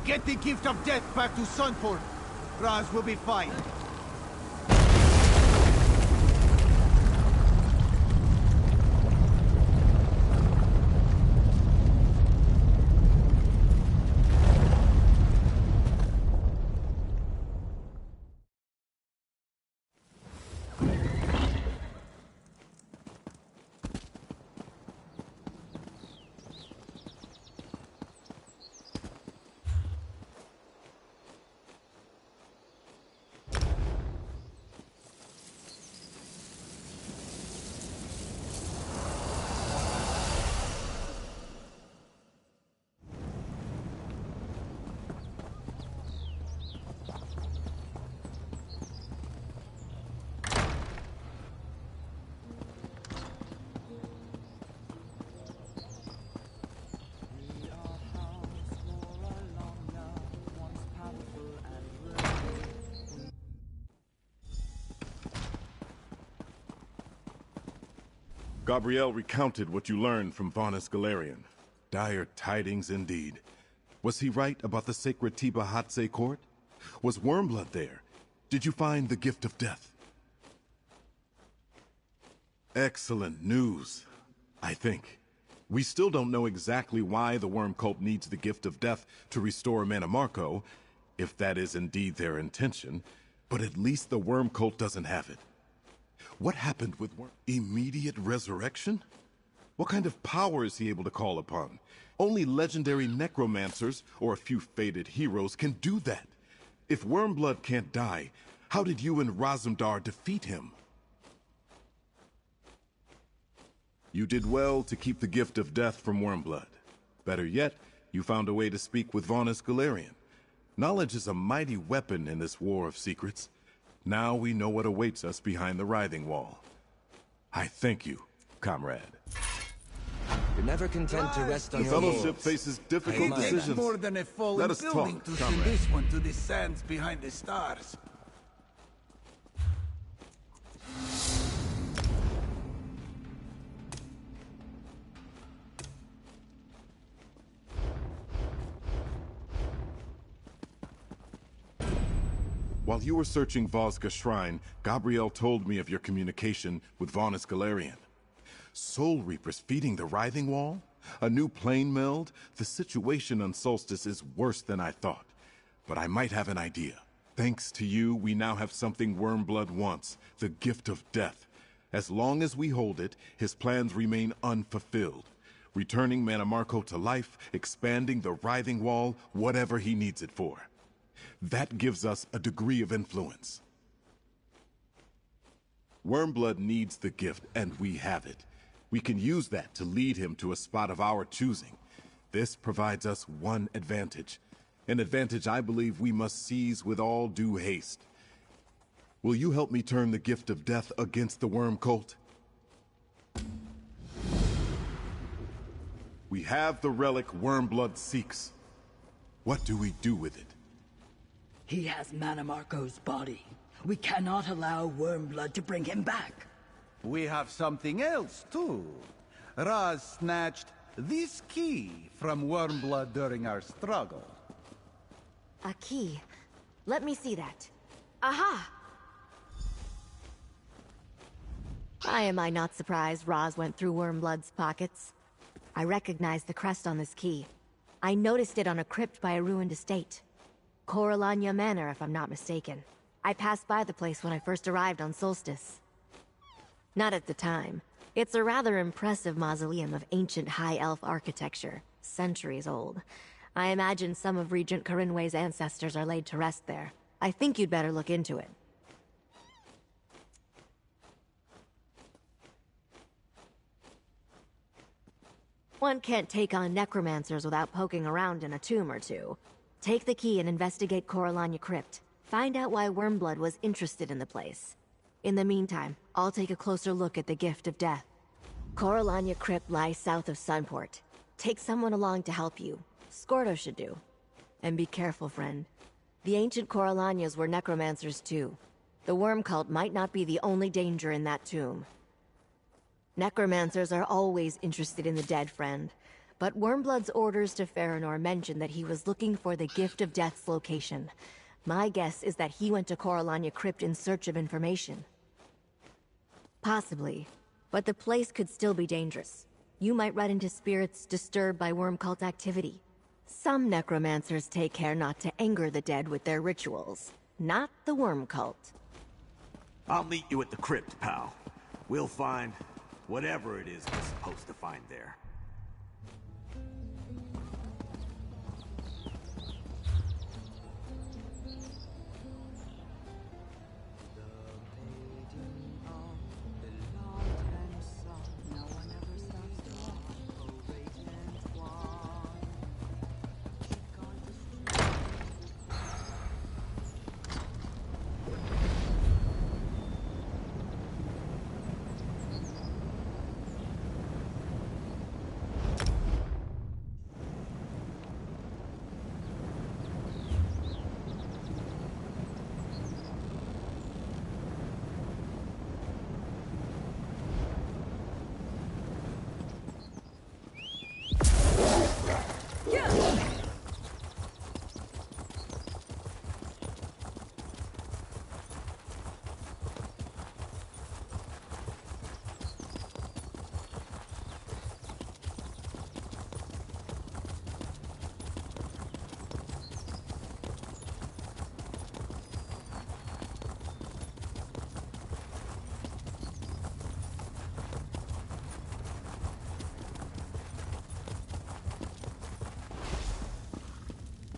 Get the gift of death back to Sunport. Raz will be fine. Gabrielle recounted what you learned from Faunus Galerion. Dire tidings indeed. Was he right about the sacred Tiba Hadze court? Was Wormblood there? Did you find the gift of death? Excellent news, I think. We still don't know exactly why the Worm Cult needs the gift of death to restore Mannimarco, if that is indeed their intention, but at least the worm cult doesn't have it. What happened with immediate resurrection? What kind of power is he able to call upon? Only legendary necromancers or a few fated heroes can do that. If Wormblood can't die, how did you and Razumdar defeat him? You did well to keep the gift of death from Wormblood. Better yet, you found a way to speak with Vonus Galerion. Knowledge is a mighty weapon in this war of secrets. Now we know what awaits us behind the Writhing Wall. I thank you, comrade. You're never content to rest on The your Fellowship laurels. faces difficult It takes decisions. more than a fallen Let us building talk, to send comrade. this one to the sands behind the stars. While you were searching Vosga Shrine, Gabrielle told me of your communication with Vonus Galerion. Soul Reapers feeding the Writhing Wall? A new plane meld? The situation on Solstice is worse than I thought. But I might have an idea. Thanks to you, we now have something Wormblood wants, the Gift of Death. As long as we hold it, his plans remain unfulfilled. Returning Mannimarco to life, expanding the Writhing Wall, whatever he needs it for. That gives us a degree of influence. Wormblood needs the gift, and we have it. We can use that to lead him to a spot of our choosing. This provides us one advantage. An advantage I believe we must seize with all due haste. Will you help me turn the Gift of Death against the Worm Cult? We have the relic Wormblood seeks. What do we do with it? He has Mannimarco's body. We cannot allow Wormblood to bring him back. We have something else, too. Raz snatched this key from Wormblood during our struggle. A key. Let me see that. Aha! Why am I not surprised Raz went through Wormblood's pockets? I recognize the crest on this key. I noticed it on a crypt by a ruined estate. Coralania Manor, if I'm not mistaken. I passed by the place when I first arrived on Solstice. Not at the time. It's a rather impressive mausoleum of ancient High Elf architecture, centuries old. I imagine some of Regent Corinway's ancestors are laid to rest there. I think you'd better look into it. One can't take on necromancers without poking around in a tomb or two. Take the key and investigate Coralania Crypt. Find out why Wormblood was interested in the place. In the meantime, I'll take a closer look at the Gift of Death. Coralania Crypt lies south of Sunport. Take someone along to help you. Scordo should do. And be careful, friend. The ancient Coralanias were necromancers too. The worm cult might not be the only danger in that tomb. Necromancers are always interested in the dead, friend. But Wormblood's orders to Farinor mentioned that he was looking for the Gift of Death's location. My guess is that he went to Coralania Crypt in search of information. Possibly. But the place could still be dangerous. You might run into spirits disturbed by worm cult activity. Some necromancers take care not to anger the dead with their rituals. Not the worm cult. I'll meet you at the crypt, pal. We'll find whatever it is we're supposed to find there.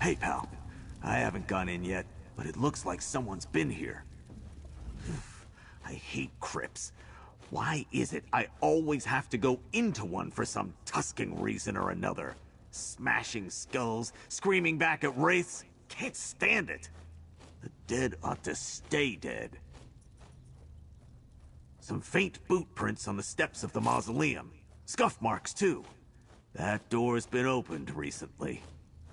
Hey, pal. I haven't gone in yet, but it looks like someone's been here. I hate crypts. Why is it I always have to go into one for some Tusken reason or another? Smashing skulls, screaming back at wraiths. Can't stand it. The dead ought to stay dead. Some faint boot prints on the steps of the mausoleum. Scuff marks, too. That door's been opened recently.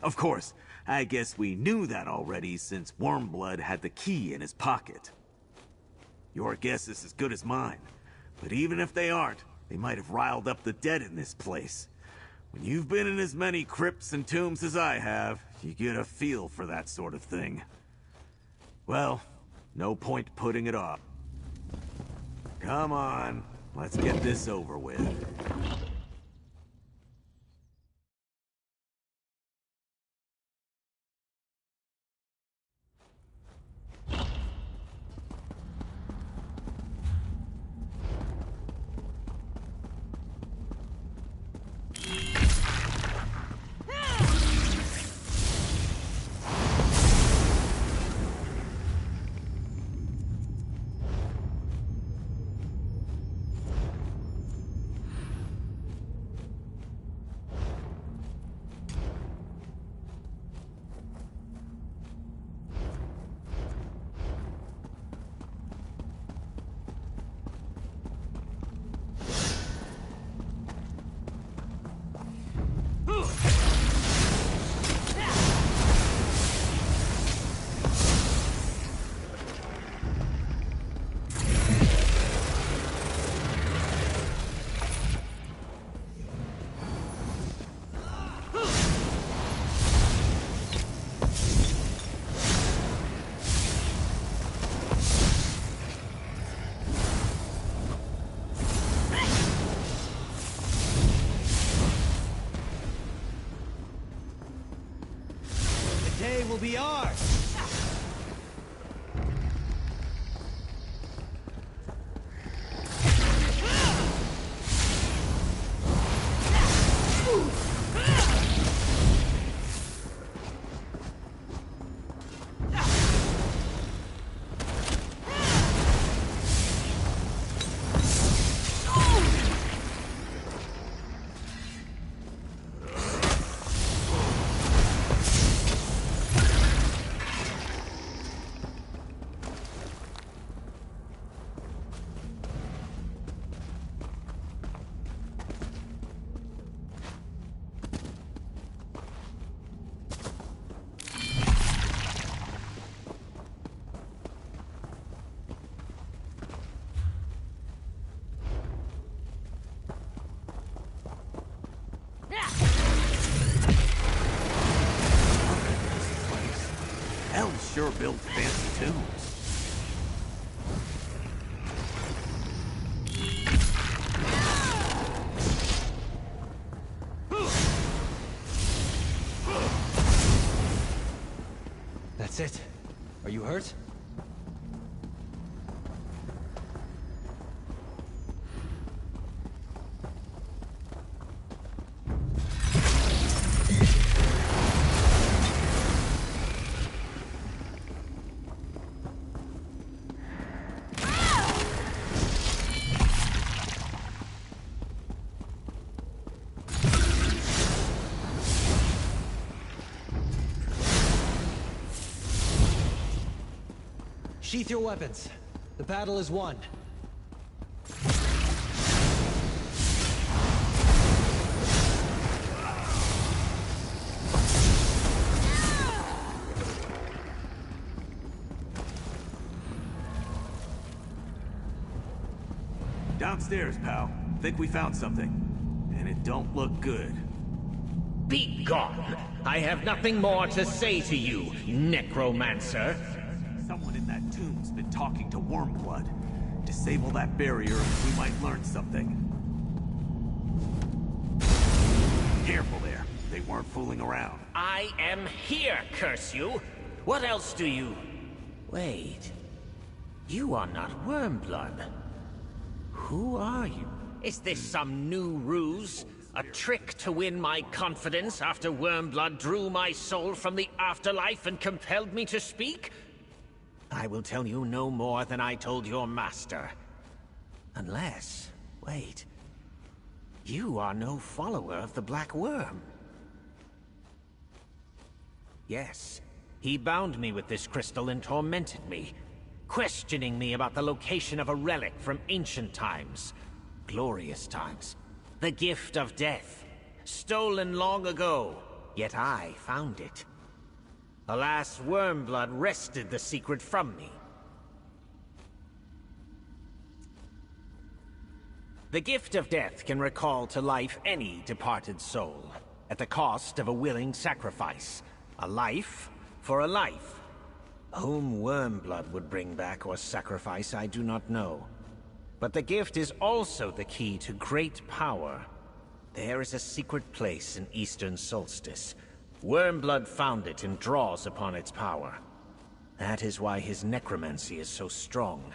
Of course, I guess we knew that already since Wormblood had the key in his pocket. Your guess is as good as mine. But even if they aren't, they might have riled up the dead in this place. When you've been in as many crypts and tombs as I have, you get a feel for that sort of thing. Well, no point putting it off. Come on, let's get this over with. Will be ours. Elves sure build fancy tombs. That's it. Are you hurt? Sheath your weapons. The battle is won. Downstairs, pal. Think we found something. And it don't look good. Be gone! I have nothing more to say to you, necromancer. Someone in that tomb's been talking to Wormblood. Disable that barrier and we might learn something. Careful there. They weren't fooling around. I am here, curse you! What else do you... Wait... You are not Wormblood. Who are you? Is this some new ruse? A trick to win my confidence after Wormblood drew my soul from the afterlife and compelled me to speak? I will tell you no more than I told your master. Unless... wait. You are no follower of the Black Worm. Yes, he bound me with this crystal and tormented me, questioning me about the location of a relic from ancient times. Glorious times. The gift of death. Stolen long ago, yet I found it. Alas, Wormblood wrested the secret from me. The gift of death can recall to life any departed soul, at the cost of a willing sacrifice. A life for a life. Whom Wormblood would bring back or sacrifice, I do not know. But the gift is also the key to great power. There is a secret place in Eastern Solstice. Wormblood found it and draws upon its power. That is why his necromancy is so strong.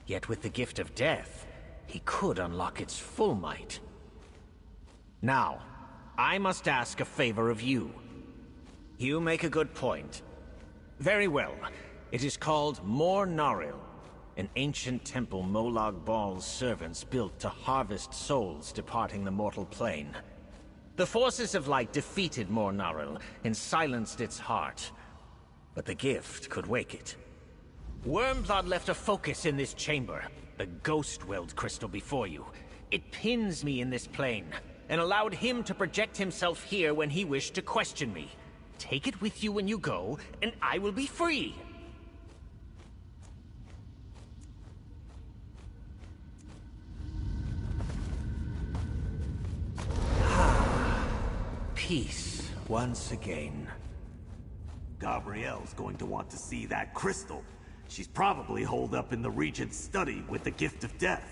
Yet with the gift of death, he could unlock its full might. Now, I must ask a favor of you. You make a good point. Very well. It is called Mor Naril, an ancient temple Molag Bal's servants built to harvest souls departing the mortal plane. The forces of light defeated Mor Naril and silenced its heart. But the gift could wake it. Wormblood left a focus in this chamber, the Ghost Weld crystal before you. It pins me in this plane, and allowed him to project himself here when he wished to question me. Take it with you when you go, and I will be free! Peace, once again. Gabrielle's going to want to see that crystal. She's probably holed up in the Regent's study with the Gift of Death.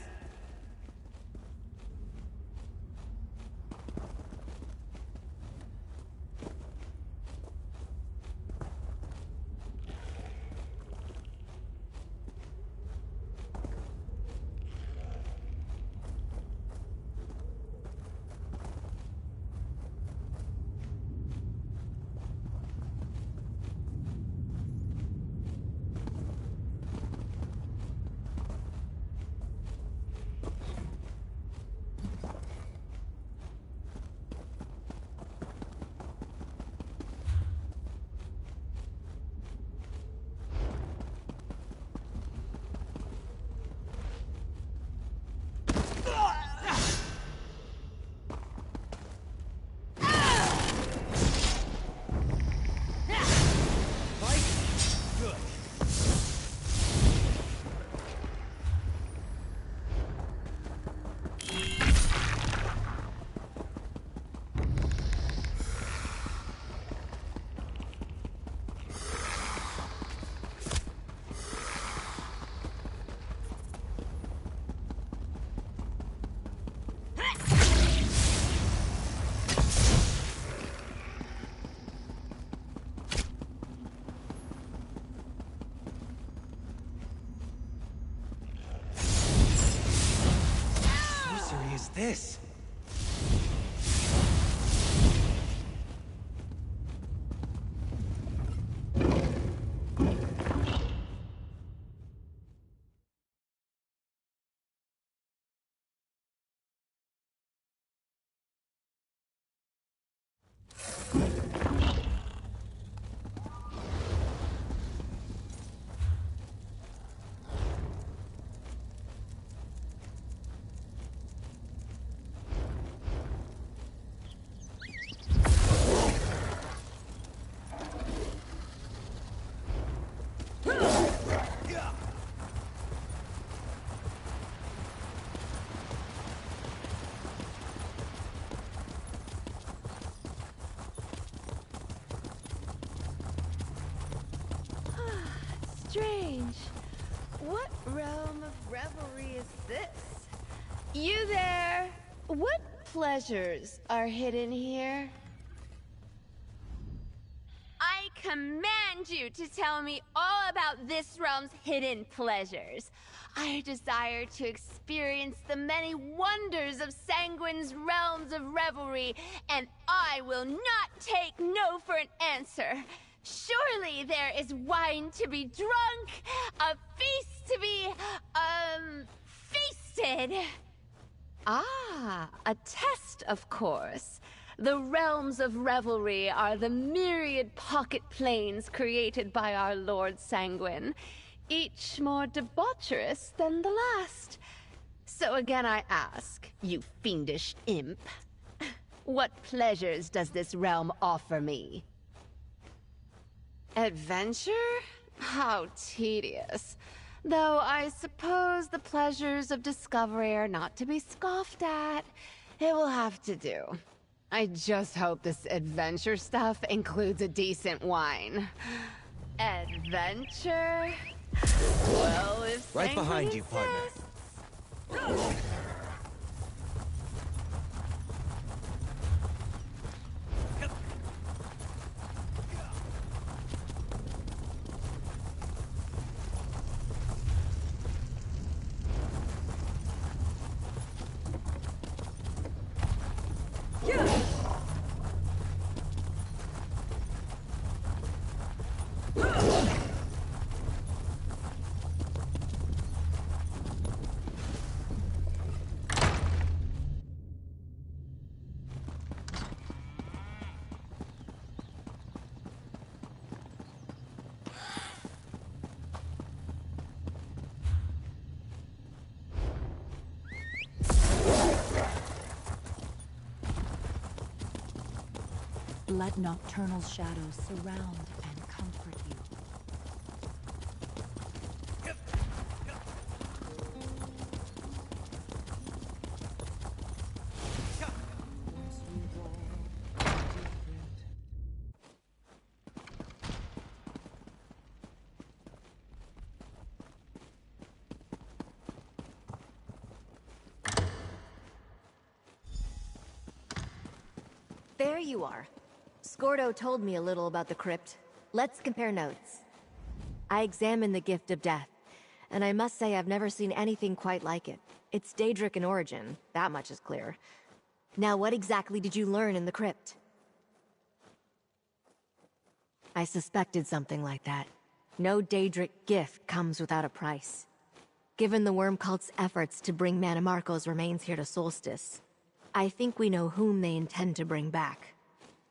This? Strange. What realm of revelry is this? You there! What pleasures are hidden here? I command you to tell me all about this realm's hidden pleasures. I desire to experience the many wonders of Sanguine's realms of revelry, and I will not take no for an answer. Surely there is wine to be drunk, a feast to be, feasted. Ah, a test, of course. The realms of revelry are the myriad pocket planes created by our Lord Sanguine, each more debaucherous than the last. So again I ask, you fiendish imp, what pleasures does this realm offer me? Adventure? How tedious. Though I suppose the pleasures of discovery are not to be scoffed at. It will have to do. I just hope this adventure stuff includes a decent wine. Adventure? Well, if right behind you, partner. Let nocturnal shadows surround and comfort you. There you are. Scordo told me a little about the crypt. Let's compare notes. I examined the Gift of Death, and I must say I've never seen anything quite like it. It's Daedric in origin, that much is clear. Now, what exactly did you learn in the crypt? I suspected something like that. No Daedric gift comes without a price. Given the Worm Cult's efforts to bring Mannimarco's remains here to Solstice, I think we know whom they intend to bring back.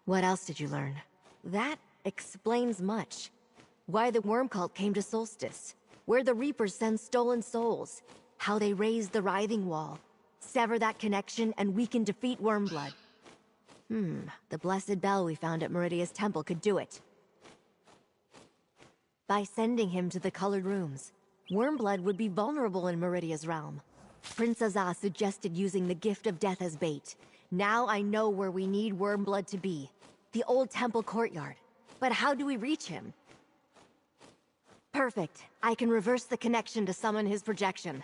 What else did you learn? That explains much. Why the Worm Cult came to Solstice, where the Reapers send stolen souls, how they raised the Writhing Wall, sever that connection, and we can defeat Wormblood. The blessed bell we found at Meridia's temple could do it. By sending him to the Colored Rooms, Wormblood would be vulnerable in Meridia's realm. Prince Azaz suggested using the Gift of Death as bait. Now I know where we need Wormblood to be. The old temple courtyard. But how do we reach him? Perfect. I can reverse the connection to summon his projection.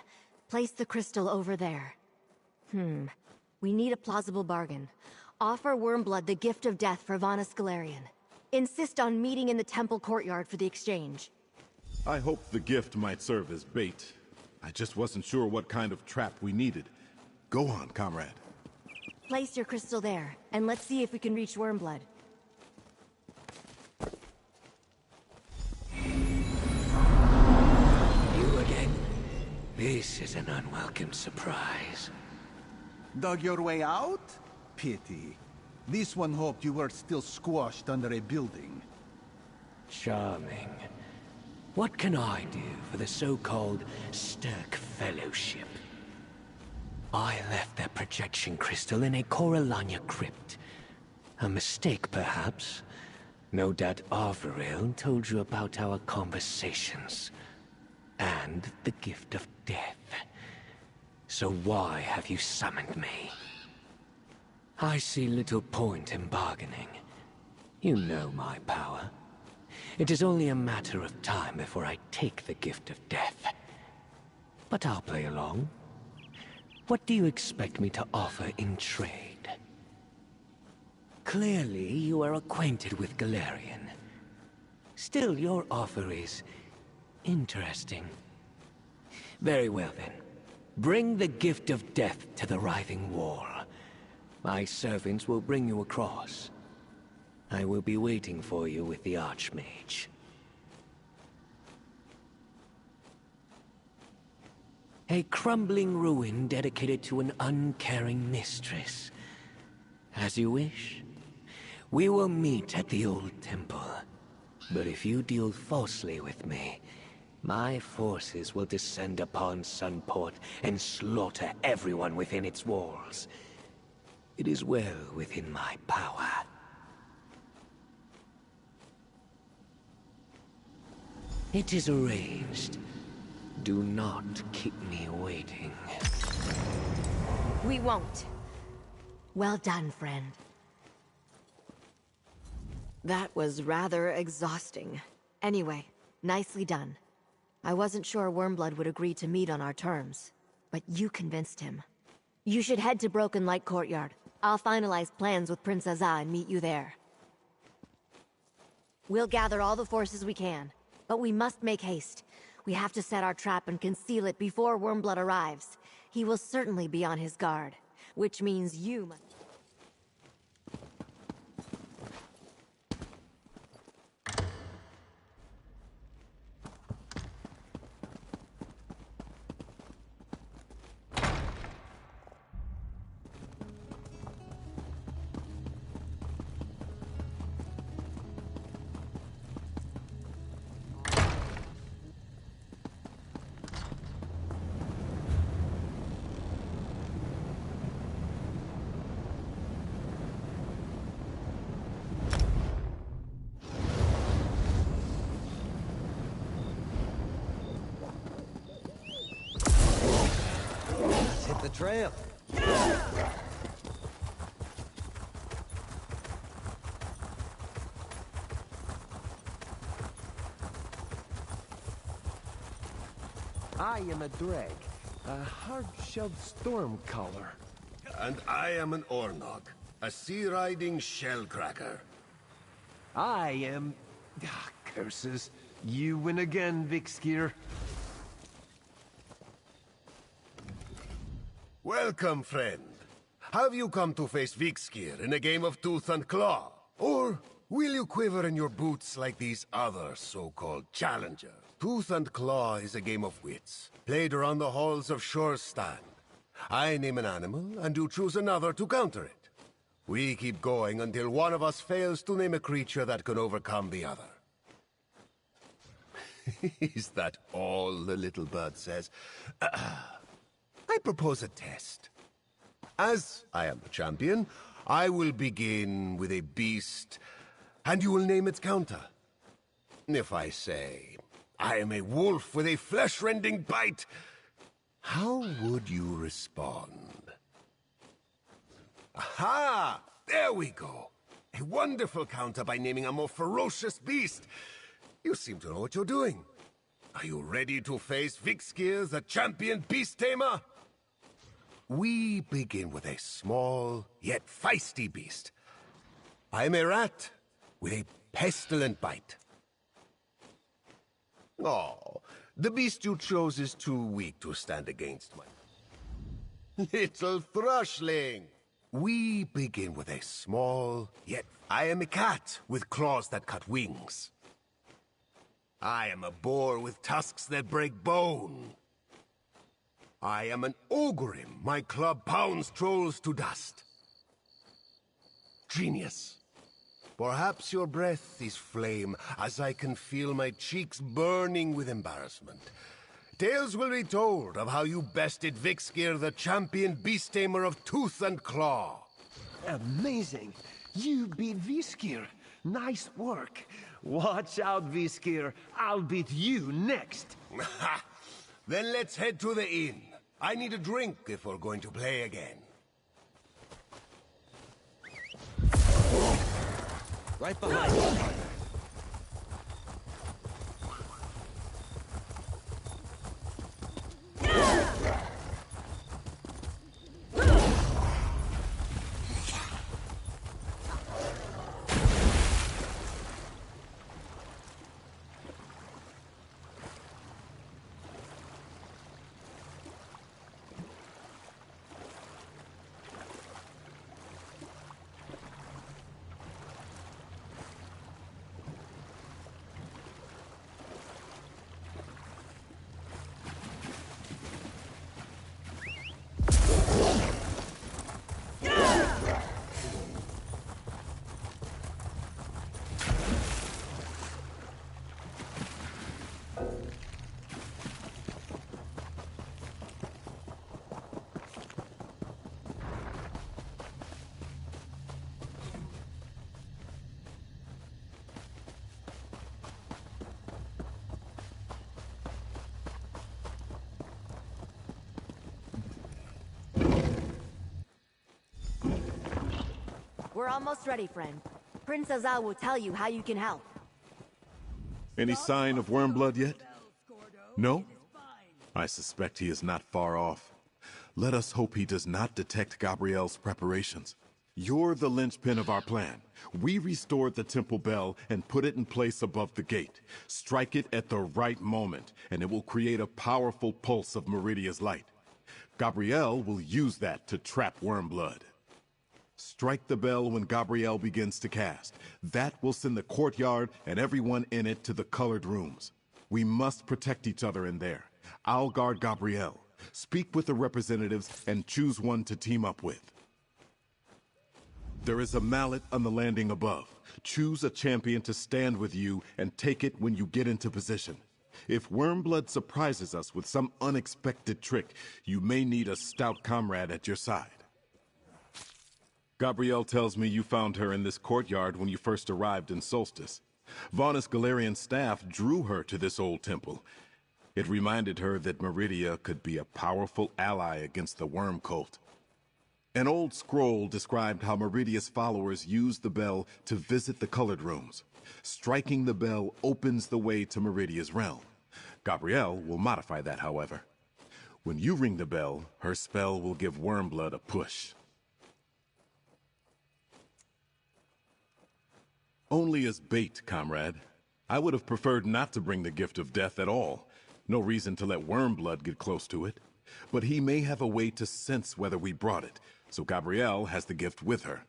Place the crystal over there. We need a plausible bargain. Offer Wormblood the Gift of Death for Vana Scalarian. Insist on meeting in the temple courtyard for the exchange. I hoped the gift might serve as bait. I just wasn't sure what kind of trap we needed. Go on, comrade. Place your crystal there, and let's see if we can reach Wormblood. You again? This is an unwelcome surprise. Dug your way out? Pity. This one hoped you were still squashed under a building. Charming. What can I do for the so-called Stirk Fellowship? I left that projection crystal in a Coralania crypt. A mistake, perhaps. No doubt Arvirail told you about our conversations. And the Gift of Death. So why have you summoned me? I see little point in bargaining. You know my power. It is only a matter of time before I take the Gift of Death. But I'll play along. What do you expect me to offer in trade? Clearly, you are acquainted with Galarian. Still, your offer is interesting. Very well then. Bring the gift of death to the Writhing Wall. My servants will bring you across. I will be waiting for you with the Archmage. A crumbling ruin dedicated to an uncaring mistress. As you wish. We will meet at the old temple. But if you deal falsely with me, my forces will descend upon Sunport and slaughter everyone within its walls. It is well within my power. It is arranged. Do not keep me waiting. We won't. Well done, friend. That was rather exhausting. Anyway, nicely done. I wasn't sure Wormblood would agree to meet on our terms, but you convinced him. You should head to Broken Light Courtyard. I'll finalize plans with Prince Azza and meet you there. We'll gather all the forces we can, but we must make haste. We have to set our trap and conceal it before Wormblood arrives. He will certainly be on his guard, which means you must... The trail. I am a Dreg, a hard-shelled stormcaller. And I am an Ornog, a sea-riding shellcracker. I am... curses. You win again, Vikskir. Welcome, friend. Have you come to face Vikskir in a game of tooth and claw? Or will you quiver in your boots like these other so-called challengers? Tooth and claw is a game of wits, played around the halls of Shorestan. I name an animal, and you choose another to counter it. We keep going until one of us fails to name a creature that can overcome the other. Is that all the little bird says? I propose a test. As I am the champion, I will begin with a beast, and you will name its counter. If I say, I am a wolf with a flesh-rending bite, how would you respond? Aha! There we go! A wonderful counter by naming a more ferocious beast. You seem to know what you're doing. Are you ready to face Vikskir, the champion beast tamer? We begin with a small, yet feisty beast. I am a rat with a pestilent bite. Oh, the beast you chose is too weak to stand against my... Little thrushling! We begin with a small, yet... I am a cat with claws that cut wings. I am a boar with tusks that break bone. I am an ogrim. My club pounds trolls to dust. Genius. Perhaps your breath is flame, as I can feel my cheeks burning with embarrassment. Tales will be told of how you bested Vikskir, the champion beast tamer of tooth and claw. Amazing. You beat Vikskir. Nice work. Watch out, Vikskir. I'll beat you next. Then let's head to the inn. I need a drink if we're going to play again. Right behind you, partner. We're almost ready, friend. Princess Al will tell you how you can help. Any sign of Wormblood yet? No? I suspect he is not far off. Let us hope he does not detect Gabrielle's preparations. You're the linchpin of our plan. We restored the temple bell and put it in place above the gate. Strike it at the right moment, and it will create a powerful pulse of Meridia's light. Gabrielle will use that to trap Wormblood. Strike the bell when Gabrielle begins to cast. That will send the courtyard and everyone in it to the colored rooms. We must protect each other in there. I'll guard Gabrielle. Speak with the representatives and choose one to team up with. There is a mallet on the landing above. Choose a champion to stand with you and take it when you get into position. If Wormblood surprises us with some unexpected trick, you may need a stout comrade at your side. Gabrielle tells me you found her in this courtyard when you first arrived in Solstice. Vaughnus Galerian's staff drew her to this old temple. It reminded her that Meridia could be a powerful ally against the Worm Cult. An old scroll described how Meridia's followers used the bell to visit the colored rooms. Striking the bell opens the way to Meridia's realm. Gabrielle will modify that, however. When you ring the bell, her spell will give Wormblood a push. Only as bait, comrade. I would have preferred not to bring the gift of death at all. No reason to let Wormblood get close to it. But he may have a way to sense whether we brought it, so Gabrielle has the gift with her.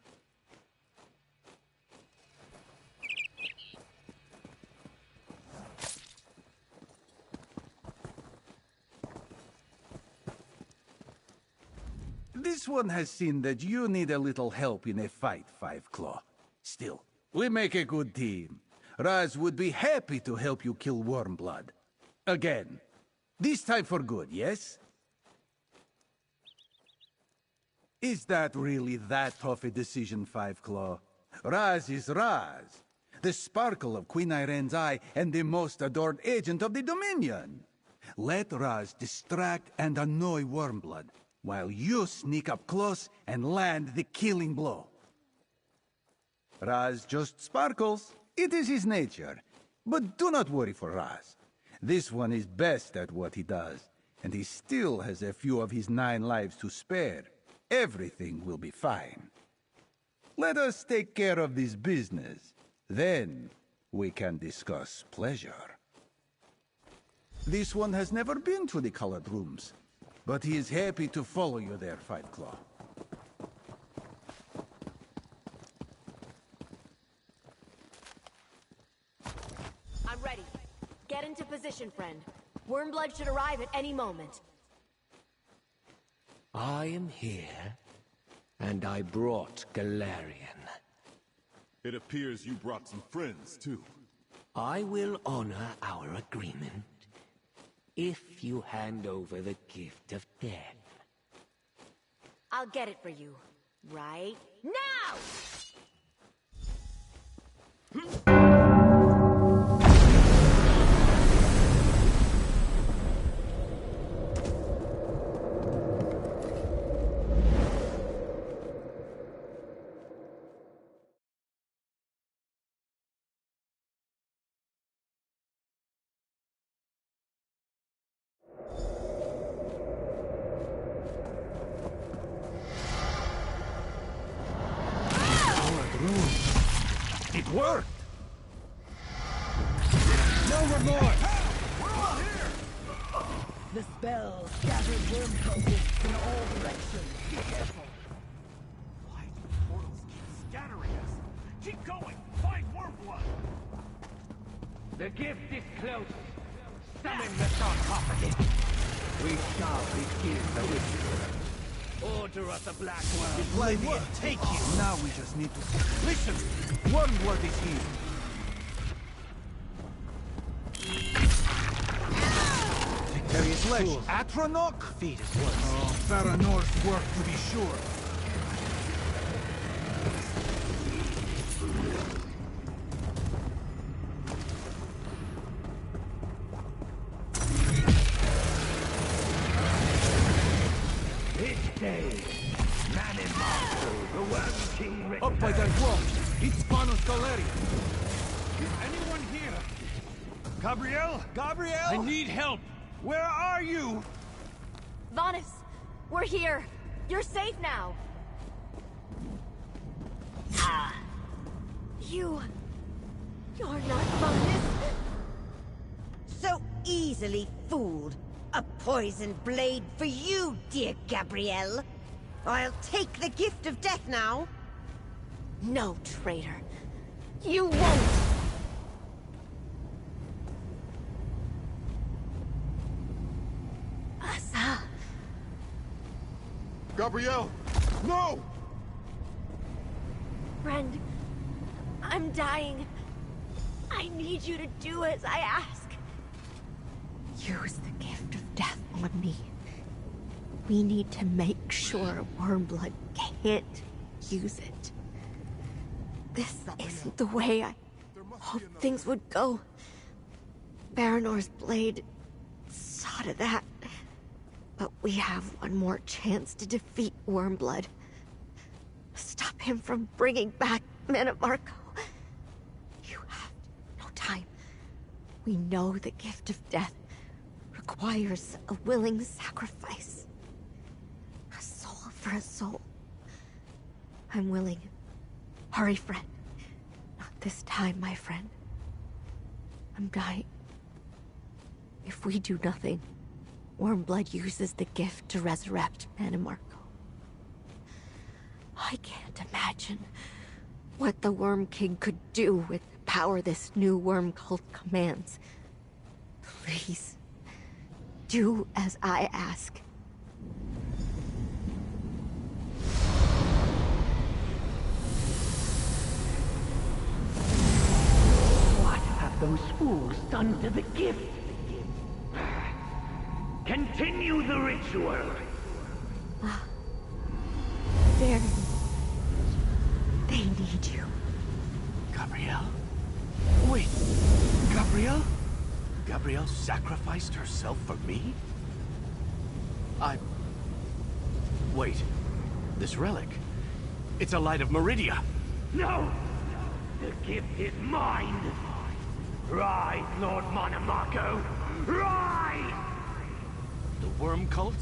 This one has seen that you need a little help in a fight, Five Claw. Still, we make a good team. Raz would be happy to help you kill Wormblood. Again. This time for good, yes? Is that really that tough a decision, Five Claw? Raz is Raz. The sparkle of Queen Irene's eye and the most adored agent of the Dominion. Let Raz distract and annoy Wormblood, while you sneak up close and land the killing blow. Raz just sparkles. It is his nature. But do not worry for Raz. This one is best at what he does, and he still has a few of his 9 lives to spare. Everything will be fine. Let us take care of this business. Then we can discuss pleasure. This one has never been to the colored rooms, but he is happy to follow you there, Five Claw. I'm ready. Get into position, friend. Wormblood should arrive at any moment. I am here, and I brought Galerian. It appears you brought some friends, too. I will honor our agreement if you hand over the gift of death. I'll get it for you. Right now! It worked! No remorse! We're all here! The spell scatters worm cultists in all directions. Be careful. Why do portals keep scattering us? Keep going! Find Wormblood! The gift is close. Summon the sarcophagus. We shall begin the ritual. Order of the Black Worm. Let me take you! Now we just need to... Listen! Wormblood is here! Victorious flesh! Atronach? Feet at once. Oh, Faranor's work to be sure. This day, man and monster, the Worm King returns. Up by that wall. It's Panos Galeria. Is anyone here? Gabriel? Gabriel? I need help. Where are you? Vanus, we're here. You're safe now. You're not Vanus. So easily fooled. A poisoned blade for you, dear Gabrielle. I'll take the gift of death now. No, traitor. You won't! Asa. Gabrielle! No! Friend, I'm dying. I need you to do as I ask. Use the gift of death on me. We need to make sure Wormblood can't use it. This isn't the way I hoped things would go. Baranor's blade saw to that. But we have one more chance to defeat Wormblood. Stop him from bringing back Mannimarco. You have no time. We know the gift of death requires a willing sacrifice. A soul for a soul. I'm willing. Hurry, friend. Not this time, my friend. I'm dying. If we do nothing, Wormblood uses the gift to resurrect Mannimarco. I can't imagine what the Worm King could do with the power this new worm cult commands. Please, do as I ask. What have those fools done to the gift? Continue the ritual. There. They need you. Gabrielle? Wait, Gabrielle? Gabrielle sacrificed herself for me? Wait, this relic. It's a light of Meridia. No! The gift is mine! Rise, Lord Mannimarco! Rise! The worm cult?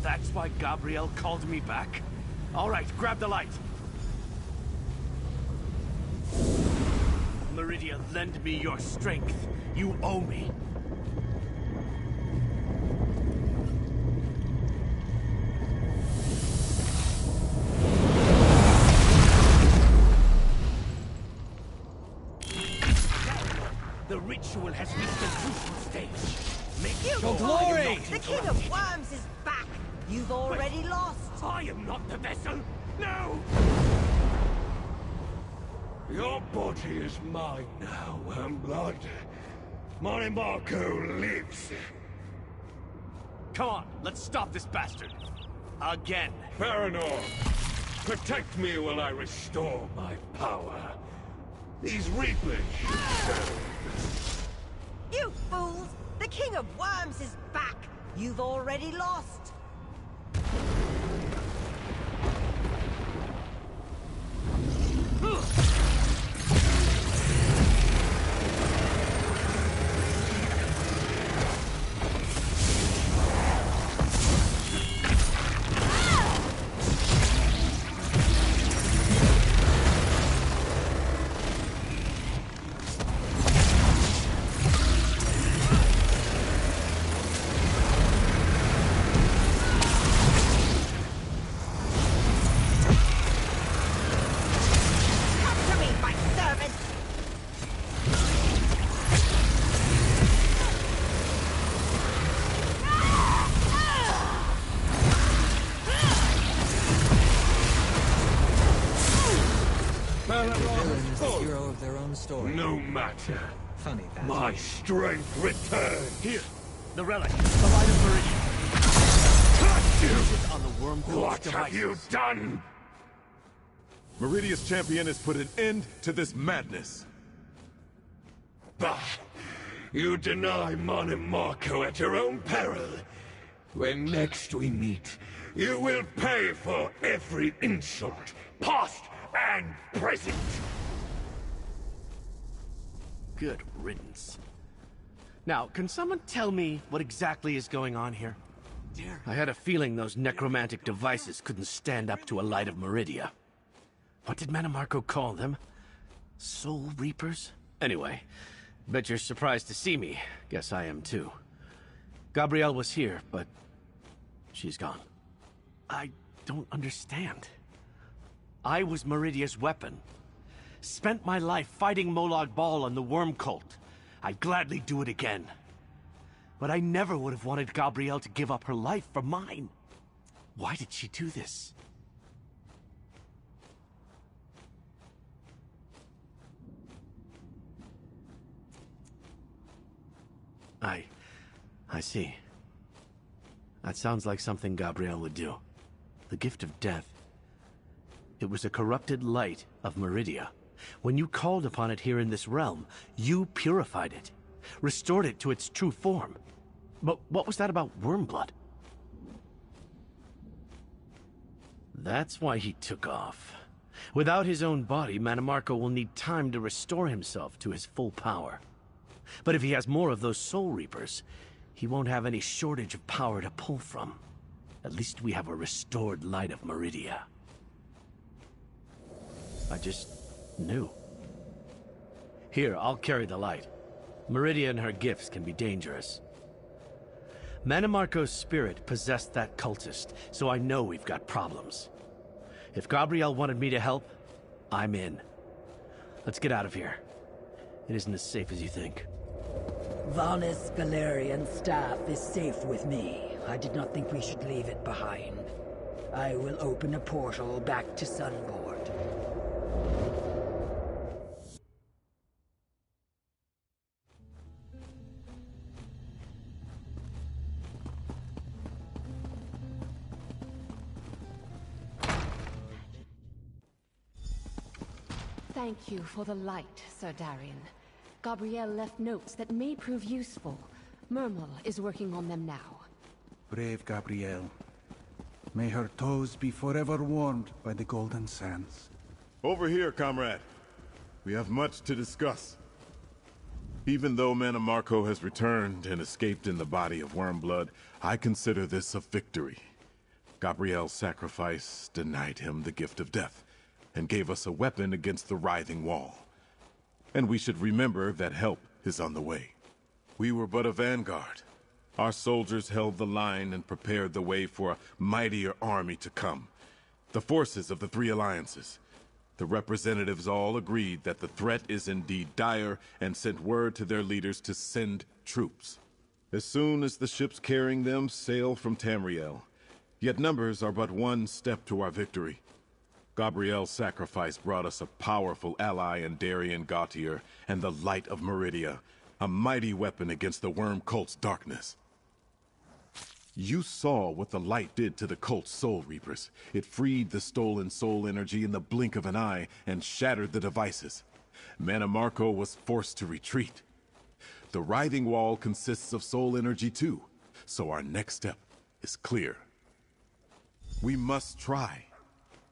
That's why Gabrielle called me back? All right, grab the light. Meridia, lend me your strength. You owe me. The ritual has reached a crucial stage. Make You glory! The King of Worms is back! You've already lost! I am not the vessel! No! Your body is mine now, Wormblood. Mannimarco lives. Come on, let's stop this bastard. Again. Baranor, protect me while I restore my power. These Reapers You fools! The King of Worms is back! You've already lost! Story. No matter. Funny that. My strength returns. Here, the relic, the light of Meridia. Use it on the worm cult's What devices. have you done? Meridia's champion has put an end to this madness. Bah! You deny Mannimarco at your own peril. When next we meet, you will pay for every insult, past and present. Good riddance. Now, can someone tell me what exactly is going on here? I had a feeling those necromantic devices couldn't stand up to a light of Meridia. What did Mannimarco call them? Soul Reapers? Anyway, bet you're surprised to see me. Guess I am too. Gabrielle was here, but she's gone. I don't understand. I was Meridia's weapon. Spent my life fighting Molag Bal and the Worm Cult. I'd gladly do it again. But I never would have wanted Gabrielle to give up her life for mine. Why did she do this? I see. That sounds like something Gabrielle would do. The Gift of Death. It was a corrupted light of Meridia. When you called upon it here in this realm, you purified it, restored it to its true form. But what was that about Wormblood? That's why he took off. Without his own body, Mannimarco will need time to restore himself to his full power. But if he has more of those Soul Reapers, he won't have any shortage of power to pull from. At least we have a restored light of Meridia. I just knew. Here, I'll carry the light. Meridia and her gifts can be dangerous. Mannimarco's spirit possessed that cultist, so I know we've got problems. If Gabrielle wanted me to help, I'm in. Let's get out of here. It isn't as safe as you think. Vanis Galerian's staff is safe with me. I did not think we should leave it behind. I will open a portal back to Sunboard. Thank you for the light, Sir Darian. Gabrielle left notes that may prove useful. Murmel is working on them now. Brave Gabrielle. May her toes be forever warmed by the golden sands. Over here, comrade. We have much to discuss. Even though Mannimarco has returned and escaped in the body of Wormblood, I consider this a victory. Gabrielle's sacrifice denied him the gift of death, and gave us a weapon against the writhing wall. And we should remember that help is on the way. We were but a vanguard. Our soldiers held the line and prepared the way for a mightier army to come. The forces of the three alliances. The representatives all agreed that the threat is indeed dire and sent word to their leaders to send troops. As soon as the ships carrying them sail from Tamriel. Yet numbers are but one step to our victory. Gabrielle's sacrifice brought us a powerful ally in Darien Gautier and the light of Meridia, a mighty weapon against the Worm Cult's darkness. You saw what the light did to the cult's Soul Reapers. It freed the stolen soul energy in the blink of an eye and shattered the devices. Mannimarco was forced to retreat. The writhing wall consists of soul energy too, so our next step is clear. We must try.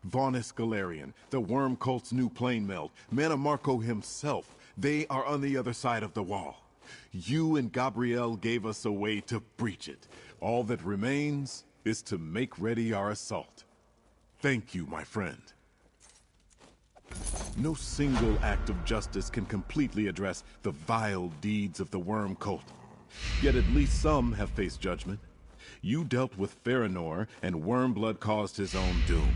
Vanis Galerian, the Worm Cult's new plane meld, Mannimarco himself, they are on the other side of the wall. You and Gabrielle gave us a way to breach it. All that remains is to make ready our assault. Thank you, my friend. No single act of justice can completely address the vile deeds of the Worm Cult. Yet at least some have faced judgment. You dealt with Feranor, and Wormblood caused his own doom.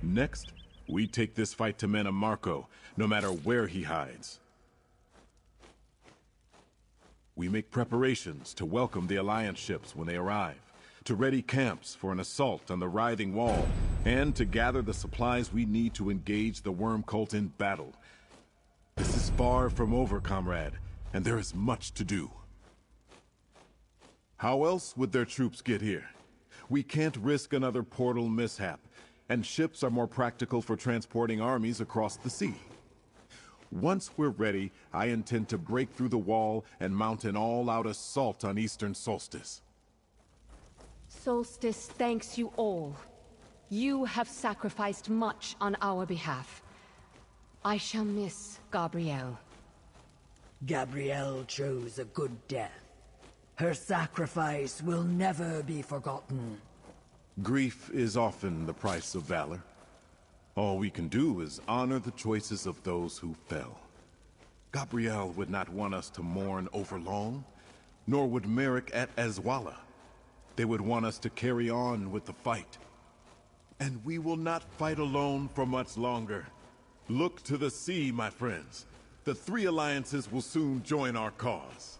Next, we take this fight to Mannimarco, no matter where he hides. We make preparations to welcome the Alliance ships when they arrive, to ready camps for an assault on the writhing wall, and to gather the supplies we need to engage the Worm Cult in battle. This is far from over, comrade, and there is much to do. How else would their troops get here? We can't risk another portal mishap, and ships are more practical for transporting armies across the sea. Once we're ready, I intend to break through the wall and mount an all-out assault on Eastern Solstice. Solstice thanks you all. You have sacrificed much on our behalf. I shall miss Gabrielle. Gabrielle chose a good death. Her sacrifice will never be forgotten. Grief is often the price of valor. All we can do is honor the choices of those who fell. Gabrielle would not want us to mourn over long, nor would Merrick at Azwala. They would want us to carry on with the fight. And we will not fight alone for much longer. Look to the sea, my friends. The three alliances will soon join our cause.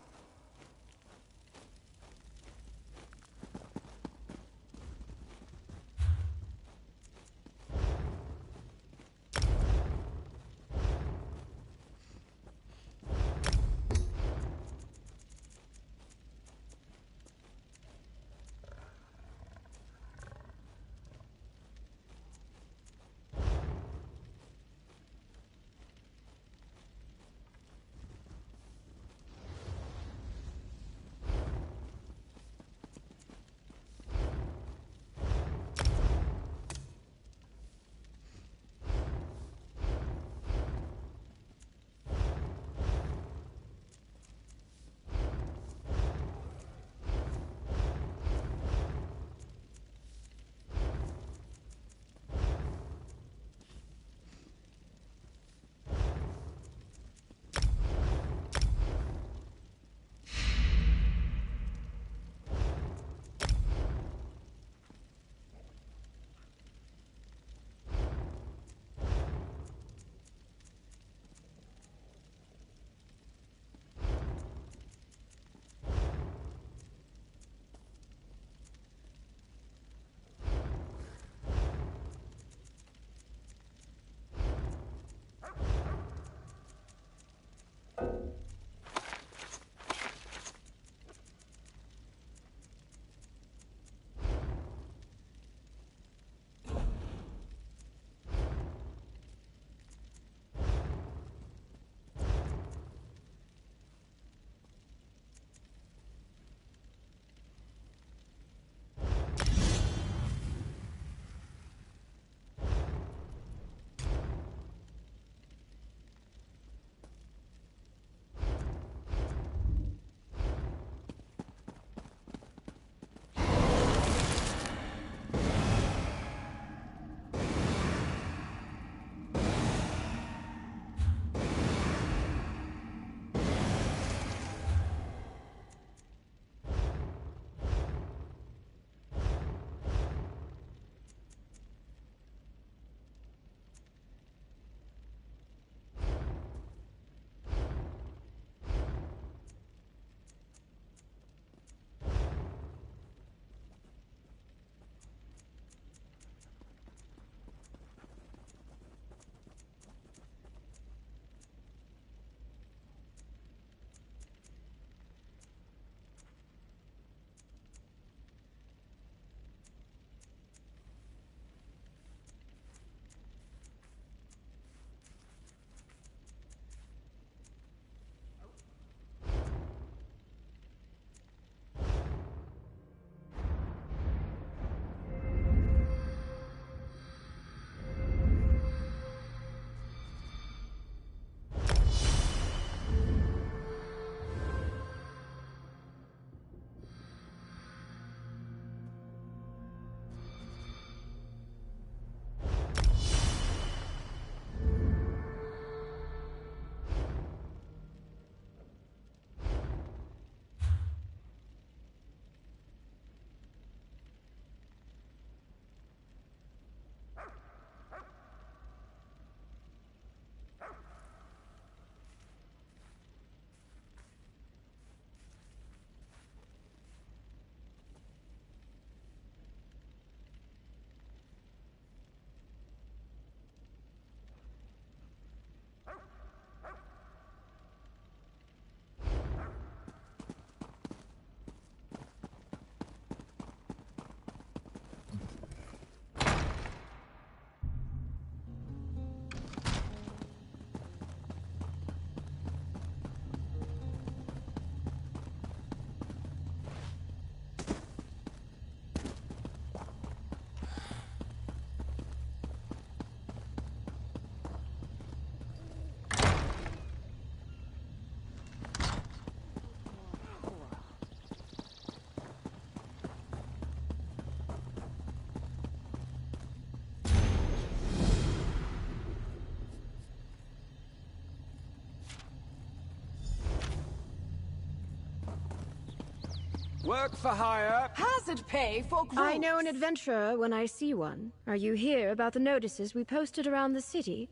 Work for hire. Hazard pay for growth. I know an adventurer when I see one. Are you here about the notices we posted around the city?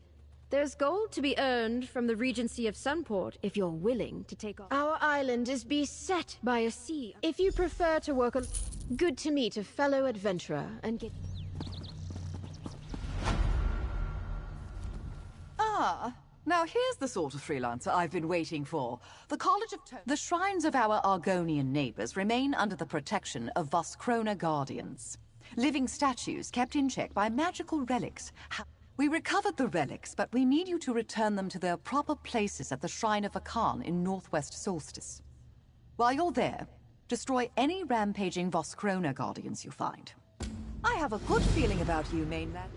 There's gold to be earned from the Regency of Sunport if you're willing to take off. Our island is beset by a sea. If you prefer to work a... Good to meet a fellow adventurer and get... Ah, now here's the sort of freelancer I've been waiting for. The College of The shrines of our Argonian neighbors remain under the protection of Voskrona Guardians. Living statues kept in check by magical relics. We recovered the relics, but we need you to return them to their proper places at the Shrine of Akan in Northwest Solstice. While you're there, destroy any rampaging Voskrona Guardians you find. I have a good feeling about you, Mainland.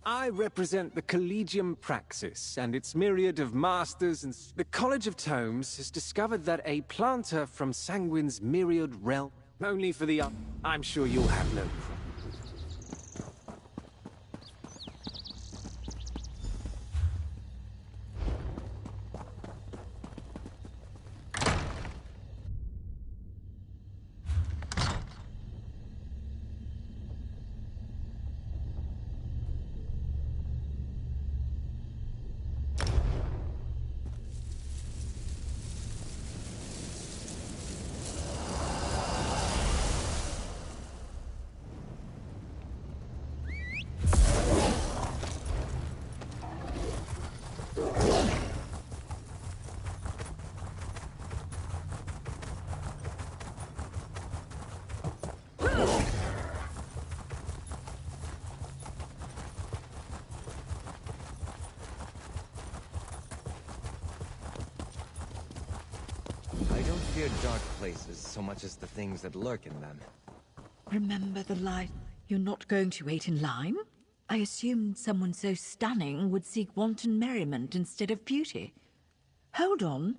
I represent the Collegium Praxis and its myriad of masters and... The College of Tomes has discovered that a planter from Sanguine's myriad realm... Only for the... I'm sure you'll have no problem. Fear dark places so much as the things that lurk in them. Remember the light. You're not going to wait in line? I assumed someone so stunning would seek wanton merriment instead of beauty. Hold on.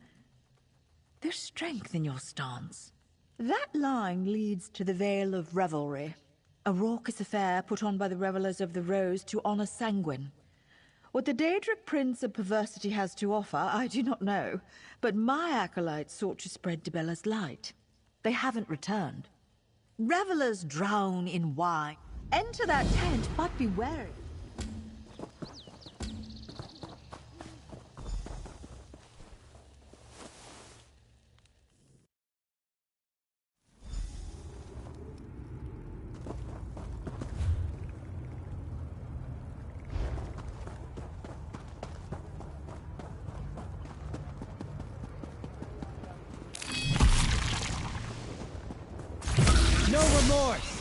There's strength in your stance. That line leads to the Vale of Revelry, a raucous affair put on by the revelers of the Rose to honor Sanguine. What the Daedric Prince of Perversity has to offer, I do not know, but my acolytes sought to spread Dibella's light. They haven't returned. Revelers drown in wine. Enter that tent, but be wary. No remorse!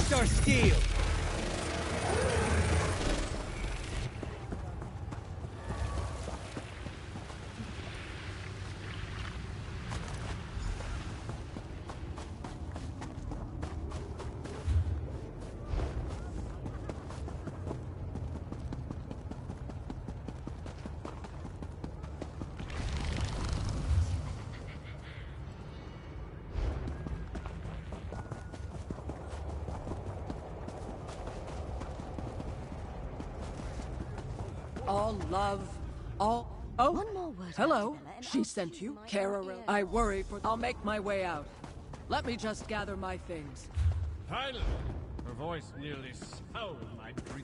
Protect our steel! All love, all... Oh, one more word, hello. She sent you, Cararel. I worry for... I'll make my way out. Let me just gather my things. Tyler! Her voice nearly stole my breath.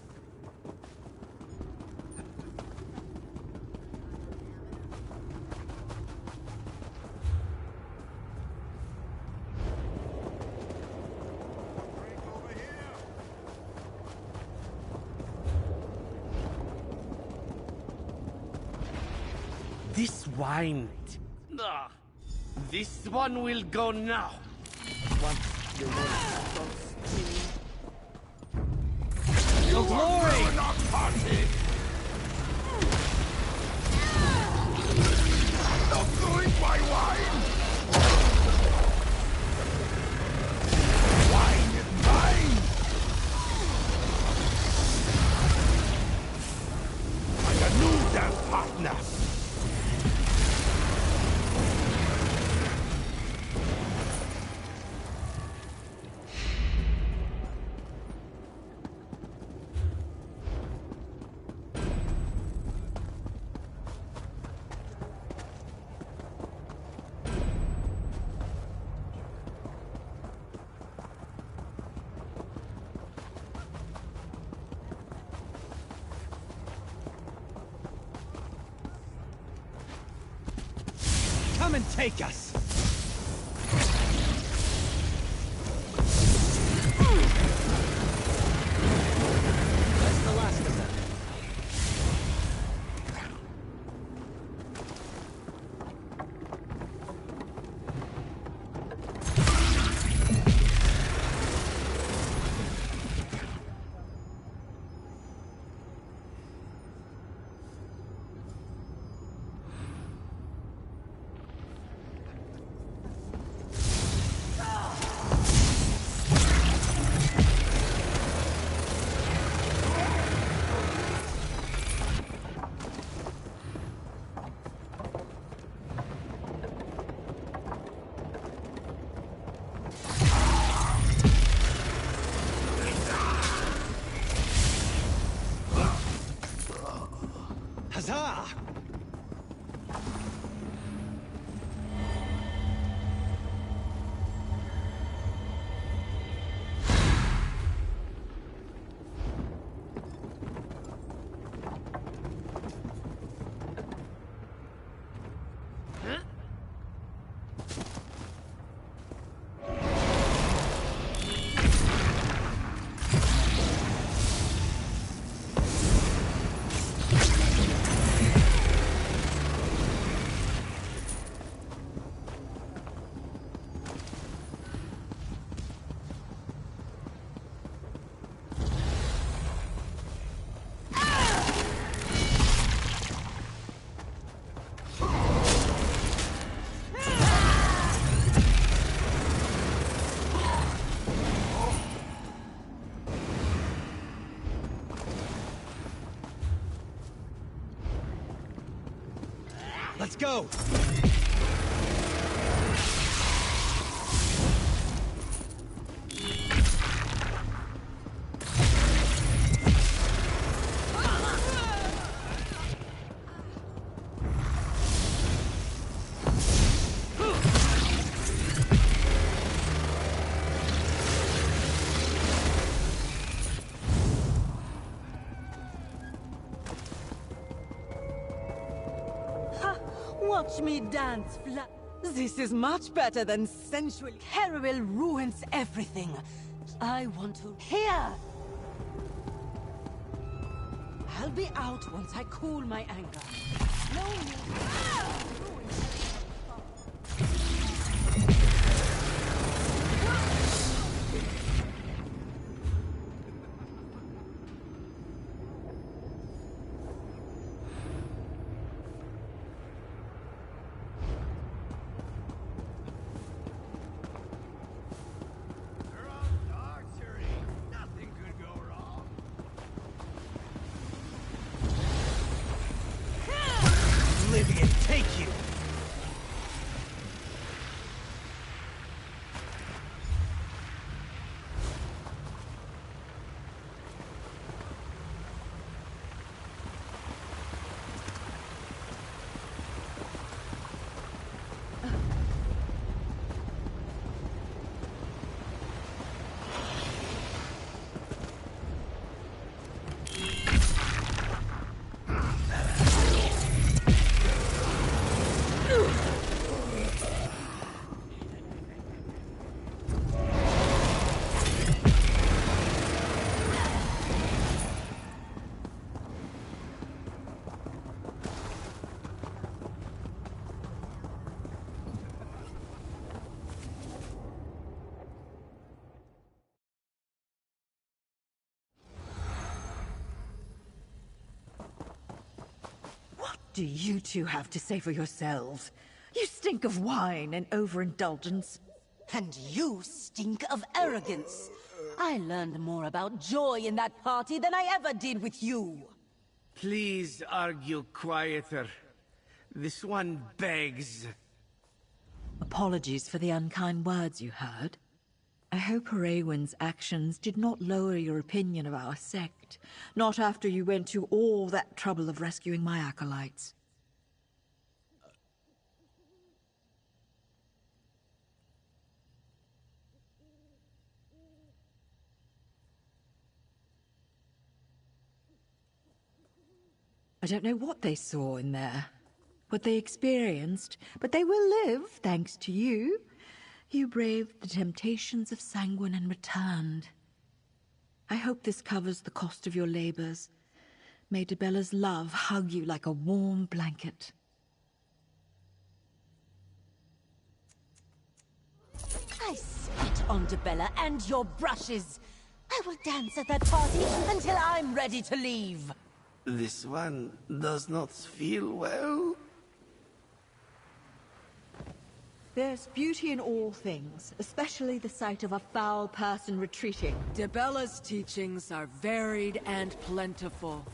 This wine. Ah, this one will go now. Once the one Your glory! Will not party! Not doing my wine! Wine is mine! Like a new dance partner! Come and take us! That's the last of them. Huzzah! Let's go! Watch me dance, This is much better than sensual. Cararel ruins everything. I want to... Here! I'll be out once I cool my anger. No need... do you two have to say for yourselves? You stink of wine and overindulgence. And you stink of arrogance. I learned more about joy in that party than I ever did with you. Please argue quieter. This one begs. Apologies for the unkind words you heard. I hope Eraywin's actions did not lower your opinion of our sect. Not after you went to all that trouble of rescuing my acolytes. I don't know what they saw in there, what they experienced, but they will live, thanks to you. You braved the temptations of Sanguine and returned. I hope this covers the cost of your labors. May Dibella's love hug you like a warm blanket. I spit on Dibella and your brushes. I will dance at that party until I'm ready to leave. This one does not feel well. There's beauty in all things, especially the sight of a foul person retreating. Dibella's teachings are varied and plentiful.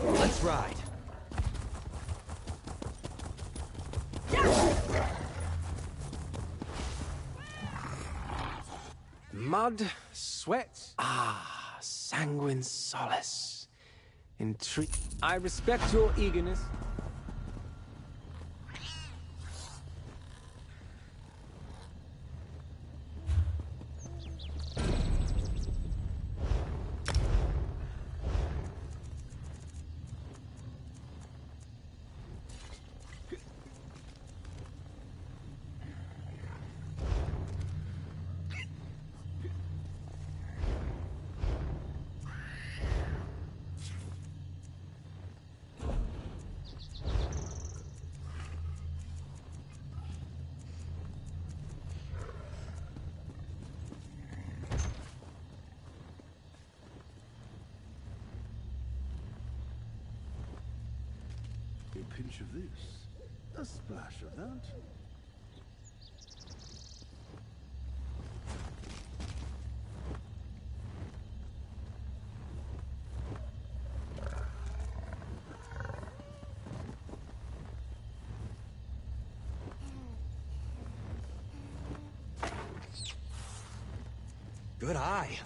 Let's ride. Mud, sweat. Ah, Sanguine solace. I respect your eagerness. A pinch of this, a splash of that. Good eye.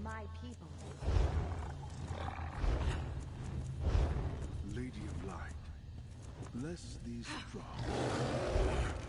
My people. Lady of Light, bless these drops.